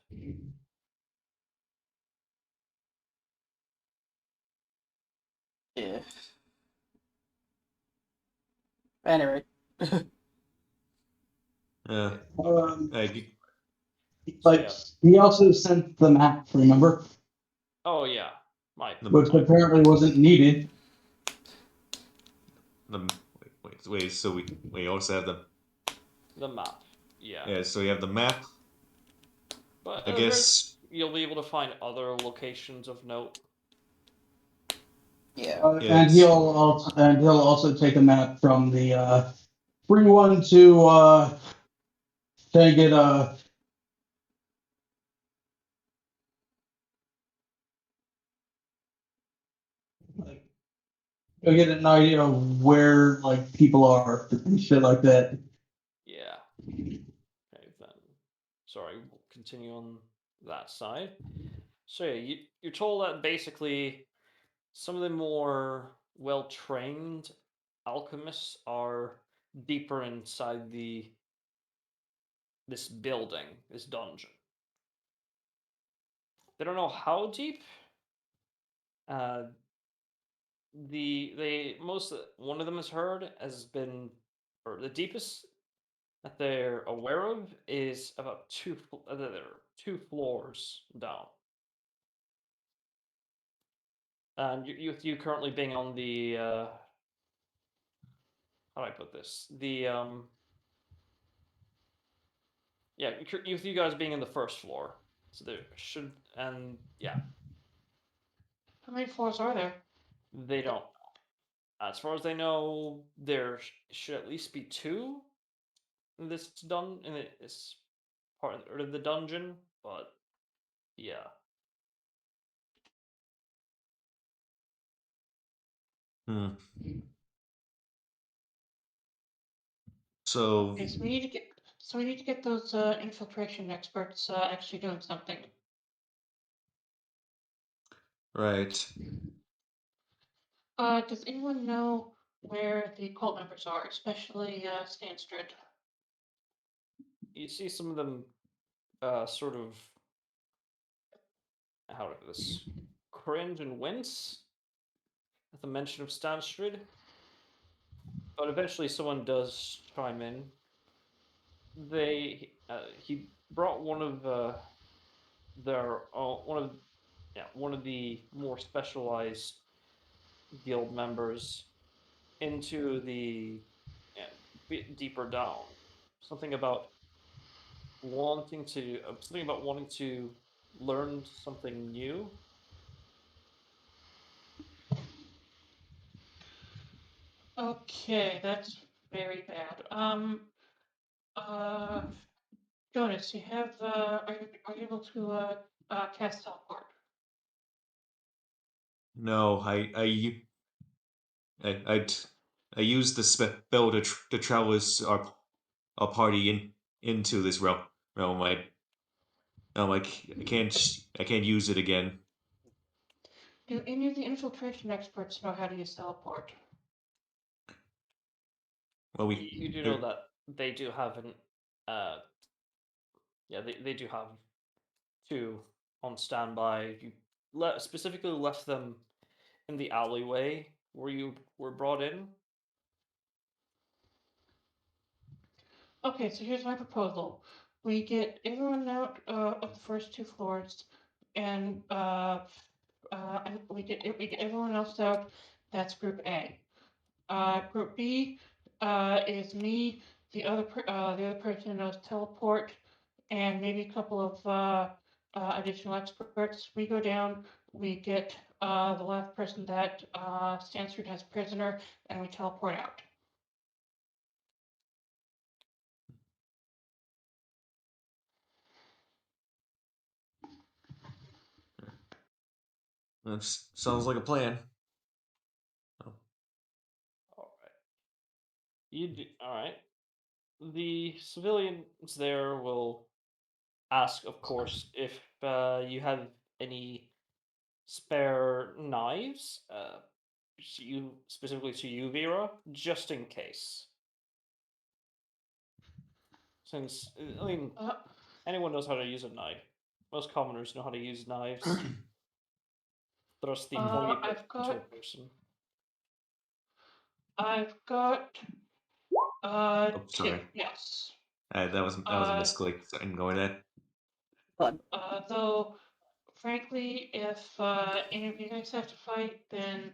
Yeah. Anyway. Uh, um I, So like yeah. he also sent the map, remember? Oh yeah. My Which my apparently wasn't needed. the wait. So we also have the map. Yeah. yeah. So we have the map. But I there's guess you'll be able to find other locations of note. Yeah. it's And he'll also take a map from the free one to take it like you'll get an idea of where like people are and shit like that. Yeah. Okay then. Sorry, we'll continue on that side. So yeah, you're told that basically some of the more well trained alchemists are deeper inside this building, this dungeon. They don't know how deep. Uh, the they most one of them has heard has been, or the deepest that they're aware of is about there are 2 floors down. And with you currently being on the how do I put this? The yeah, with you guys being in the first floor, so there should yeah, How many floors are there? they don't. As far as they know, there should at least be 2 in this done in this part of the dungeon, but yeah. Hmm. So, Okay, so we need to get those infiltration experts actually doing something. right. Does anyone know where the cult members are, especially Stanstrid? You see some of them sort of how do this cringe and wince at the mention of Stanstrid, but eventually someone does chime in. He brought one of one of the more specialized guild members into the bit deeper down. Something about wanting to learn something new. Okay, that's very bad. Uh, Jonas, you have are you able to cast teleport? No, I, I used the spell to travel our party into this realm. I can't use it again. Do any of the infiltration experts know how to use teleport? Well, You do know that they do have an they do have 2 on standby. You specifically left them in the alleyway where you were brought in. Okay, so here's my proposal. We get everyone out of the first 2 floors, and we get everyone else out. That's Group A. Group B is me, the other person who knows teleport, and maybe a couple of additional experts. We go down. We get the last person that Stanford has prisoner, and we teleport out. That sounds like a plan. All right. All right. The civilians there will ask, of course, if you have any spare knives. You specifically to you, Vera, just in case. Since I mean, Uh, anyone knows how to use a knife. Most commoners know how to use knives. Thrust the pointy bit I've into got a person. I've got Oh, 2. sorry. Yes. That was a misclick. So I didn't go with that. Though, frankly, if any of you guys have to fight, then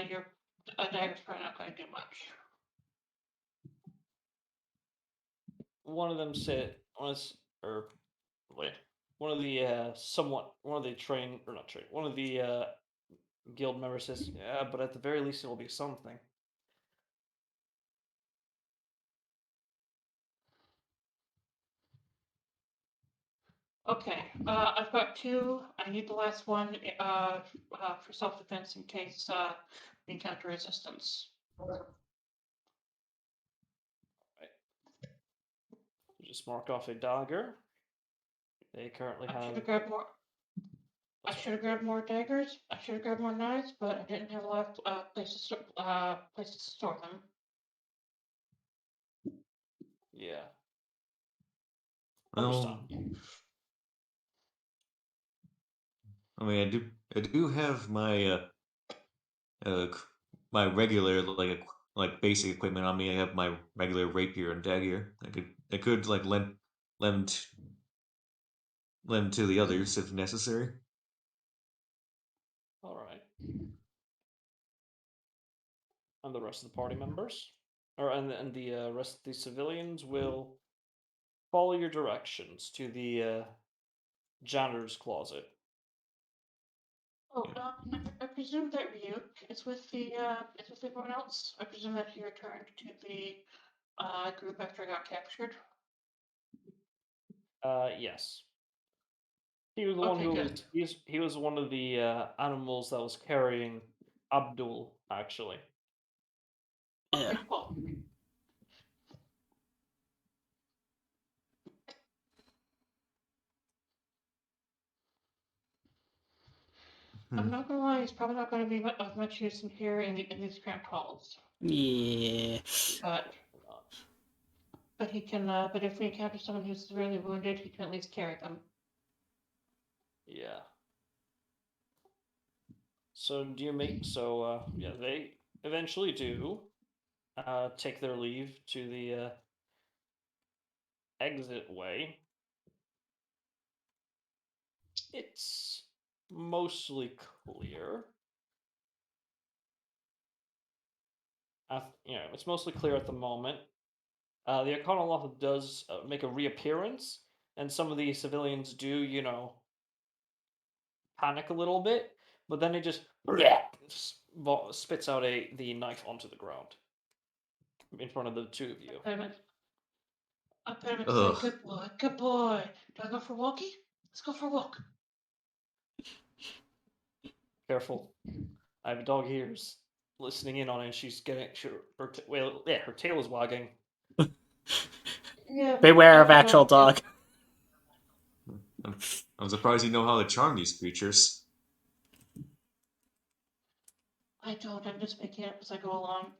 your a dagger's probably not going to do much. One of them said, or wait, one of the one of the train or not train, one of the guild members says, yeah, but at the very least it will be something. Okay, I've got 2. I need the last one for self-defense in case we encounter resistance. Just mark off a dagger. They currently I should have. have grabbed more. I Sorry. should have grabbed more daggers. I should have grabbed more knives, but I didn't have a lot of places to store them. Yeah. Well, Understand. I mean, I do have my my regular like basic equipment on me. I have my regular rapier and dagger. I could like lend to the others if necessary. All right. And the rest of the party members, and the rest of the civilians will follow your directions to the janitor's closet. Oh, I presume that Ryuk is with everyone else. I presume that he returned to the group after I got captured. Yes. He was the one Okay, who good. he was one of the animals that was carrying Abdul, actually. Yeah. Okay, cool. I'm not gonna lie, he's probably not gonna be of much use in here in these cramped halls. Yeah. But he can. But if we encounter someone who's severely wounded, he can at least carry them. Yeah. So yeah, they eventually do take their leave to the exit way. It's mostly clear. It's mostly clear at the moment. The Iconoloth does make a reappearance, and some of the civilians do, panic a little bit, but then it just spits out the knife onto the ground in front of the two of you. I put him and say, Ugh. "Good boy, good boy. Do I go for a walkie? Let's go for a walk." Careful. I have a dog ears listening in on it. And she's getting her tail is wagging. Yeah. Beware of yeah, actual yeah. dog. I'm surprised you know how to charm these creatures. I don't. I'm just making it up as I go along.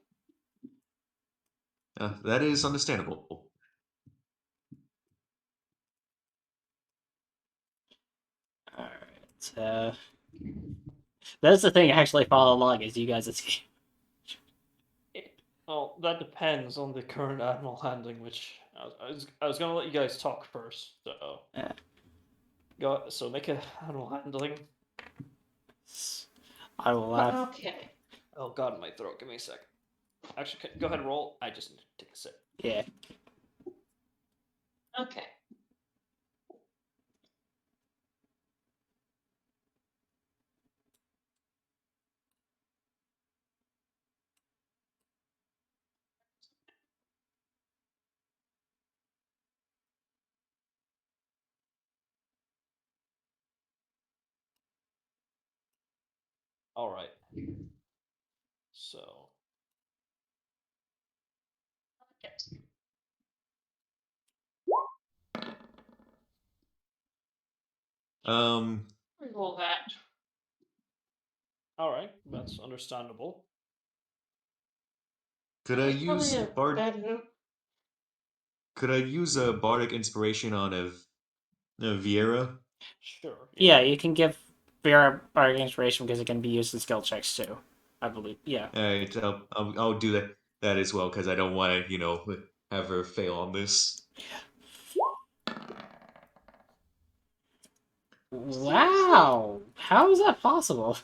That is understandable. Alright, that's the thing I actually follow along is you guys escape. Well, that depends on the current animal handling, which I was gonna let you guys talk first. So so make a animal handling. I will have. Okay. Oh god, my throat. Give me a second. Actually, go ahead and roll. I just need to take a sip. Yeah. Okay. All right. So Yes. Um, Reroll that. all right, that's understandable. could I It's probably use a bad move. Could I use a bardic inspiration on a Vieira? Sure. Yeah, you can give Vera bardic inspiration because it can be used in skill checks too. I believe. Yeah. Alright, I'll do that as well because I don't want to have her fail on this. Wow. How is that possible?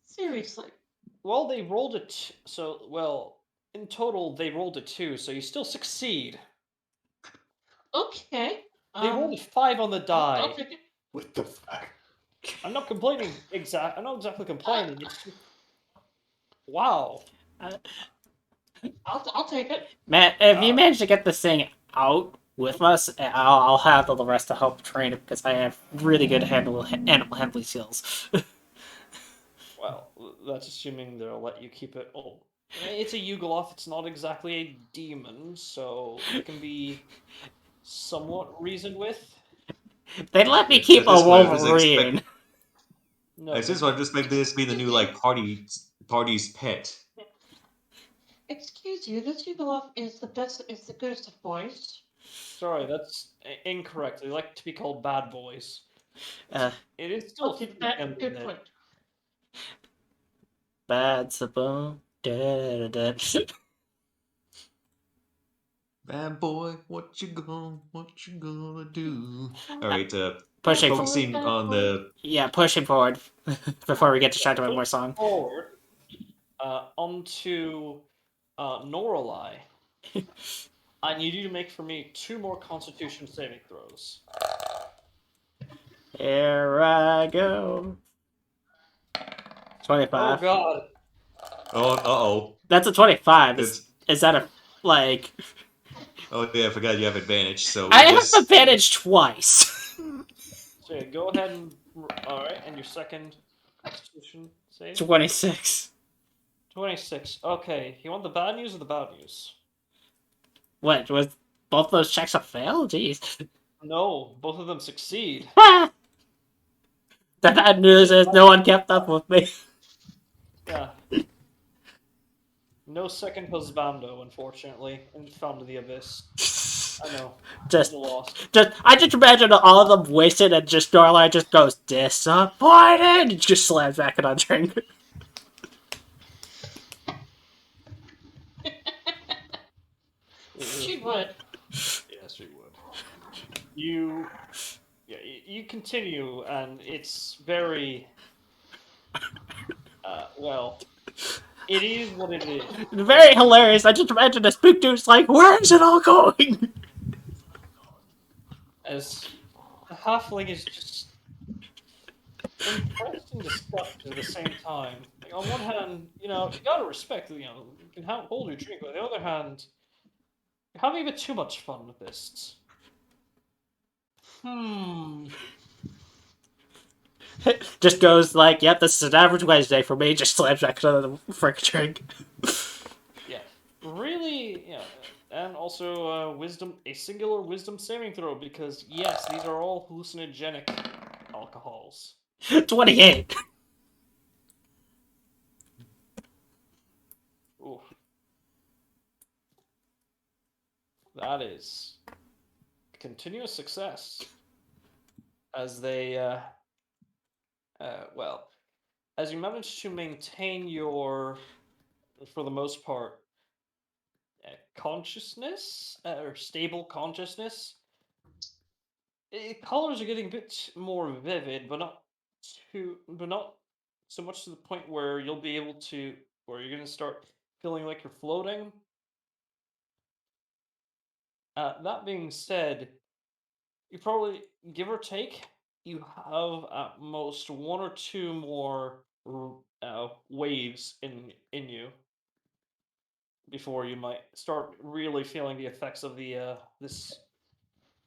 Seriously. Well, they rolled in total they rolled a 2, so you still succeed. Okay. They rolled a 5 on the die. I'll take it. What the fuck? I'm not complaining. I'm not exactly complaining. It's just... Wow. I'll take it. Matt, if you manage to get this thing out with us, I'll handle the rest to help train it because I have really good animal handling skills. Well, that's assuming they'll let you keep it. Oh, it's a Yugoloth. It's not exactly a demon, so it can be somewhat reasoned with. They let me At keep a this point, I just expect. Wolverine. No, At this point, I just expect this to be the new party's pet. Excuse you. This Yugoloth is the goodest of boys. sorry, that's incorrect. They like to be called bad boys. Uh, It is still Okay, female good there. point. Bad Sabone. Bad boy, what you gonna do? All right, Pushing, focusing on the. yeah, pushing forward before we get distracted by more song. Forward. Onto Noralai. I need you to make for me 2 more Constitution saving throws. Here I go. 25. Oh God! Oh. That's a 25. It's. Is that a like? Oh yeah, I forgot you have advantage. So I I have guess. advantage twice. So yeah, go ahead and all right, and your second Constitution save. 26. 26. Okay, you want the bad news or the bad news? What was both those checks a fail? Jeez. No, both of them succeed. The bad news is no one kept up with me. Yeah. No second husbando, unfortunately, and fell into the abyss. I know. Just, You lost. I just imagine all of them wasted, and just Starlight just goes disappointed, and just slams back on drink. She would. Yes, she would. You, yeah, you continue, and it's very, well, it is what it is. Very hilarious. I just imagine the spook dude's like, where is it all going? As the halfling is just impressed and disgusted at the same time. Like, on one hand, you gotta respect, you can hold your drink, but on the other hand, you're having a bit too much fun with this. Just goes like, yep, this is an average Wednesday for me. Just slams back on the frick drink. Yeah, really, and also a singular wisdom saving throw, because yes, these are all hallucinogenic alcohols. 28. Oof. That is continuous success. As they, well, as you manage to maintain your, for the most part, consciousness, or stable consciousness, colors are getting a bit more vivid, but not so much to the point where you'll be able to, where you're going to start feeling like you're floating. That being said, you probably, give or take, you have at most 1 or 2 more waves in you before you might start really feeling the effects of the this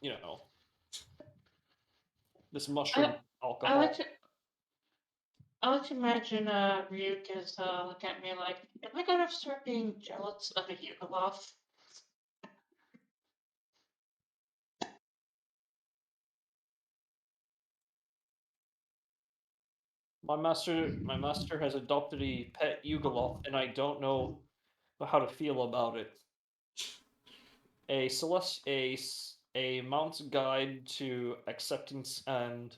you know this mushroom I alcohol. like to imagine Ryuk is looking at me like, am I gonna start being jealous of a Yugoslav? My master has adopted a pet Yugoloth, and I don't know how to feel about it. A mount's guide to acceptance and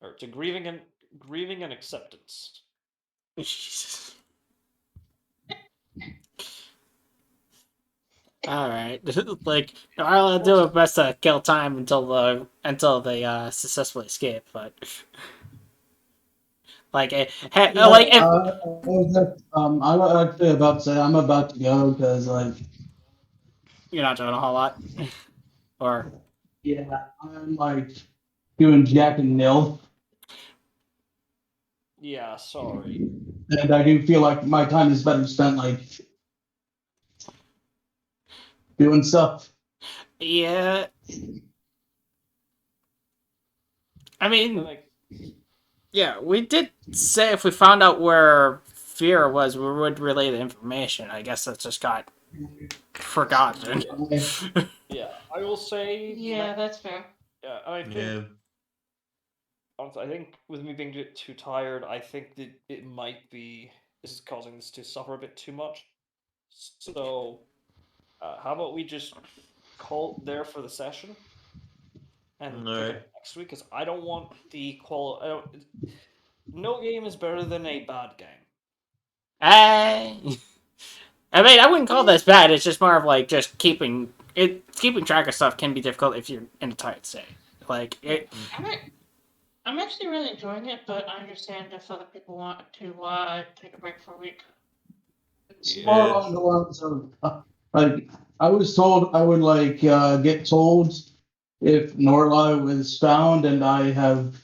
or to grieving and acceptance. Jesus. Alright. Like, I'll do my best to kill time until they successfully escape, but like like if I'm actually about to say I'm about to go because you're not doing a whole lot. Or yeah, I'm doing Jack and Nil, Yeah, sorry. and I do feel like my time is better spent doing stuff. yeah. I mean, Like, yeah, we did say if we found out where Fear was, we would relay the information. I guess that just got forgotten. yeah, I will say. Yeah, that's fair. Yeah, I think. Yeah. Honestly, I think with me being too tired, I think that it might be this is causing this to suffer a bit too much. So, how about we just call it there for the session and pick Alright. up next week? Because I don't want the quality. No game is better than a bad game. I mean, I wouldn't call this bad. It's just more of like just keeping it. Keeping track of stuff can be difficult if you're in a tight state. Like it. I'm actually really enjoying it, but I understand if other people want to take a break for a week. It's Yeah. more along the lines of like I was told I would get told if Norlai was found, and I have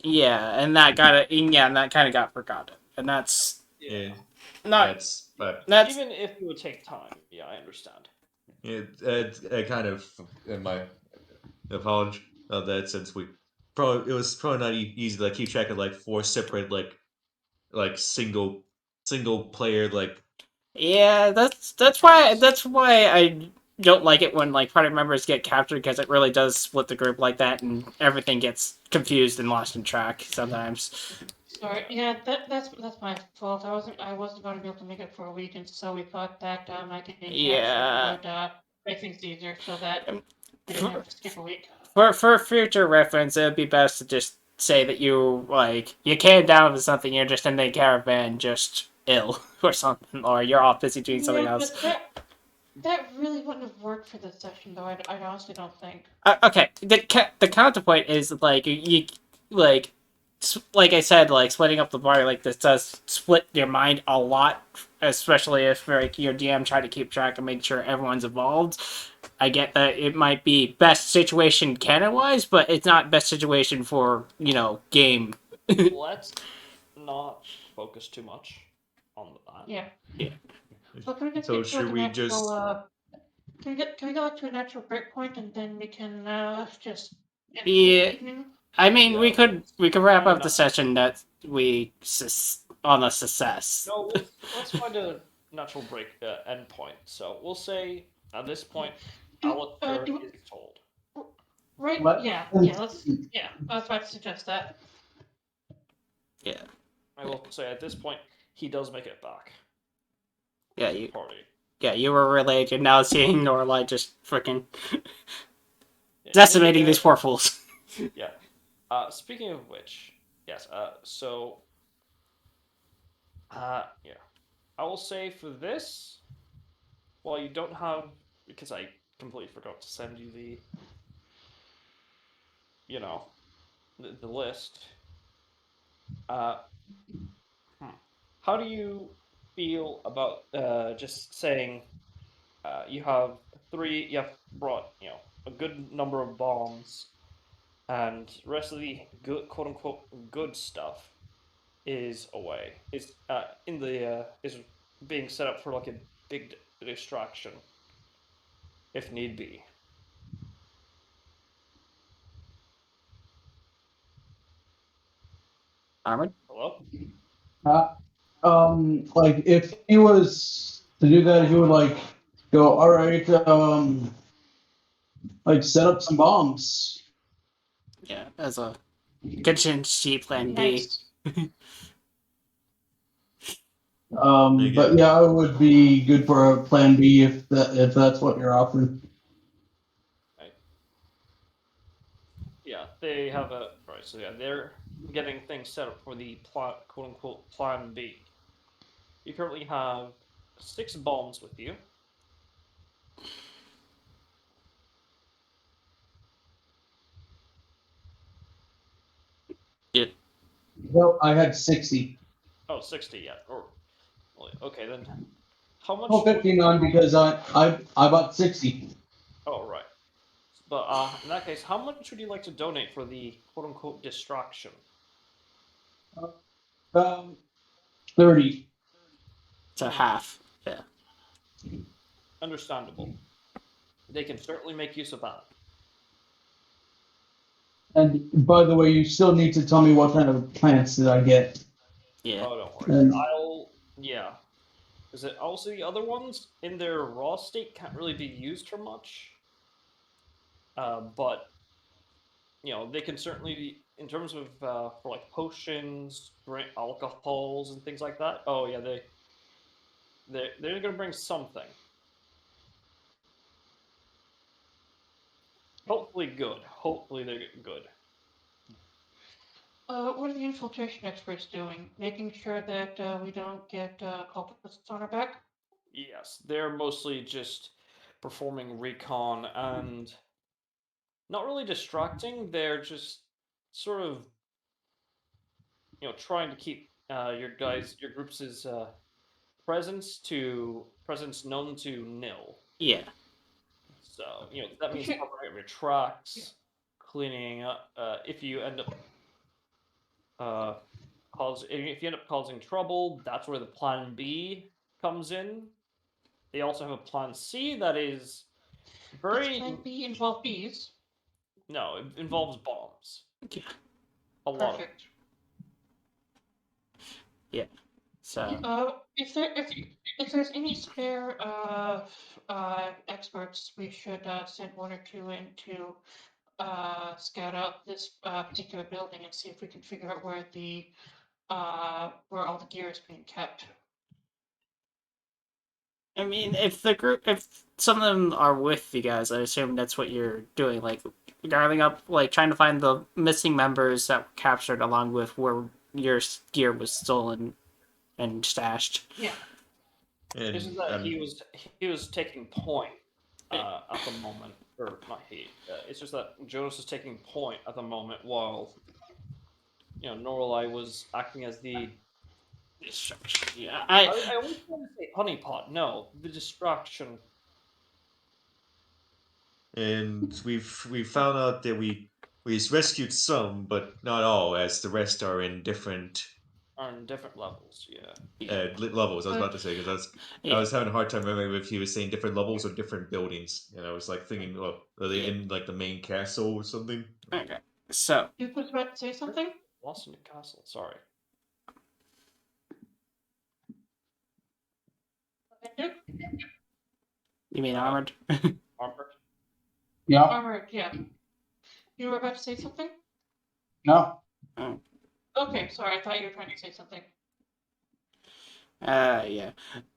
Yeah, and that got it. Yeah, and that kind of got forgotten, and that's Yeah, not. but That's Even if it would take time, yeah, I understand. it kind of in my apology of that since it was probably not easy to keep track of like four separate like single player like yeah. That's why I don't like it when like party members get captured because it really does split the group like that, and everything gets confused and lost in track sometimes. Sorry, yeah, that's my fault. I wasn't going to be able to make it for a week, and so we thought that my getting captured Yeah. would make things easier, so that we didn't For, have to skip a week. for future reference, it would be best to just say that you came down to something, you're just in the caravan, just ill or something, or you're off busy doing something Yeah, else. but that really wouldn't have worked for this session, though. I honestly don't think. Okay, the counterpoint is like like like I said, like splitting up the party like this does split your mind a lot, especially if like your DM try to keep track and make sure everyone's involved. I get that it might be best situation canon wise, but it's not best situation for game. Let's not focus too much on that. Yeah. Yeah. So can we just so get to should like a we natural? just Can we go to a natural break point, and then we can just end the Yeah, evening? I mean Yeah, we could wrap find up the that. session that on a success. No, let's find a natural break end point. So we'll say at this point, Alistair Do is told. right? let Yeah, them yeah. Yeah. I was about to suggest that. Yeah, I will say at this point, he does make it back yeah, to the you party. yeah you were relayed, and now seeing Norlight just freaking Yeah, decimating these poor fools. Yeah. Speaking of which, yes. Yeah. I will say for this, while you don't have, because I completely forgot to send you you know, the list. Uh, how do you feel about just saying you have you have brought, a good number of bombs, and the rest of the good, quote unquote, good stuff is away, is being set up for like a big distraction, if need be. Armored? Hello? uh, like if he was to do that, he would go, all right, set up some bombs. Yeah, as a contingency plan B. Nice. But yeah, I would be good for a plan B if that's what you're offering. Right. Yeah, they have a right. So yeah, they're getting things set up for the plot, quote unquote, plan B. You currently have 6 bombs with you. Yeah, Well, I had 60. Oh, 60, yeah. Or okay, then how much Oh, would 59 you? because I bought 60. Oh, right. But in that case, how much would you like to donate for the quote unquote distraction? Um, 30. it's a half. Yeah. Understandable. They can certainly make use of that. And by the way, you still need to tell me what kind of plants did I get. Yeah. Oh, don't worry. And Yeah. Is it also the other ones in their raw state can't really be used for much? But they can certainly be in terms of for like potions, drink, alcohols, and things like that. Oh yeah, they're gonna bring something. Hopefully good. Hopefully they're good. What are the infiltration experts doing? Making sure that we don't get culprits on our back? Yes, they're mostly just performing recon and not really distracting. They're just sort of, trying to keep your group's presence known to nil. Yeah. So that means Okay. covering up your tracks, cleaning up. If you end up if you end up causing trouble, that's where the plan B comes in. They also have a plan C that is Does very Plan B involve bees? no, it involves bombs. Yeah. A lot of Perfect. So If there's any spare experts, we should send one or two in to scout out this particular building and see if we can figure out where all the gear is being kept. I mean, if some of them are with you guys, I assume that's what you're doing, like gathering up, like trying to find the missing members that were captured, along with where your gear was stolen and stashed. Yeah. This is And that he was taking point at the moment, or not he. It's just that Jonas is taking point at the moment while Norlai was acting as the. Yeah, I always want to say honeypot. No, the distraction. we've found out that we rescued some, but not all, as the rest are in different On different levels. Yeah. levels. I was about to say because I yeah. was having a hard time remembering if he was saying different levels or different buildings, and I was like thinking, well, are they in like the main castle or something? Okay, so You was about to say something? Lost in the castle. Sorry. you mean armored? Armored. Yeah. Armored, yeah. You were about to say something? No. Okay, sorry, I thought you were trying to say something. Yeah,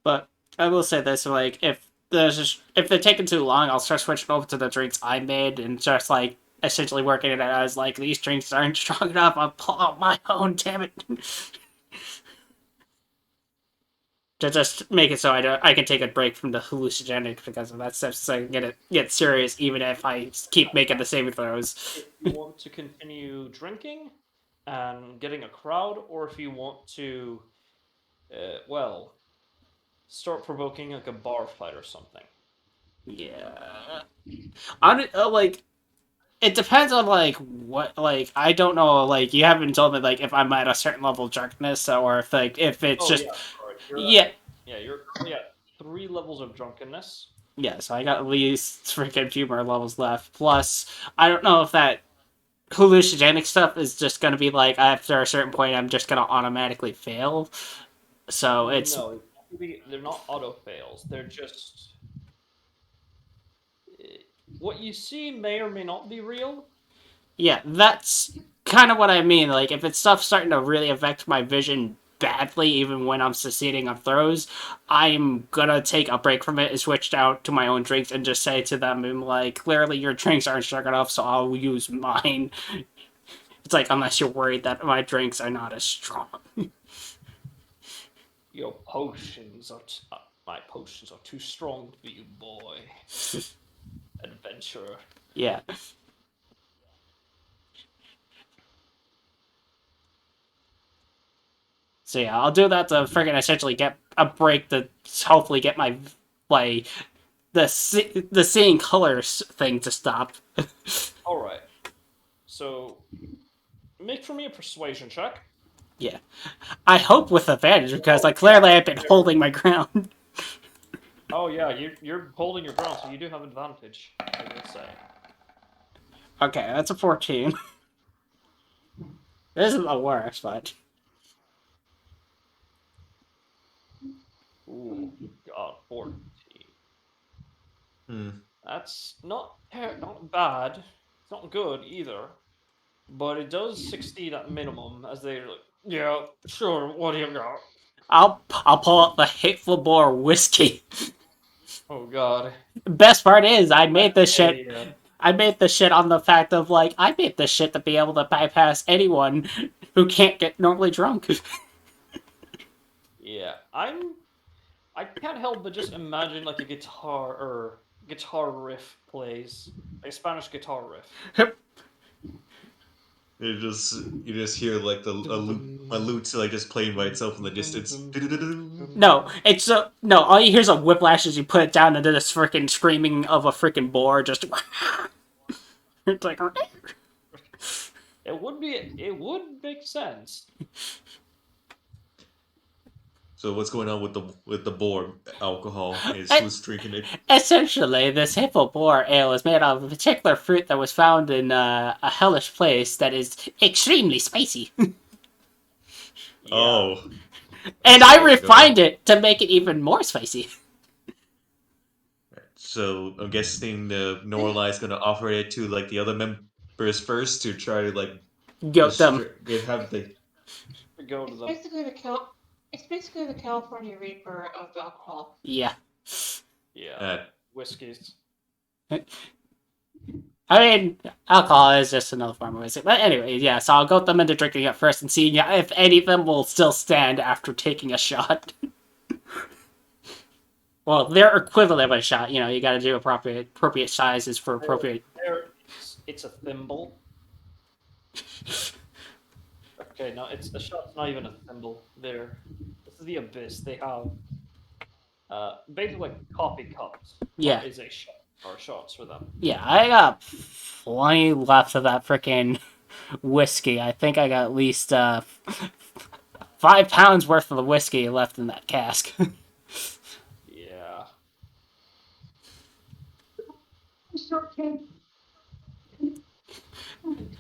but I will say this: like, if they're taking too long, I'll start switching over to the drinks I made and just like essentially working it out as like these drinks aren't strong enough. I'll pull out my own. Damn it. To just make it so I can take a break from the hallucinogenic because of that stuff, so I can get serious even if I keep making the saving throws. If you want to continue drinking and getting a crowd, or if you want to, start provoking like a bar fight or something. Yeah, like it depends on like what, like I don't know, like you haven't told me like if I'm at a certain level of drunkenness or if it's just yeah, sorry. yeah. You're currently at 3 levels of drunkenness. Yeah, so I got at least freaking few more levels left. Plus, I don't know if that hallucinogenic stuff is just gonna be like after a certain point I'm just gonna automatically fail. So it's No, they're not auto fails. They're just what you see may or may not be real. yeah, that's kind of what I mean. Like if it's stuff starting to really affect my vision badly, even when I'm succeeding on throws, I'm gonna take a break from it and switch out to my own drinks and just say to them, I'm like, clearly your drinks aren't strong enough, so I'll use mine. It's like, unless you're worried that my drinks are not as strong. Your potions are my potions are too strong for you, boy. Adventurer. Yeah. So yeah, I'll do that to friggin' essentially get a break to hopefully get my like the seeing colors thing to stop. All right. So make for me a persuasion check. Yeah, I hope with advantage because like clearly I've been holding my ground. Oh yeah, you're holding your ground, so you do have advantage. I will say. Okay, that's a 14. This isn't the worst, but Ooh, God, 14. Hmm. That's not bad. It's not good either, but it does succeed at minimum. As they're like, yeah, sure. What do you got? I'll pull out the hateful boar whiskey. Oh God. Best part is I made this shit. Yeah. I made this shit on the fact of like I made this shit to be able to bypass anyone. who can't get normally drunk. Yeah, I can't help but just imagine like a guitar riff plays, like a Spanish guitar riff. You just hear like a lute like just playing by itself in the distance. No, it's no. All you hear is a whiplash as you put it down into this freaking screaming of a freaking boar. Just it's like It would make sense. So what's going on with the boar alcohol? Is I- who's drinking it? essentially this hippo boar ale is made out of a particular fruit that was found in a hellish place that is extremely spicy, Yeah. Oh, and I Let's go. refined it to make it even more spicy. So I'm guessing the Norlai is gonna offer it to like the other members first to try to like Goat them. have the Go to It's the basically it's basically the California Reaper of alcohol. Yeah. Whiskeys. I mean, alcohol is just another form of whiskey. But anyway, yeah, so I'll goat them into drinking it first and seeing if any of them will still stand after taking a shot. Well, their equivalent of a shot. You know, you gotta do appropriate sizes for appropriate. It's a thimble. Okay, no, it's the shot's not even a thimble. This is the abyss. They have basically like coffee cups. Yeah. Is a shot or shots for them. Yeah, I got plenty left of that freaking whiskey. I think I got at least 5 pounds worth of the whiskey left in that cask. Yeah.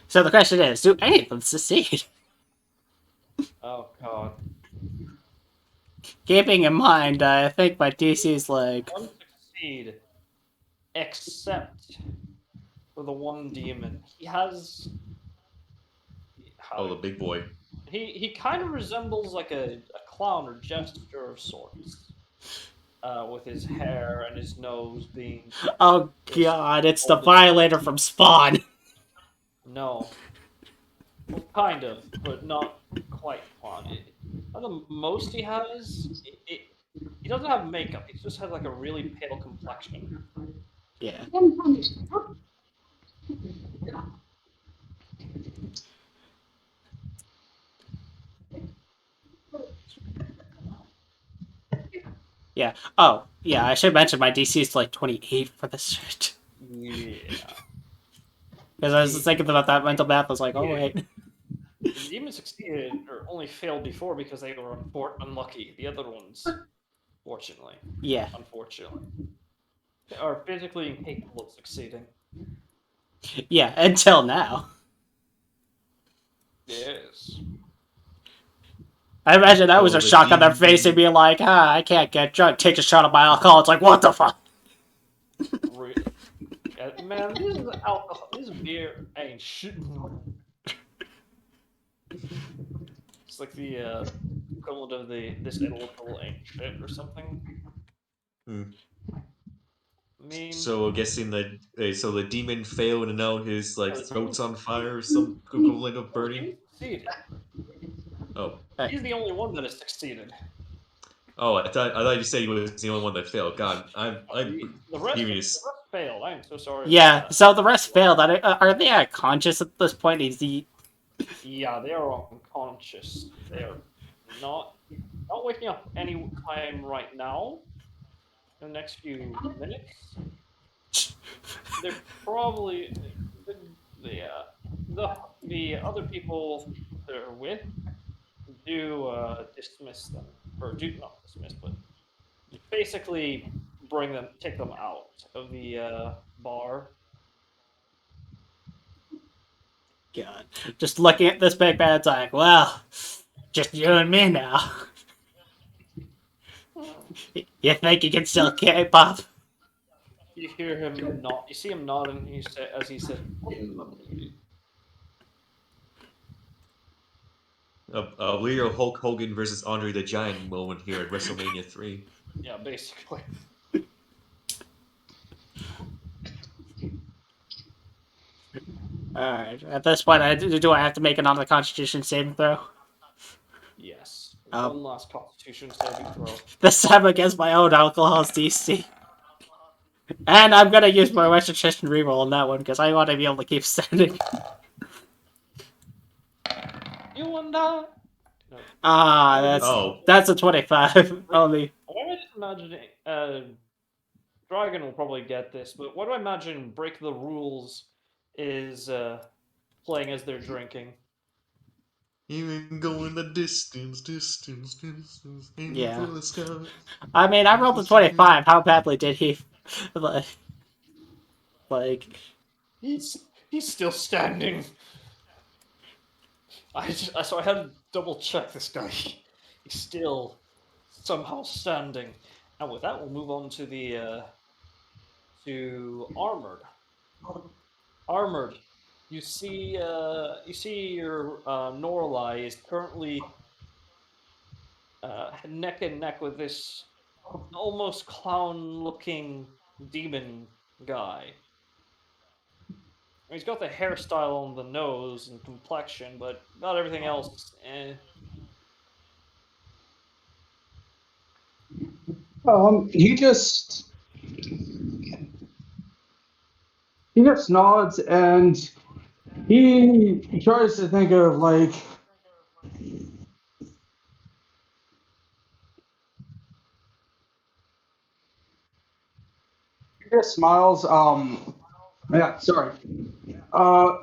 So the question is, do any of them succeed? Oh god. Keeping in mind, I think my DC is like One succeed, except for the one demon. He has. oh the big boy. He kind of resembles like a clown or jester of sorts. With his hair and his nose being. oh god, it's the Violator from Spawn. No. Well, kind of, but not quite clown. The most he has, he doesn't have makeup. He just has like a really pale complexion. Yeah. Yeah. Oh, yeah, I should mention my DC is like 28 for this shit. Yeah. Because I was just thinking about that mental math. I was like, oh, wait. The demons succeeded or only failed before because they were unlucky. The other ones, fortunately, Yeah. unfortunately, are physically incapable of succeeding. Yeah, until now. Yes. I imagine that was Oh, a the shock on their demon face and being like, I can't get drunk. Take a shot of my alcohol. It's like, what the fuck? Really. Yeah, man, this is alcohol. This beer ain't shit. It's like the equivalent of this alcohol ain't shit or something. Hmm. Meme. So I'm guessing that so the demon failed and now his like throat's on fire or some equivalent of burning. He succeeded. Oh. He's the only one that has succeeded. Oh, I thought you said he was the only one that failed. God, I'm The rest furious. failed. I am so sorry. Yeah, about that. so the rest failed. Are they unconscious at this point? Is he... Yeah, they are unconscious. They are not waking up any time right now. In the next few minutes, they're probably the other people they're with do dismiss them, or do not dismiss, but basically take them out of the bar. God. Just looking at this big man, it's like, well, just you and me now. You think you can still keep up? You hear him nod. You see him nodding. As he says, A real Hulk Hogan versus Andre the Giant moment here at WrestleMania 3. yeah, basically. Alright. At this point, do I have to make another Constitution saving throw? Yes. Oh. One last Constitution saving throw. This time against my own alcohol's DC. And I'm gonna use my Western Tradition reroll on that one because I want to be able to keep standing. You and I. No. That's a 25 only. What am I just imagining? Dragon will probably get this, but what do I imagine Break the Rules is playing as they're drinking? Even going the distance, aiming Yeah. for the sky. I mean, I rolled a 25. How badly did he? like, He's still standing. So I had to double check this guy. He's still somehow standing. And with that, we'll move on to the to armored. Armored. You see your Norlai is currently neck and neck with this almost clown-looking demon guy. He's got the hairstyle on the nose and complexion, but about everything else, eh. He just nods and he tries to think of like he just smiles. Yeah, sorry. Uh,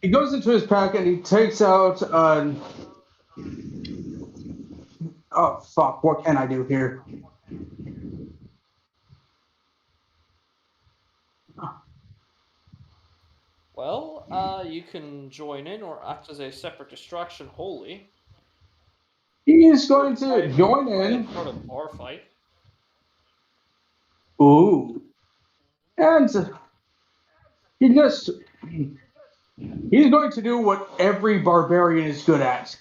he goes into his pack and he takes out. Oh fuck! What can I do here? Well, you can join in or act as a separate distraction wholly. He is going to join in. Start a bar fight. Ooh. And he's going to do what every barbarian is good at.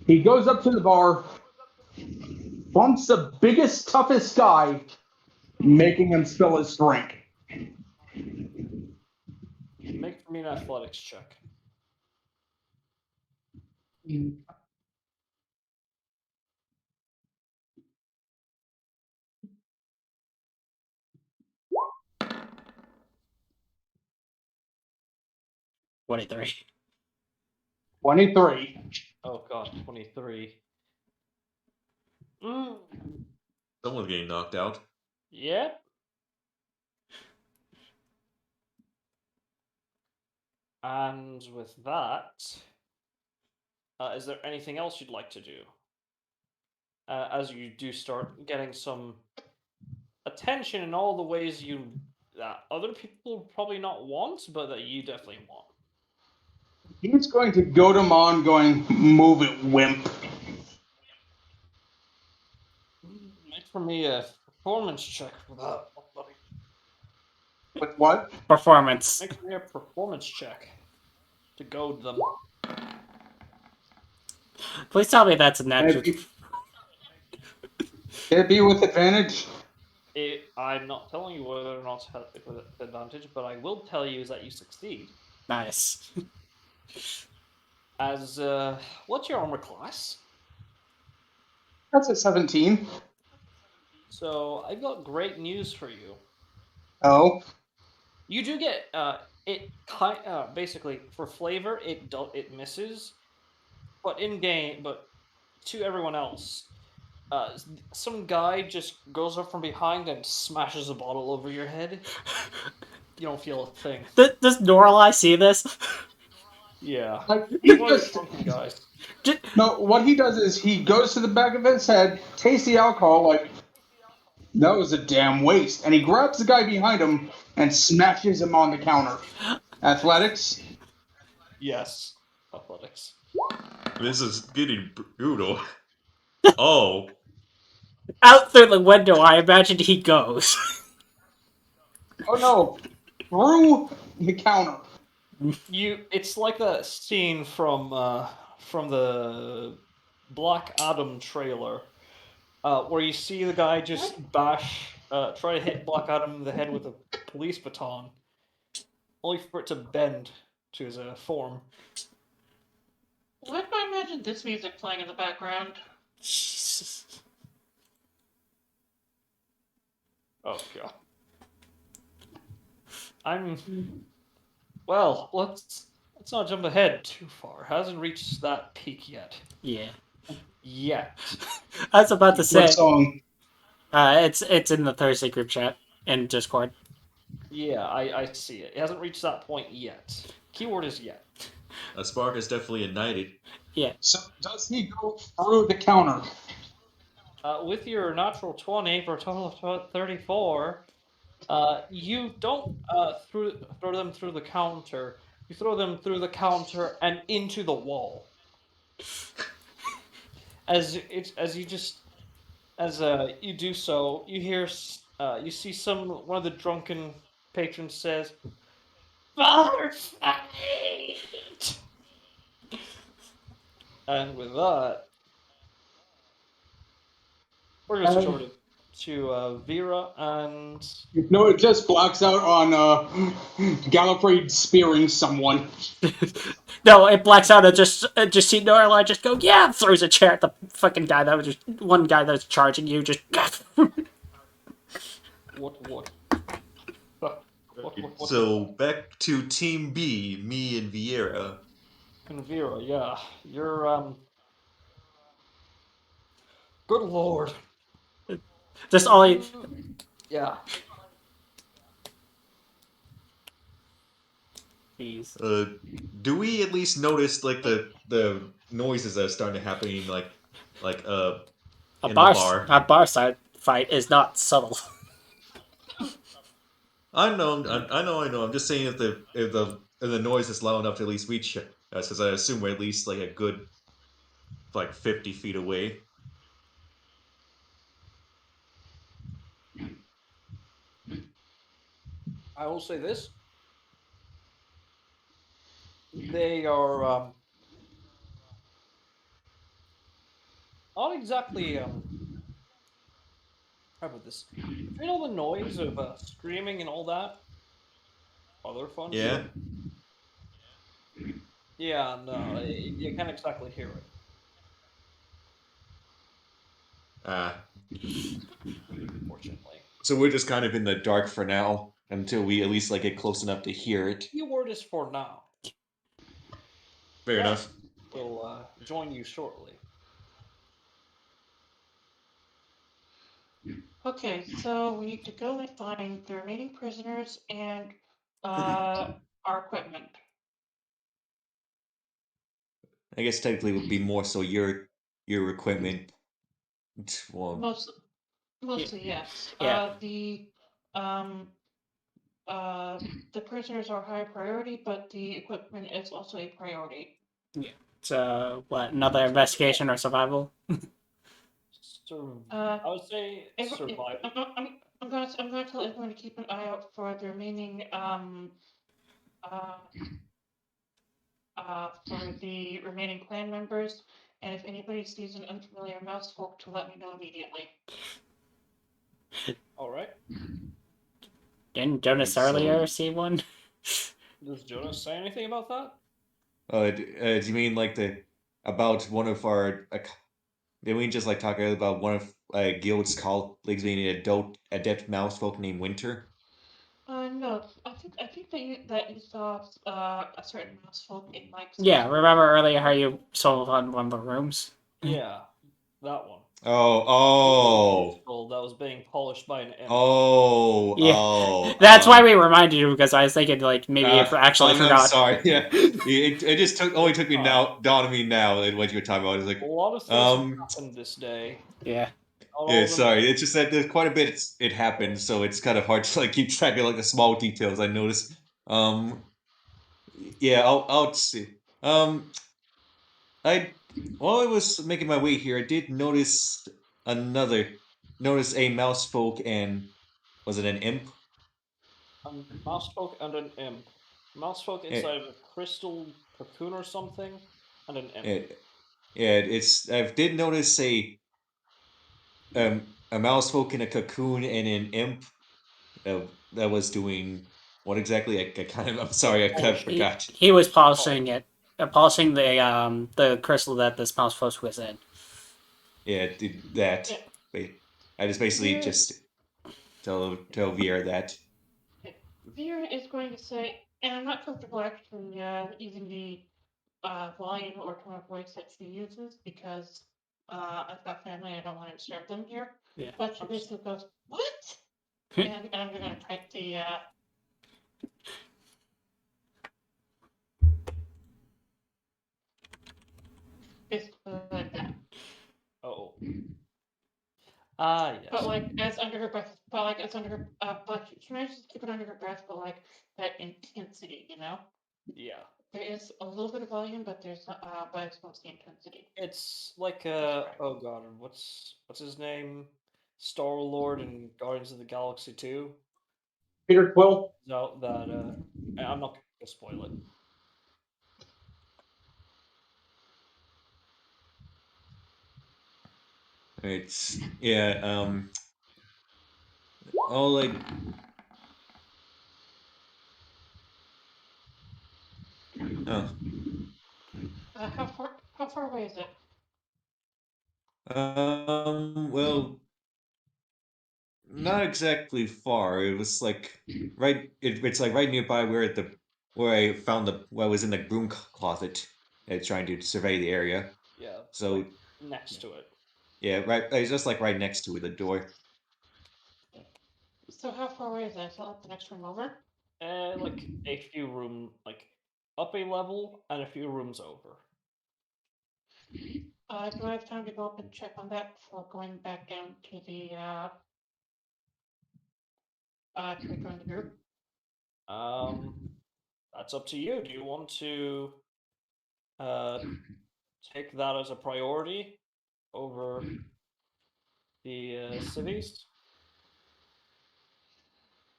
He goes up to the bar, bumps the biggest, toughest guy, making him spill his drink. Make for me an athletics check. $23. 23. Oh god, 23. Mm. Someone's getting knocked out. Yep. And with that, is there anything else you'd like to do? As you do start getting some attention in all the ways that other people probably not want, but that you definitely want. He's going to go to Mon, going, move it, wimp. Make for me a performance check for that, buddy. With what? Performance. Make for me a performance check to goad them. Please tell me that's a natural. Can it be with advantage? I'm not telling you whether or not it's with advantage, but I will tell you is that you succeed. Nice. As what's your armor class? That's a 17. So I've got great news for you. Oh. You do get basically for flavor it misses, but in game, but to everyone else, some guy just goes up from behind and smashes a bottle over your head. You don't feel a thing. Does Norlai see this? Yeah. Like, He's he one of just, the funky guys. no, what he does is he goes to the back of his head, tastes the alcohol, like, that was a damn waste. And he grabs the guy behind him and smashes him on the counter. Athletics? Yes. Athletics. This is getting brutal. Oh. Out through the window, I imagine he goes. Oh no. Through the counter. It's like that scene from the Black Adam trailer, where you see the guy just try to hit Black Adam in the head with a police baton, only for it to bend to his form. Why do I imagine this music playing in the background? Jesus. Oh god. Well, let's not jump ahead too far. Hasn't reached that peak yet. Yeah. Yet. I was about to What say, song? it's in the Thursday group chat in Discord. Yeah, I see it. It hasn't reached that point yet. Keyword is yet. A spark is definitely ignited. Yeah. So does he go through the counter? With your natural 20 for a total of 34, you don't throw them through the counter. You throw them through the counter and into the wall. As you just as you do so, you hear you see one of the drunken patrons says, "Father fight!" And with that, we're gonna switch over to Vera and No, it just blacks out on Gallifrey spearing someone. No, it blacks out and just see Norla just go, yeah, throws a chair at the fucking guy that was just one guy that was charging you, just what what. What So back to Team B, me and Vieira. and Vera, yeah, you're good lord, just all he, yeah. Jeez. Do we at least notice like the noises that are starting to happening like A in the bar bar? a bar side fight is not subtle. I know. I'm just saying if the noise is loud enough to at least reach us, because I assume we're at least like a good like 50 feet away. I will say this: they are not exactly how about this? Between all the noise of screaming and all that other fun Yeah. shit. Yeah, no, you can't exactly hear it. Ah. Unfortunately. So we're just kind of in the dark for now until we at least like get close enough to hear it. Keyword is for now. Fair enough. We'll join you shortly. Okay, so we need to go and find the remaining prisoners and our equipment. I guess technically it would be more so your equipment. Well, Most, mostly yes. Yeah. Um, the prisoners are high priority, but the equipment is also a priority. So, what, another investigation or survival? I would say Every- survival. I'm going to tell everyone to keep an eye out for the remaining uh, for the remaining clan members, and if anybody sees an unfamiliar mouse folk, to let me know immediately. All right. Didn't Jonas so earlier see one? Does Jonas say anything about that? do you mean like the about one of our? Did we just like talk earlier about one of Guild's colleagues being an adept mouse folk named Winter? No, I think that you saw a certain mouse folk in Mike's Yeah, house. remember earlier how you sold on one of the rooms? Yeah, that one. Oh, The oh, skull that was being polished by an imp. oh, Yeah. oh. That's why we reminded you, because I was thinking, like, maybe you actually I'm forgot. sorry. Yeah, it just only took me now dawned on me now and what you were talking about. It's A like lot of things have happened this day. Yeah. Not all yeah, of them. sorry. It's just that there's quite a bit it happened, so it's kind of hard to like keep track of like the small details. I noticed. Um, yeah, I'll see. I while I was making my way here, I did another notice a mouse folk and was it an imp? A mouse folk and an imp. Mouse folk Yeah, inside of a crystal cocoon or something, and an imp. yeah, yeah. It's I did notice a mouse folk in a cocoon and an imp that was doing What exactly? I kind of. I'm sorry, I kind of forgot. He was polishing it, polishing the crystal that this mouse flesh was in. Yeah, did that. Yeah. I just basically Vera, just tell VR that. Vera is going to say, and I'm not comfortable actually using the volume or tone of voice that she uses because I've got family and I don't want to disturb them here. Yeah. But she basically goes, "What?" and I'm going to type the basically like that. Oh. Ah, yes. But like as under her breath, but like as under her, but she manages to keep it under her breath, but like that intensity, you know. Yeah. There is a little bit of volume, but but it's mostly intensity. It's like oh god, what's his name? Star Lord in Guardians of the Galaxy 2. Peter Quill. Out that I'm not gonna spoil it. It's yeah. All like oh How far away is it? well, not exactly far. It was like it's like right nearby where I found the where I was in the broom closet, trying to survey the area. Yeah, So like next to it. yeah, right. It's just like right next to the door. So how far away is that? Is that like the next room over? Like a few room, like up a level and a few rooms over. Do I have time to go up and check on that before going back down to the to rejoin the group? That's up to you. Do you want to uh take that as a priority over the cities?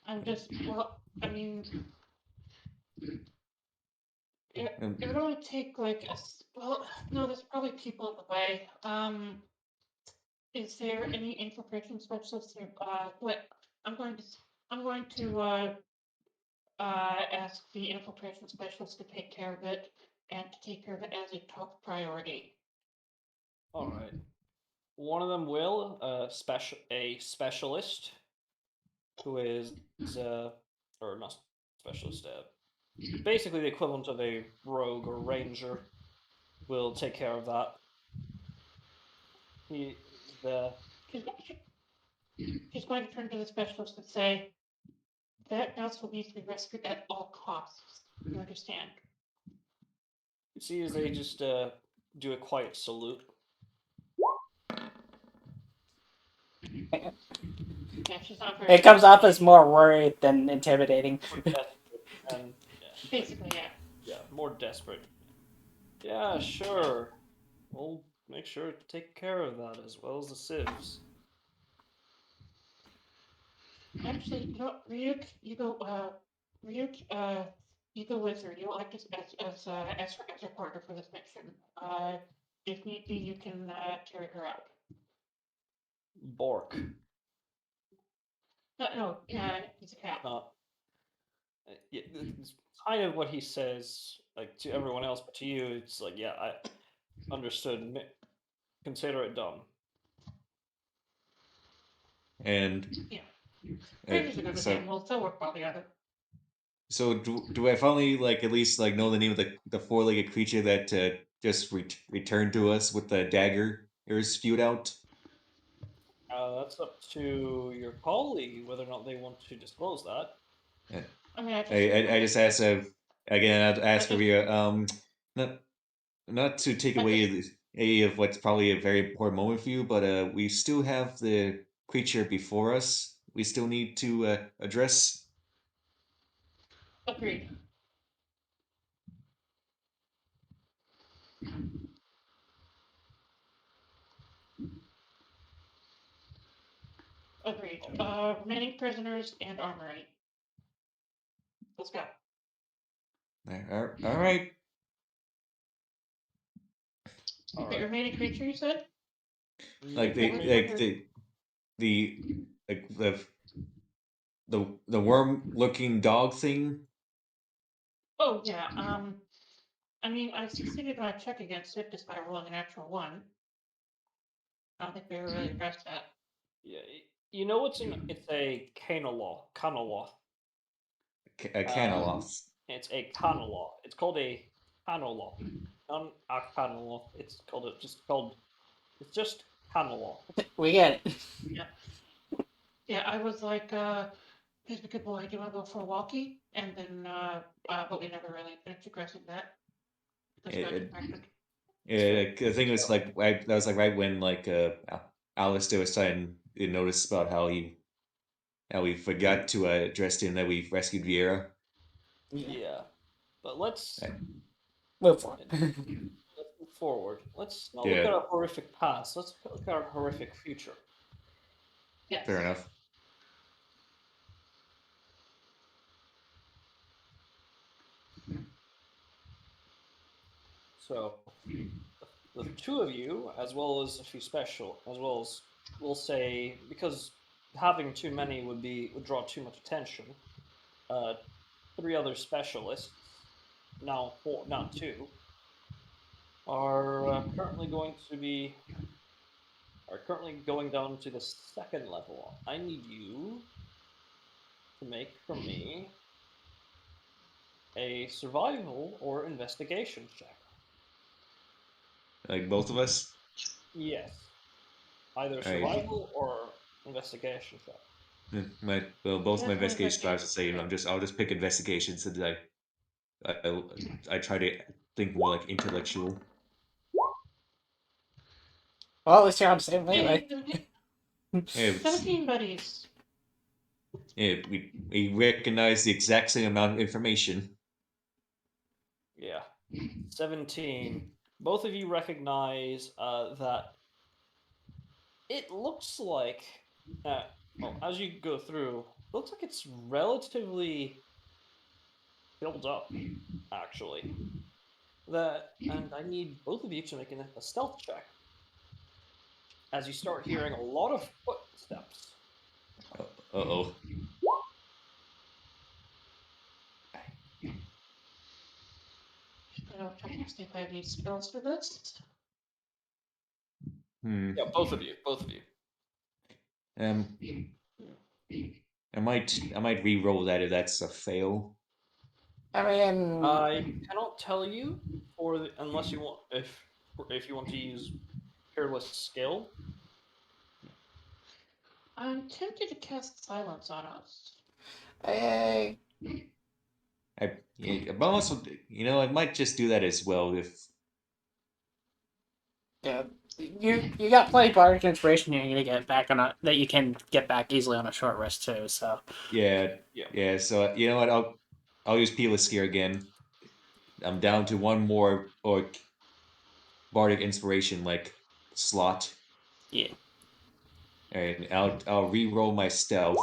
I'm just well, I mean, Um, it would only take like well, no, there's probably people in the way. Is there any infiltration specialists here? What I'm going to I'm going to ask the infiltration specialist to take care of it and to take care of it as a top priority. All right. One of them will a specialist who is or not specialist basically the equivalent of a rogue or ranger will take care of that. He the She's, she's going to turn to the specialist and say, that mouse will need to be rescued at all costs. You understand? you see as they just do a quiet salute. Yeah, she's not very. It comes off as more worried than intimidating. More desperate and Basically, yeah. yeah, more desperate. Yeah, sure. We'll make sure to take care of that as well as the civs. Actually, you know, Ryuk, you go with her. You'll act as her partner for this mission. If need be, you can carry her out. Bork. No, he's a cat. Yeah, it's kind of what he says, like to everyone else, but to you, it's like, yeah, I understood. Consider it done. and Yeah, uh, Rangers are good with so animals. They'll work well together. so do I finally like at least like know the name of the four-legged creature that just returned to us with the dagger ears spewed out? That's up to your colleague whether or not they want to disclose that. Yeah. I mean, I just asked again. I'd I ask for just, you not not to take I away just, any of what's probably a very important moment for you, but we still have the creature before us. We still need to address. agreed. Agreed. Remaining prisoners and armory. Let's go. All right. All Wait, right. remaining creature, you said? Like Yep. the Which like one? the like the the worm-looking dog thing. Oh yeah. I mean, I succeeded my check against it despite rolling a natural one. I don't think we ever really addressed that. Yeah, you know it's a canoloth. A canoloth. It's a canoloth. It's called a canoloth. Not a canoloth. It's just canoloth. We get it. Yeah. Yeah, I was like, here's a good boy. Do you want to go for a walkie? And then, but we never really finished addressing that. That's It, got it, distracted. the thing was like that was like right when like Alistair was trying to notice about how we forgot to address him that we rescued Vieira. Yeah, but let's Move forward. let's move forward. Let's not look Yeah, at our horrific past. Let's look at our horrific future. Yes. fair enough. So the two of you, as well as a few special, as well as we'll say, because having too many would draw too much attention. Uh, three other specialists, now four, now two, are currently going down to the second level. I need you to make for me a survival or investigation check. Like both of us. Yes, either All right. survival or investigation check. Both my Definitely investigation styles are the investigation same. check. I'll just pick investigation since I, I try to think more like intellectual. Well, at least you're on the same Yay, wavelength. Yeah, 17 buddies. yeah, we recognize the exact same amount of information. Yeah, 17. Both of you recognize that it looks like, well, as you go through, it looks like it's relatively filled up, actually. And I need both of you to make a stealth check as you start hearing a lot of footsteps. Uh-oh. I don't see if I have any spells for this. Yeah, both of you, both of you. Um, I might re-roll that if that's a fail. I mean, I cannot tell you unless you want if you want to use peerless skill. I'm tempted to cast silence on us. I, But also, I might just do that as well if yeah, you got plenty of bardic inspiration you're gonna get back on that you can get back easily on a short rest too. So yeah, Yeah. yeah. So you know what? I'll use Peerless Gear again. I'm down to one more or bardic inspiration like slot. yeah, All right, I'll re-roll my stealth.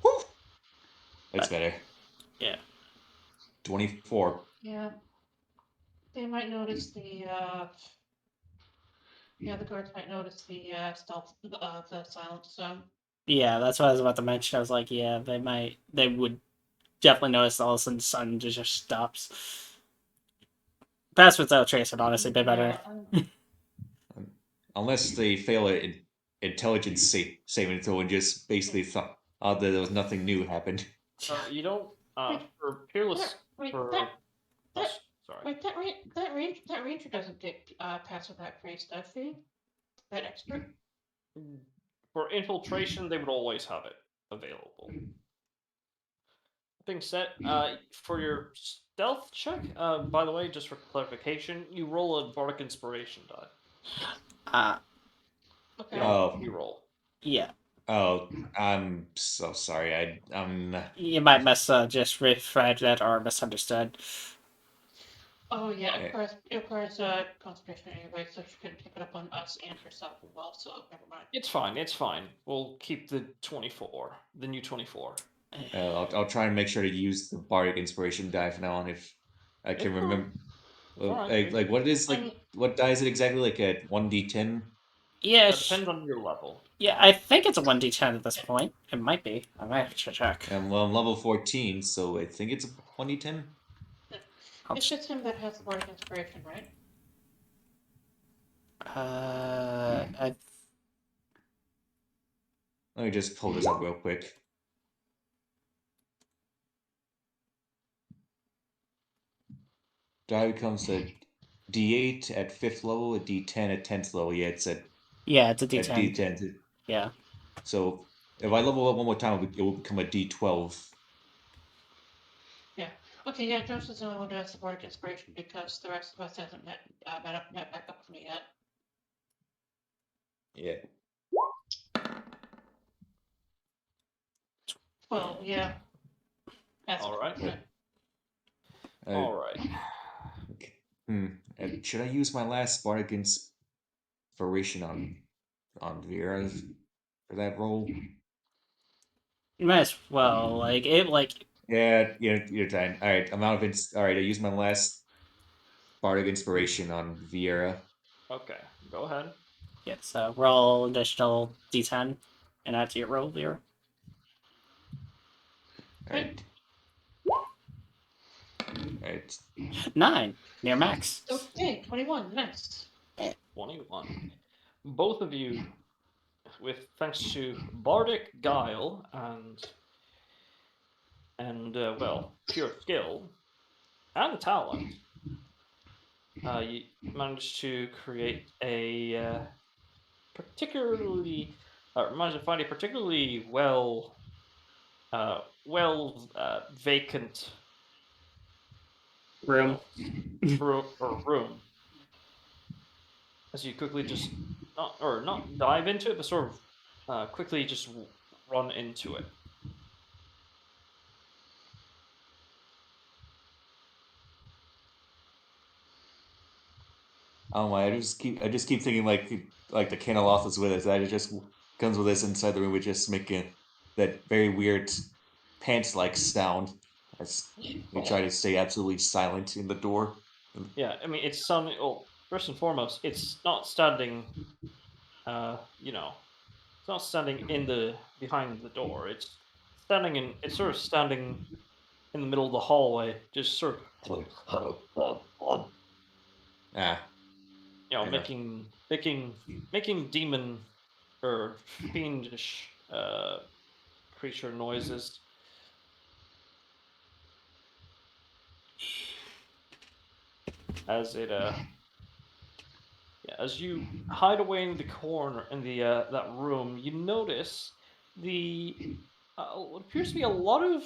Woo! That's but better. yeah, 24. Yeah. They might notice the guards might notice the stealth, the silence. yeah. That's what I was about to mention. I was like, yeah, they would definitely notice all of a sudden the sun just stops. Pass without trace would honestly be better. Yeah, Unless they fail an intelligence saving throw and just basically thought that there was nothing new happened. You don't Wait, for peerless wait, for that oh, that sorry. wait that ranger doesn't get pass without trace, does she? That expert. For infiltration, they would always have it available. Being said, for your stealth check, by the way, just for clarification, you roll a bardic inspiration die. Okay. You don't Oh, re-roll. Yeah, oh, I'm so sorry. I'm you might just refresh that or misunderstood. Oh yeah, eh, of course, concentration anyway, so she couldn't pick it up on us and herself as well. So never mind. It's fine. It's fine. We'll keep the 24, the new 24. I'll try and make sure to use the bardic inspiration die from now on if I can It's all right. remember. It's all right. Like what it is I like mean, what die is it exactly like at 1d10? Yeah, That depends on your level. yeah, I think it's a 1d10 at this point. It might be. I might have to check. And well, I'm level 14, so I think it's a 1d10. I'll It's ch- just him that has the Bardic Inspiration, right? I Let me just pull this up real quick. Die becomes a D8 at 5th level, a D10 at 10th level. Yeah, it's at it's a at d10. D10. Yeah. So if I level up one more time, it will become a D12. Yeah. Okay, yeah, Joseph's the only one who has the Bardic Inspiration because the rest of us hasn't met back up with me yet. Yeah. Well, yeah. That's All right. unfortunate. All right. Okay. Should I use my last bardic inspiration on Vera for that roll? You might as well. Like, it, like, Yeah, you're fine. All right, I'm out of all right. I used my last bardic inspiration on Vieira. Okay, go ahead. yeah, so roll additional d10 and add to your roll here. All right. All right. 9, near max. Okay, 21, nice. 21. Both of you, with thanks to bardic guile and well, pure skill and talent, you managed to create a particularly managed to find a particularly vacant Room. room as you quickly just not dive into it, but sort of quickly just run into it. Oh my! I just keep thinking like the Caneloth is with us. That it just comes with us inside the room, with just making that very weird pants-like sound as we try to stay absolutely silent in the door. Yeah, I mean it's some. Well, first and foremost, it's not standing. You know, it's not standing in the behind the door. It's standing in. It's sort of standing in the middle of the hallway, just sort of Ah, I know. making demon or fiendish creature noises. As it yeah, as you hide away in the corner in the that room, you notice the what appears to be a lot of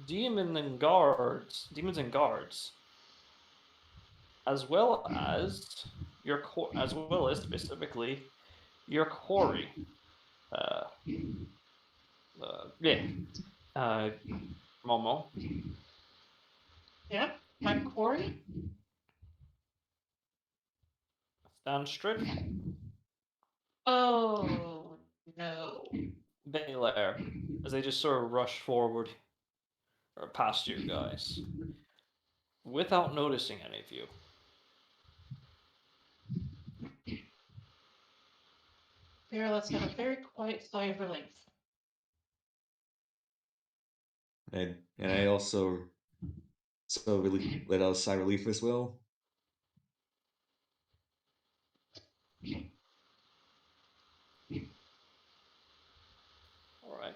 demons and guards, as well as as well as specifically your quarry. Uh, yeah, uh, Momo. Yeah, my quarry? Stand straight. Oh, no. Belair, as they just sort of rush forward or past you guys without noticing any of you. Here, let's have a very quiet sigh of relief. And I also really let out a sigh of relief as well. All right,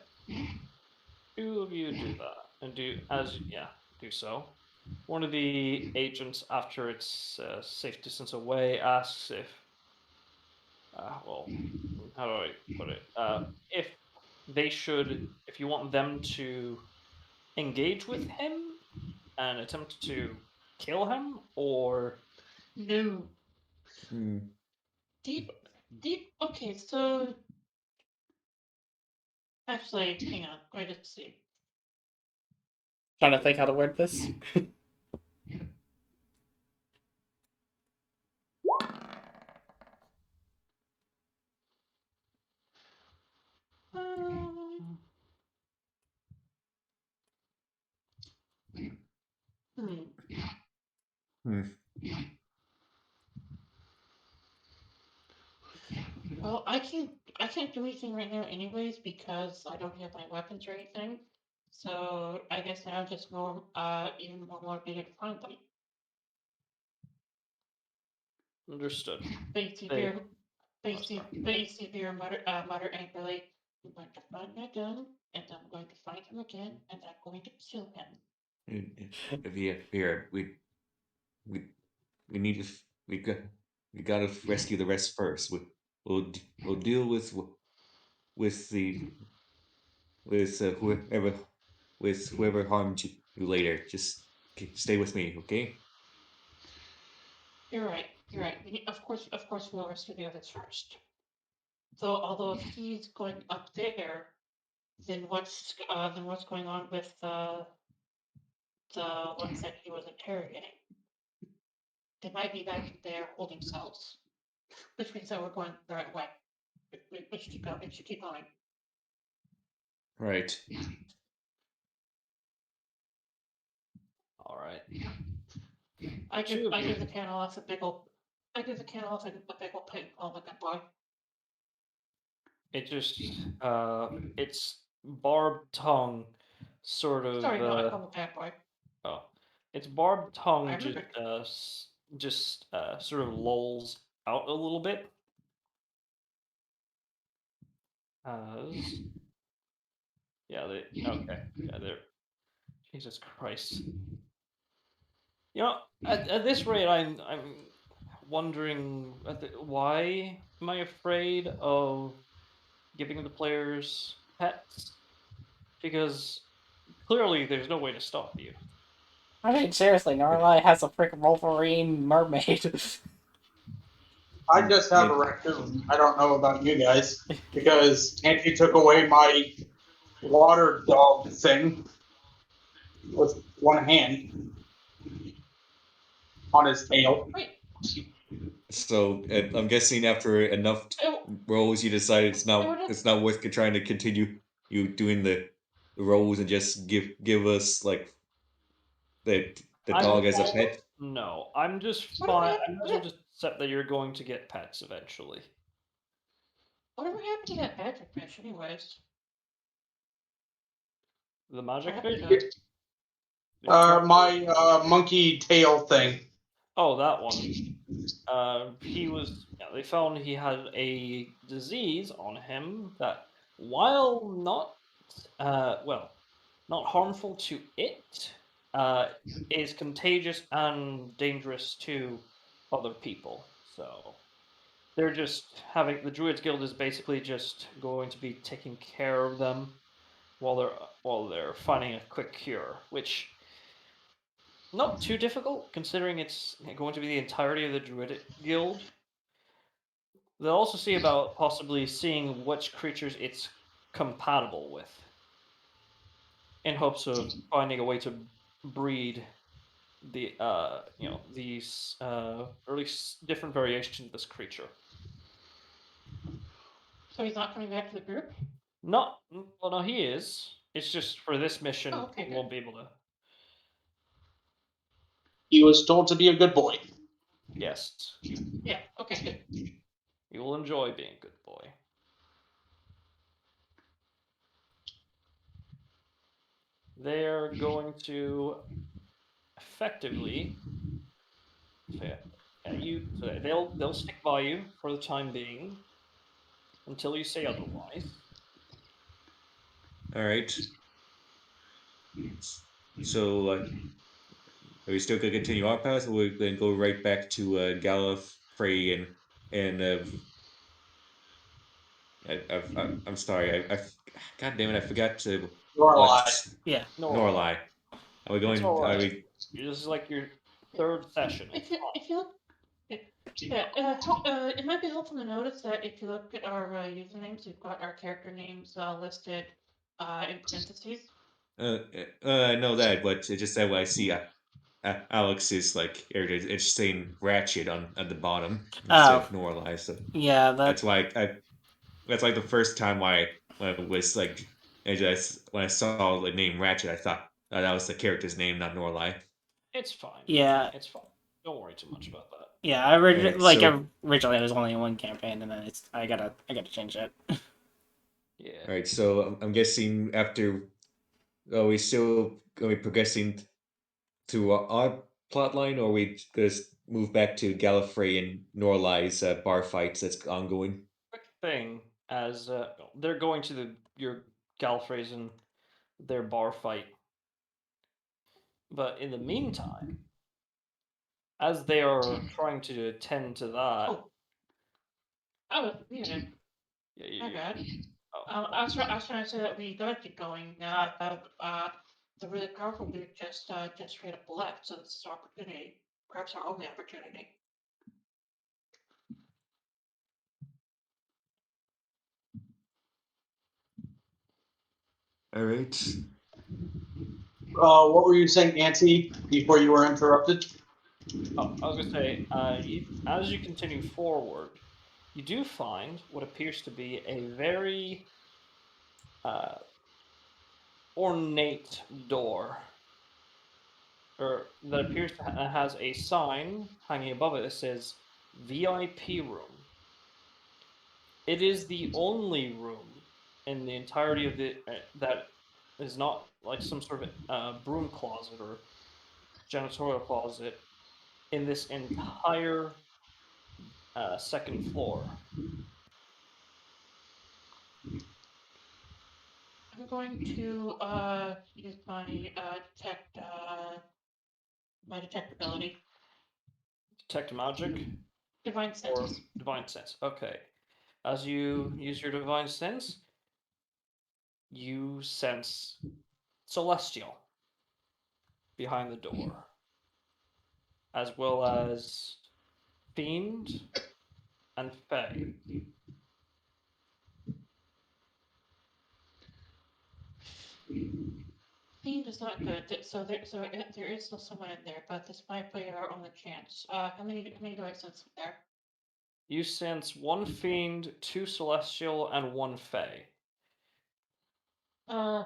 two of you do that, and do so. One of the agents, after it's a safe distance away, asks if, well, how do I put it? If they should, if you want them to engage with him and attempt to kill him, or No. Hmm. Deep, deep. Okay, so. Actually, hang on. Wait to see. Trying to think how to word this. Um, hmm. Hmm. Well, can't do anything right now, anyways, because I don't have my weapons or anything. So I guess I'll just go even more motivated to find them. Understood. But you see, They. Veer, Oh, sorry. but you see, Veer mutter angrily, "I'm going to find my gun, and I'm going to find him again, and I'm going to kill him." Here, we we need to we gotta rescue the rest first. We'll deal with the with whoever harmed you later. Just stay with me, okay? You're right. You're right. Of course, we'll rescue the others first. Though, although if he's going up there, then what's going on with the ones that he was interrogating? They might be back there holding cells, which means that we're going the right way. We should keep going. We should keep going. Right. All right. I give the Canaloff a big ol' I give the Canaloff a big ol' pig. Oh my good boy. It just its barbed tongue sort of Sorry, no, I call him bad boy. oh, its barbed tongue I remember. just sort of lolls out a little bit as yeah they okay yeah they're Jesus Christ. You know, at this rate, I'm wondering why am I afraid of giving the players pets? Because clearly there's no way to stop you. I mean, seriously, Norlai has a freaking Wolverine mermaid. I just have a Yeah. raccoon. I don't know about you guys because Tanty took away my water dog thing with one hand on his tail. Wait. So I'm guessing after enough Oh, rolls, you decided would it's not worth trying to continue you doing the rolls and just give us like the I'm dog as a pet. no, I'm just Whatever fine. I happened? might as well just accept that you're going to get pets eventually. Whatever happened to that magic fish, anyways? The What magic happened fish. to it? My monkey tail thing. Oh, that one. He was. Yeah, they found he had a disease on him that, while not, well, not harmful to it, is contagious and dangerous to other people. So they're just having the Druids Guild is basically just going to be taking care of them while they're finding a quick cure, which not too difficult considering it's going to be the entirety of the Druid Guild. They'll also see about possibly seeing which creatures it's compatible with, in hopes of finding a way to breed these or at least different variations of this creature. So he's not coming back to the group? Not well, no, he is. It's just for this mission, Oh, okay, he good. won't be able to. He was told to be a good boy. Yes, Yeah, okay, good. he will enjoy being a good boy. They're going to effectively, so they'll stick by you for the time being until you say otherwise. All right. So are we still gonna continue our path, or we then go right back to Gallifrey and I'm sorry, God damn it, I forgot to Lorelai. what Yeah. Normal. Norlai. Are we It's going? all Are right. we? This is like your third session. It's fine. If you look, it might be helpful to notice that if you look at our usernames, we've got our character names listed in parentheses. I know that, but it's just that when I see Alex is like it's saying Ratchet on the bottom instead Oh, of Norlai, so yeah, that. that's why that's like the first time when I was like when I saw the name Ratchet, I thought that was the character's name, not Norlai. It's fine. Yeah. It's fine. Don't worry too much about that. Yeah, originally it was only one campaign, and then I gotta change it. Yeah. All right, so I'm guessing after are we still going to be progressing to our plot line, or we just move back to Gallifrey and Norlai's bar fights that's ongoing? Quick thing, as they're going to your Gallifreys and their bar fight, but in the meantime, as they are trying to attend to that, Oh. I was muted. yeah, My bad. oh, I was trying to say that we gotta keep going. The really powerful dude just straight up left, so this is our opportunity. Perhaps our only opportunity. All right. What were you saying, Auntie, before you were interrupted? I was gonna say, as you continue forward, you do find what appears to be a very ornate door, or that appears to has a sign hanging above it that says VIP room. It is the only room in the entirety of the that is not like some sort of broom closet or janitorial closet in this entire second floor. I'm going to use my detect ability. Detect magic Divine or sense. divine sense. Okay. As you use your divine sense, you sense celestial behind the door, as well as fiend and fey. Fiend is not good. There is still someone in there, but this might be our only chance. How many do I sense there? You sense one fiend, two celestial, and one fey. I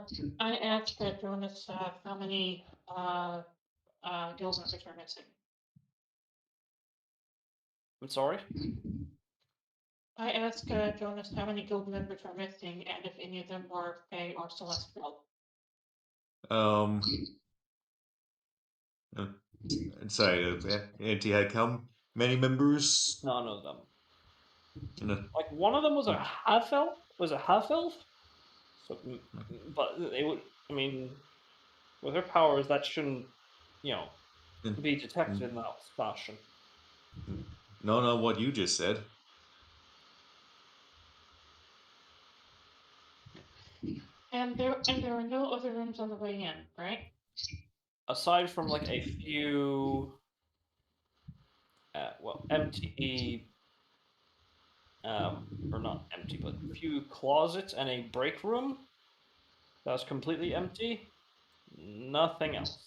asked Jonas how many guild members are missing. I'm sorry? I asked Jonas how many guild members are missing and if any of them were Fey or Celestial. Um. uh, Sorry, Auntie had how many members? None of them. No, Like one of them was a half elf. Was a half elf. So, but they would. I mean, with her powers, that shouldn't, you know, be detected in that fashion. no, what you just said. And there are no other rooms on the way in, right? Aside from like a few, empty, or not empty, but a few closets and a break room that was completely empty. Nothing else.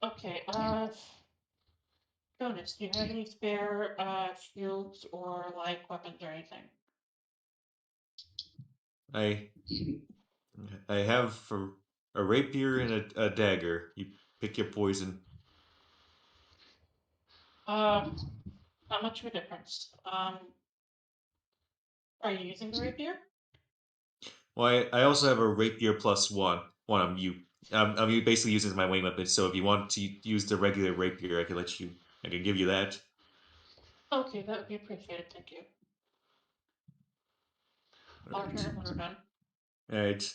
Okay, Jonas, do you have any spare shields or like weapons or anything? I I have for a rapier and a dagger. You pick your poison. Not much of a difference. Are you using the rapier? Well, I also have a rapier plus one. I'm basically using my wing weapon. So if you want to use the regular rapier, I can let you. I can give you that. Okay, that would be appreciated, thank you. I'll return Alright. it when we're done. Alright.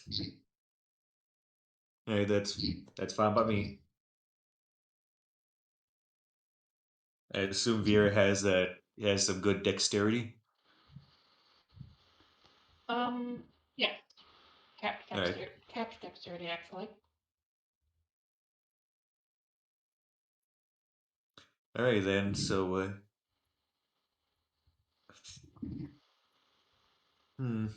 Alright, that's fine by me. I assume Vera has some good dexterity. Yeah, Alright. cap dexterity actually. Alright then, so hmm.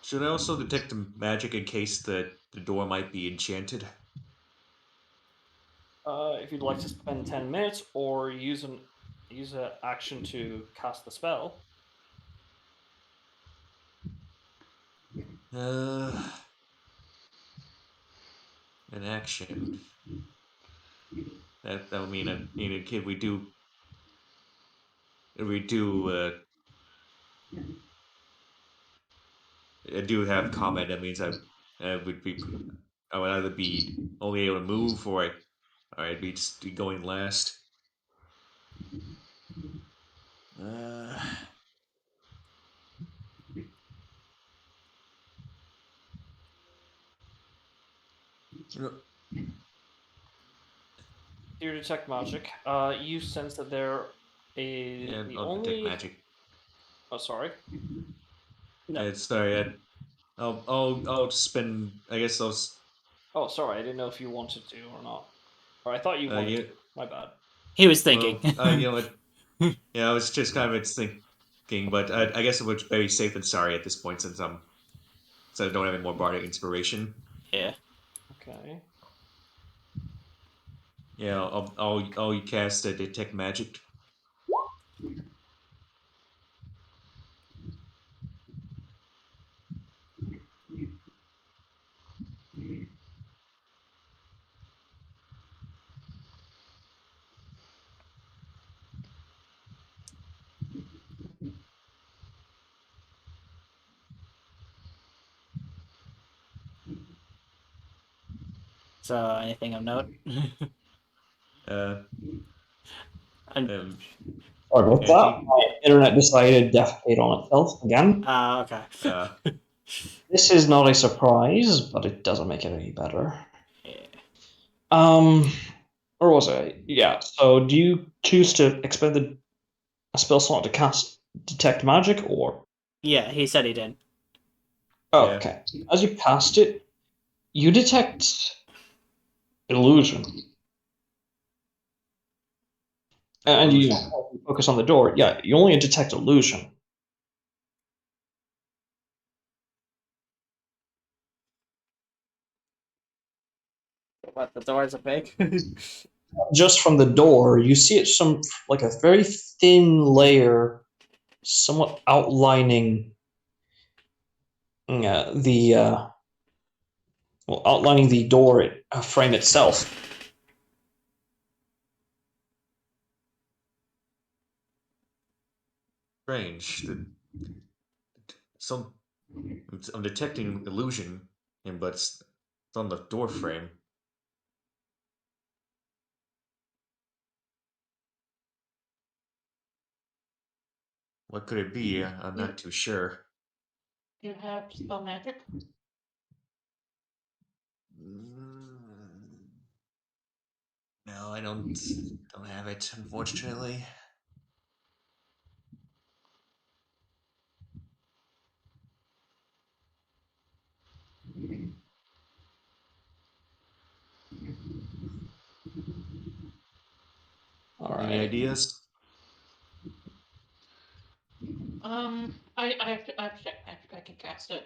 Should I also detect the magic in case the door might be enchanted? If you'd like to spend 10 minutes or use an action to cast the spell. Uh an action. That would mean a kid. I do have combat. That means I would either be only able to move or I'd be just going last. Uh, You detect magic. You sense that there is yeah, the I'll detect only. magic. Oh, sorry. No. Sorry, I'll spend. I guess Oh, sorry. I didn't know if you wanted to or not. Or I thought you wanted yeah. to. My bad. He was thinking. Well, you know what? Yeah, I was just kind of thinking, but I guess it was very safe than sorry at this point since I don't have any more bardic inspiration. Yeah. Okay. Yeah, I'll cast a detect magic. So, anything of note? Uh, And, um, Sorry about and that. he, My internet decided to defecate on itself again. okay. uh, This is not a surprise, but it doesn't make it any better. Yeah. Where was I? Yeah. So, do you choose to expend a spell slot to cast detect magic, or Yeah, he said he did. oh, yeah, okay? As you cast it, you detect illusion, and you illusion. focus on the door. Yeah, you only detect illusion. What, the doors are big? Just from the door, you see it some like a very thin layer, somewhat outlining the outlining the door frame itself. Strange. Some I'm detecting illusion, but it's on the door frame. What could it be? I'm You not too sure. you have spell magic? Mm, No, I don't have it, unfortunately. All Any right. ideas? I have to check magic. I can cast it.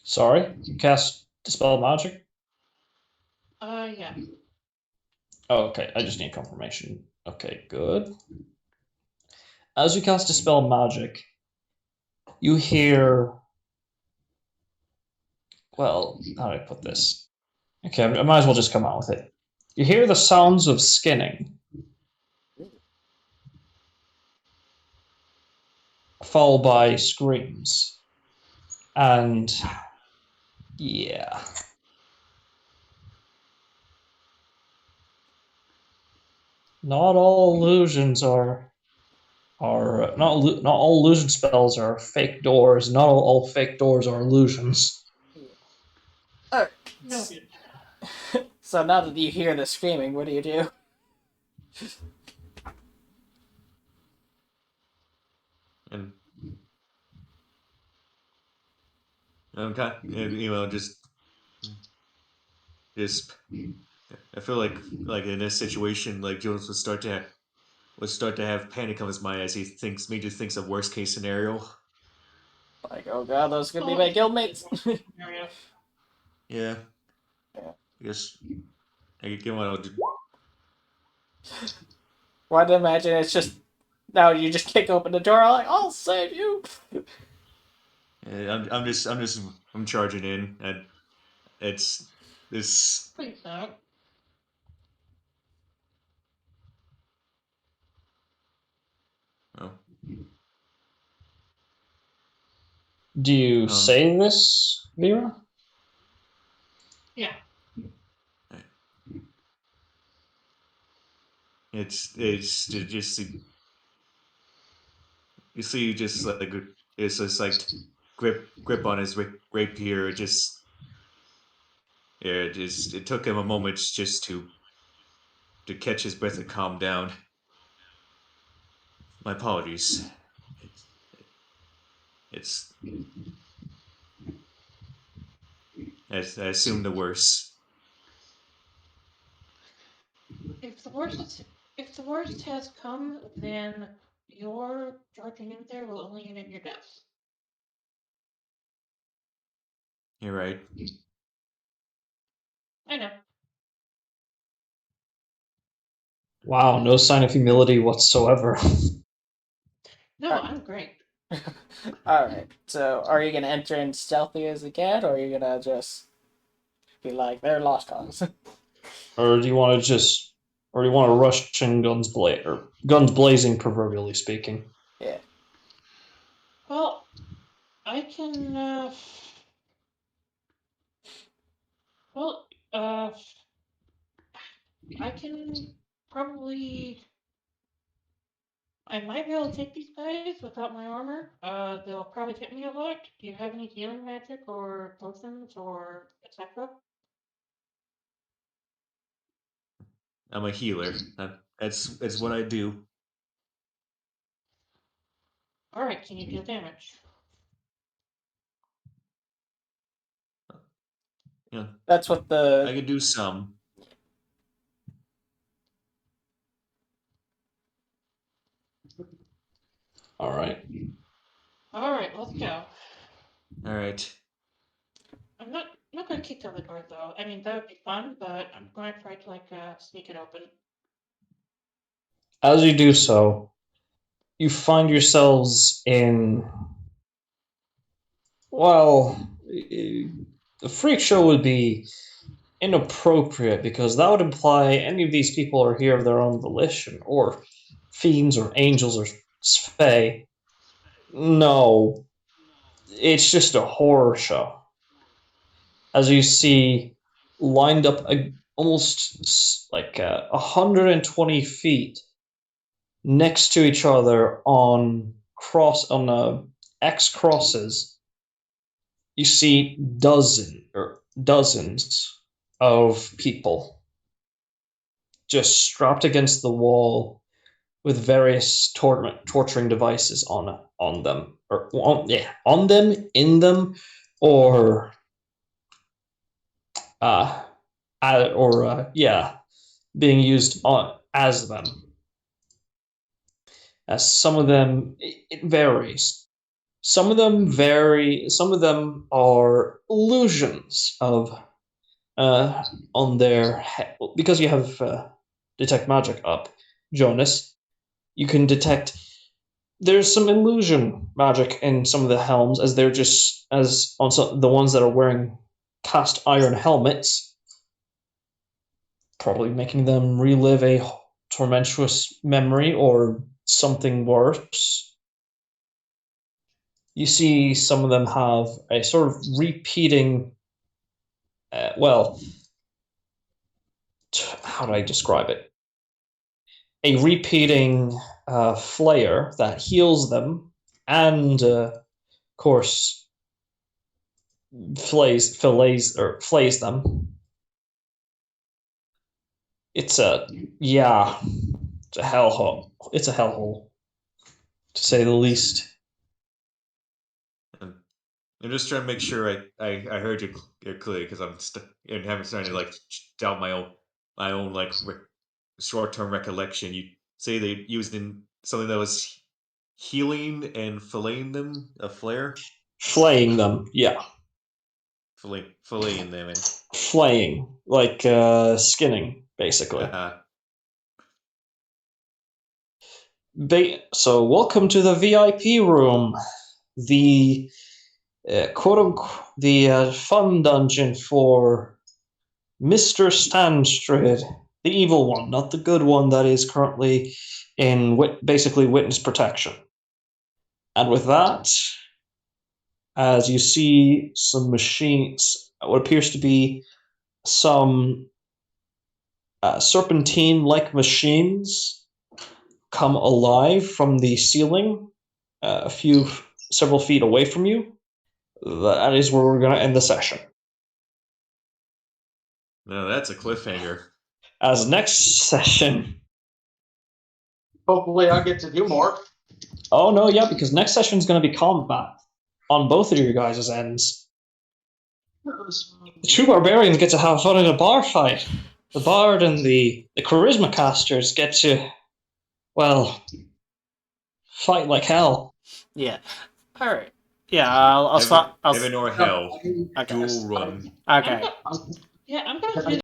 Sorry, you cast dispel magic. Yeah. Oh, okay. I just need confirmation. Okay, good. As you cast dispel magic, you hear. Well, how do I put this? Okay, I might as well just come out with it. You hear the sounds of skinning, followed by screams, and yeah, not all illusions are not all illusion spells are fake doors. Not all fake doors are illusions. Alright. Noted. So now that you hear the screaming, what do you do? And okay, just I feel like in this situation, like Jones would start to have panic of his mind as he thinks of worst case scenario. Like, oh god, those could be Oh, my it's guildmates. scenario. Yeah, Yeah. I guess I could get one. Why to imagine it's just now you just kick open the door, like, I'll save you. I'm charging in, and it's this. Please don't. Oh, Do you um, say this, Vera? Yeah. it's just you see just like it's just like grip on his rapier. It took him a moment just to catch his breath and calm down. My apologies. It's it's I assume the worst. If the worst is, if the worst has come, then your charging in there will only end in your death. You're right. I know. Wow, no sign of humility whatsoever. No, I'm great. All right. So, are you gonna enter in stealthy as a cat, or are you gonna just be like, "They're lost cause"? Or do you want to rush in guns blazing, proverbially speaking? Yeah. Well, I can. Well, uh, I can probably. I might be able to take these guys without my armor. They'll probably hit me a lot. Do you have any healing magic or potions or etc.? I'm a healer. That's what I do. All right, can you deal damage? Yeah, That's what I the can do some. All right. All right, let's go. All right. I'm not gonna kick down the door though. I mean that would be fun, but I'm going to try to sneak it open. As you do so, you find yourselves in, well, the freak show would be inappropriate because that would imply any of these people are here of their own volition, or fiends, or angels, or fae. No, it's just a horror show. As you see, lined up almost like 120 feet next to each other on X crosses, you see dozens of people just strapped against the wall with various torturing devices on them, or on them, in them, or uh, being used as them. As some of them, it varies. Some of them vary. Some of them are illusions of on their because you have detect magic up, Jonas. You can detect there's some illusion magic in some of the helms, as they're just as on the ones that are wearing cast iron helmets, probably making them relive a tormentuous memory or something worse. You see some of them have a sort of repeating, how do I describe it? A repeating flare that heals them and, of course, flays them. It's a, yeah, it's a hellhole. It's a hellhole, to say the least. I'm just trying to make sure I heard you clearly because and having starting to like doubt my own like short term recollection. You say they used in something that was healing and filleting them, a flare, Flaying them, yeah. filleting them, and Flaying, like skinning, basically. uh, So, welcome to the VIP room. The quote unquote, the fun dungeon for Mr. Stanstrid, the evil one, not the good one that is currently in basically witness protection. And with that, as you see some machines, what appears to be some serpentine-like machines come alive from the ceiling, several feet away from you. That is where we're going to end the session. No, that's a cliffhanger. As next session. Hopefully, I get to do more. Oh no, yeah, because next session is going to be combat on both of your guys' ends. The two barbarians get to have fun in a bar fight. The bard and the charisma casters get to, well, fight like hell. Yeah. All right. Yeah, I'll stop. Heaven or hell. Okay. Dual run. Okay. Yeah, I'm gonna do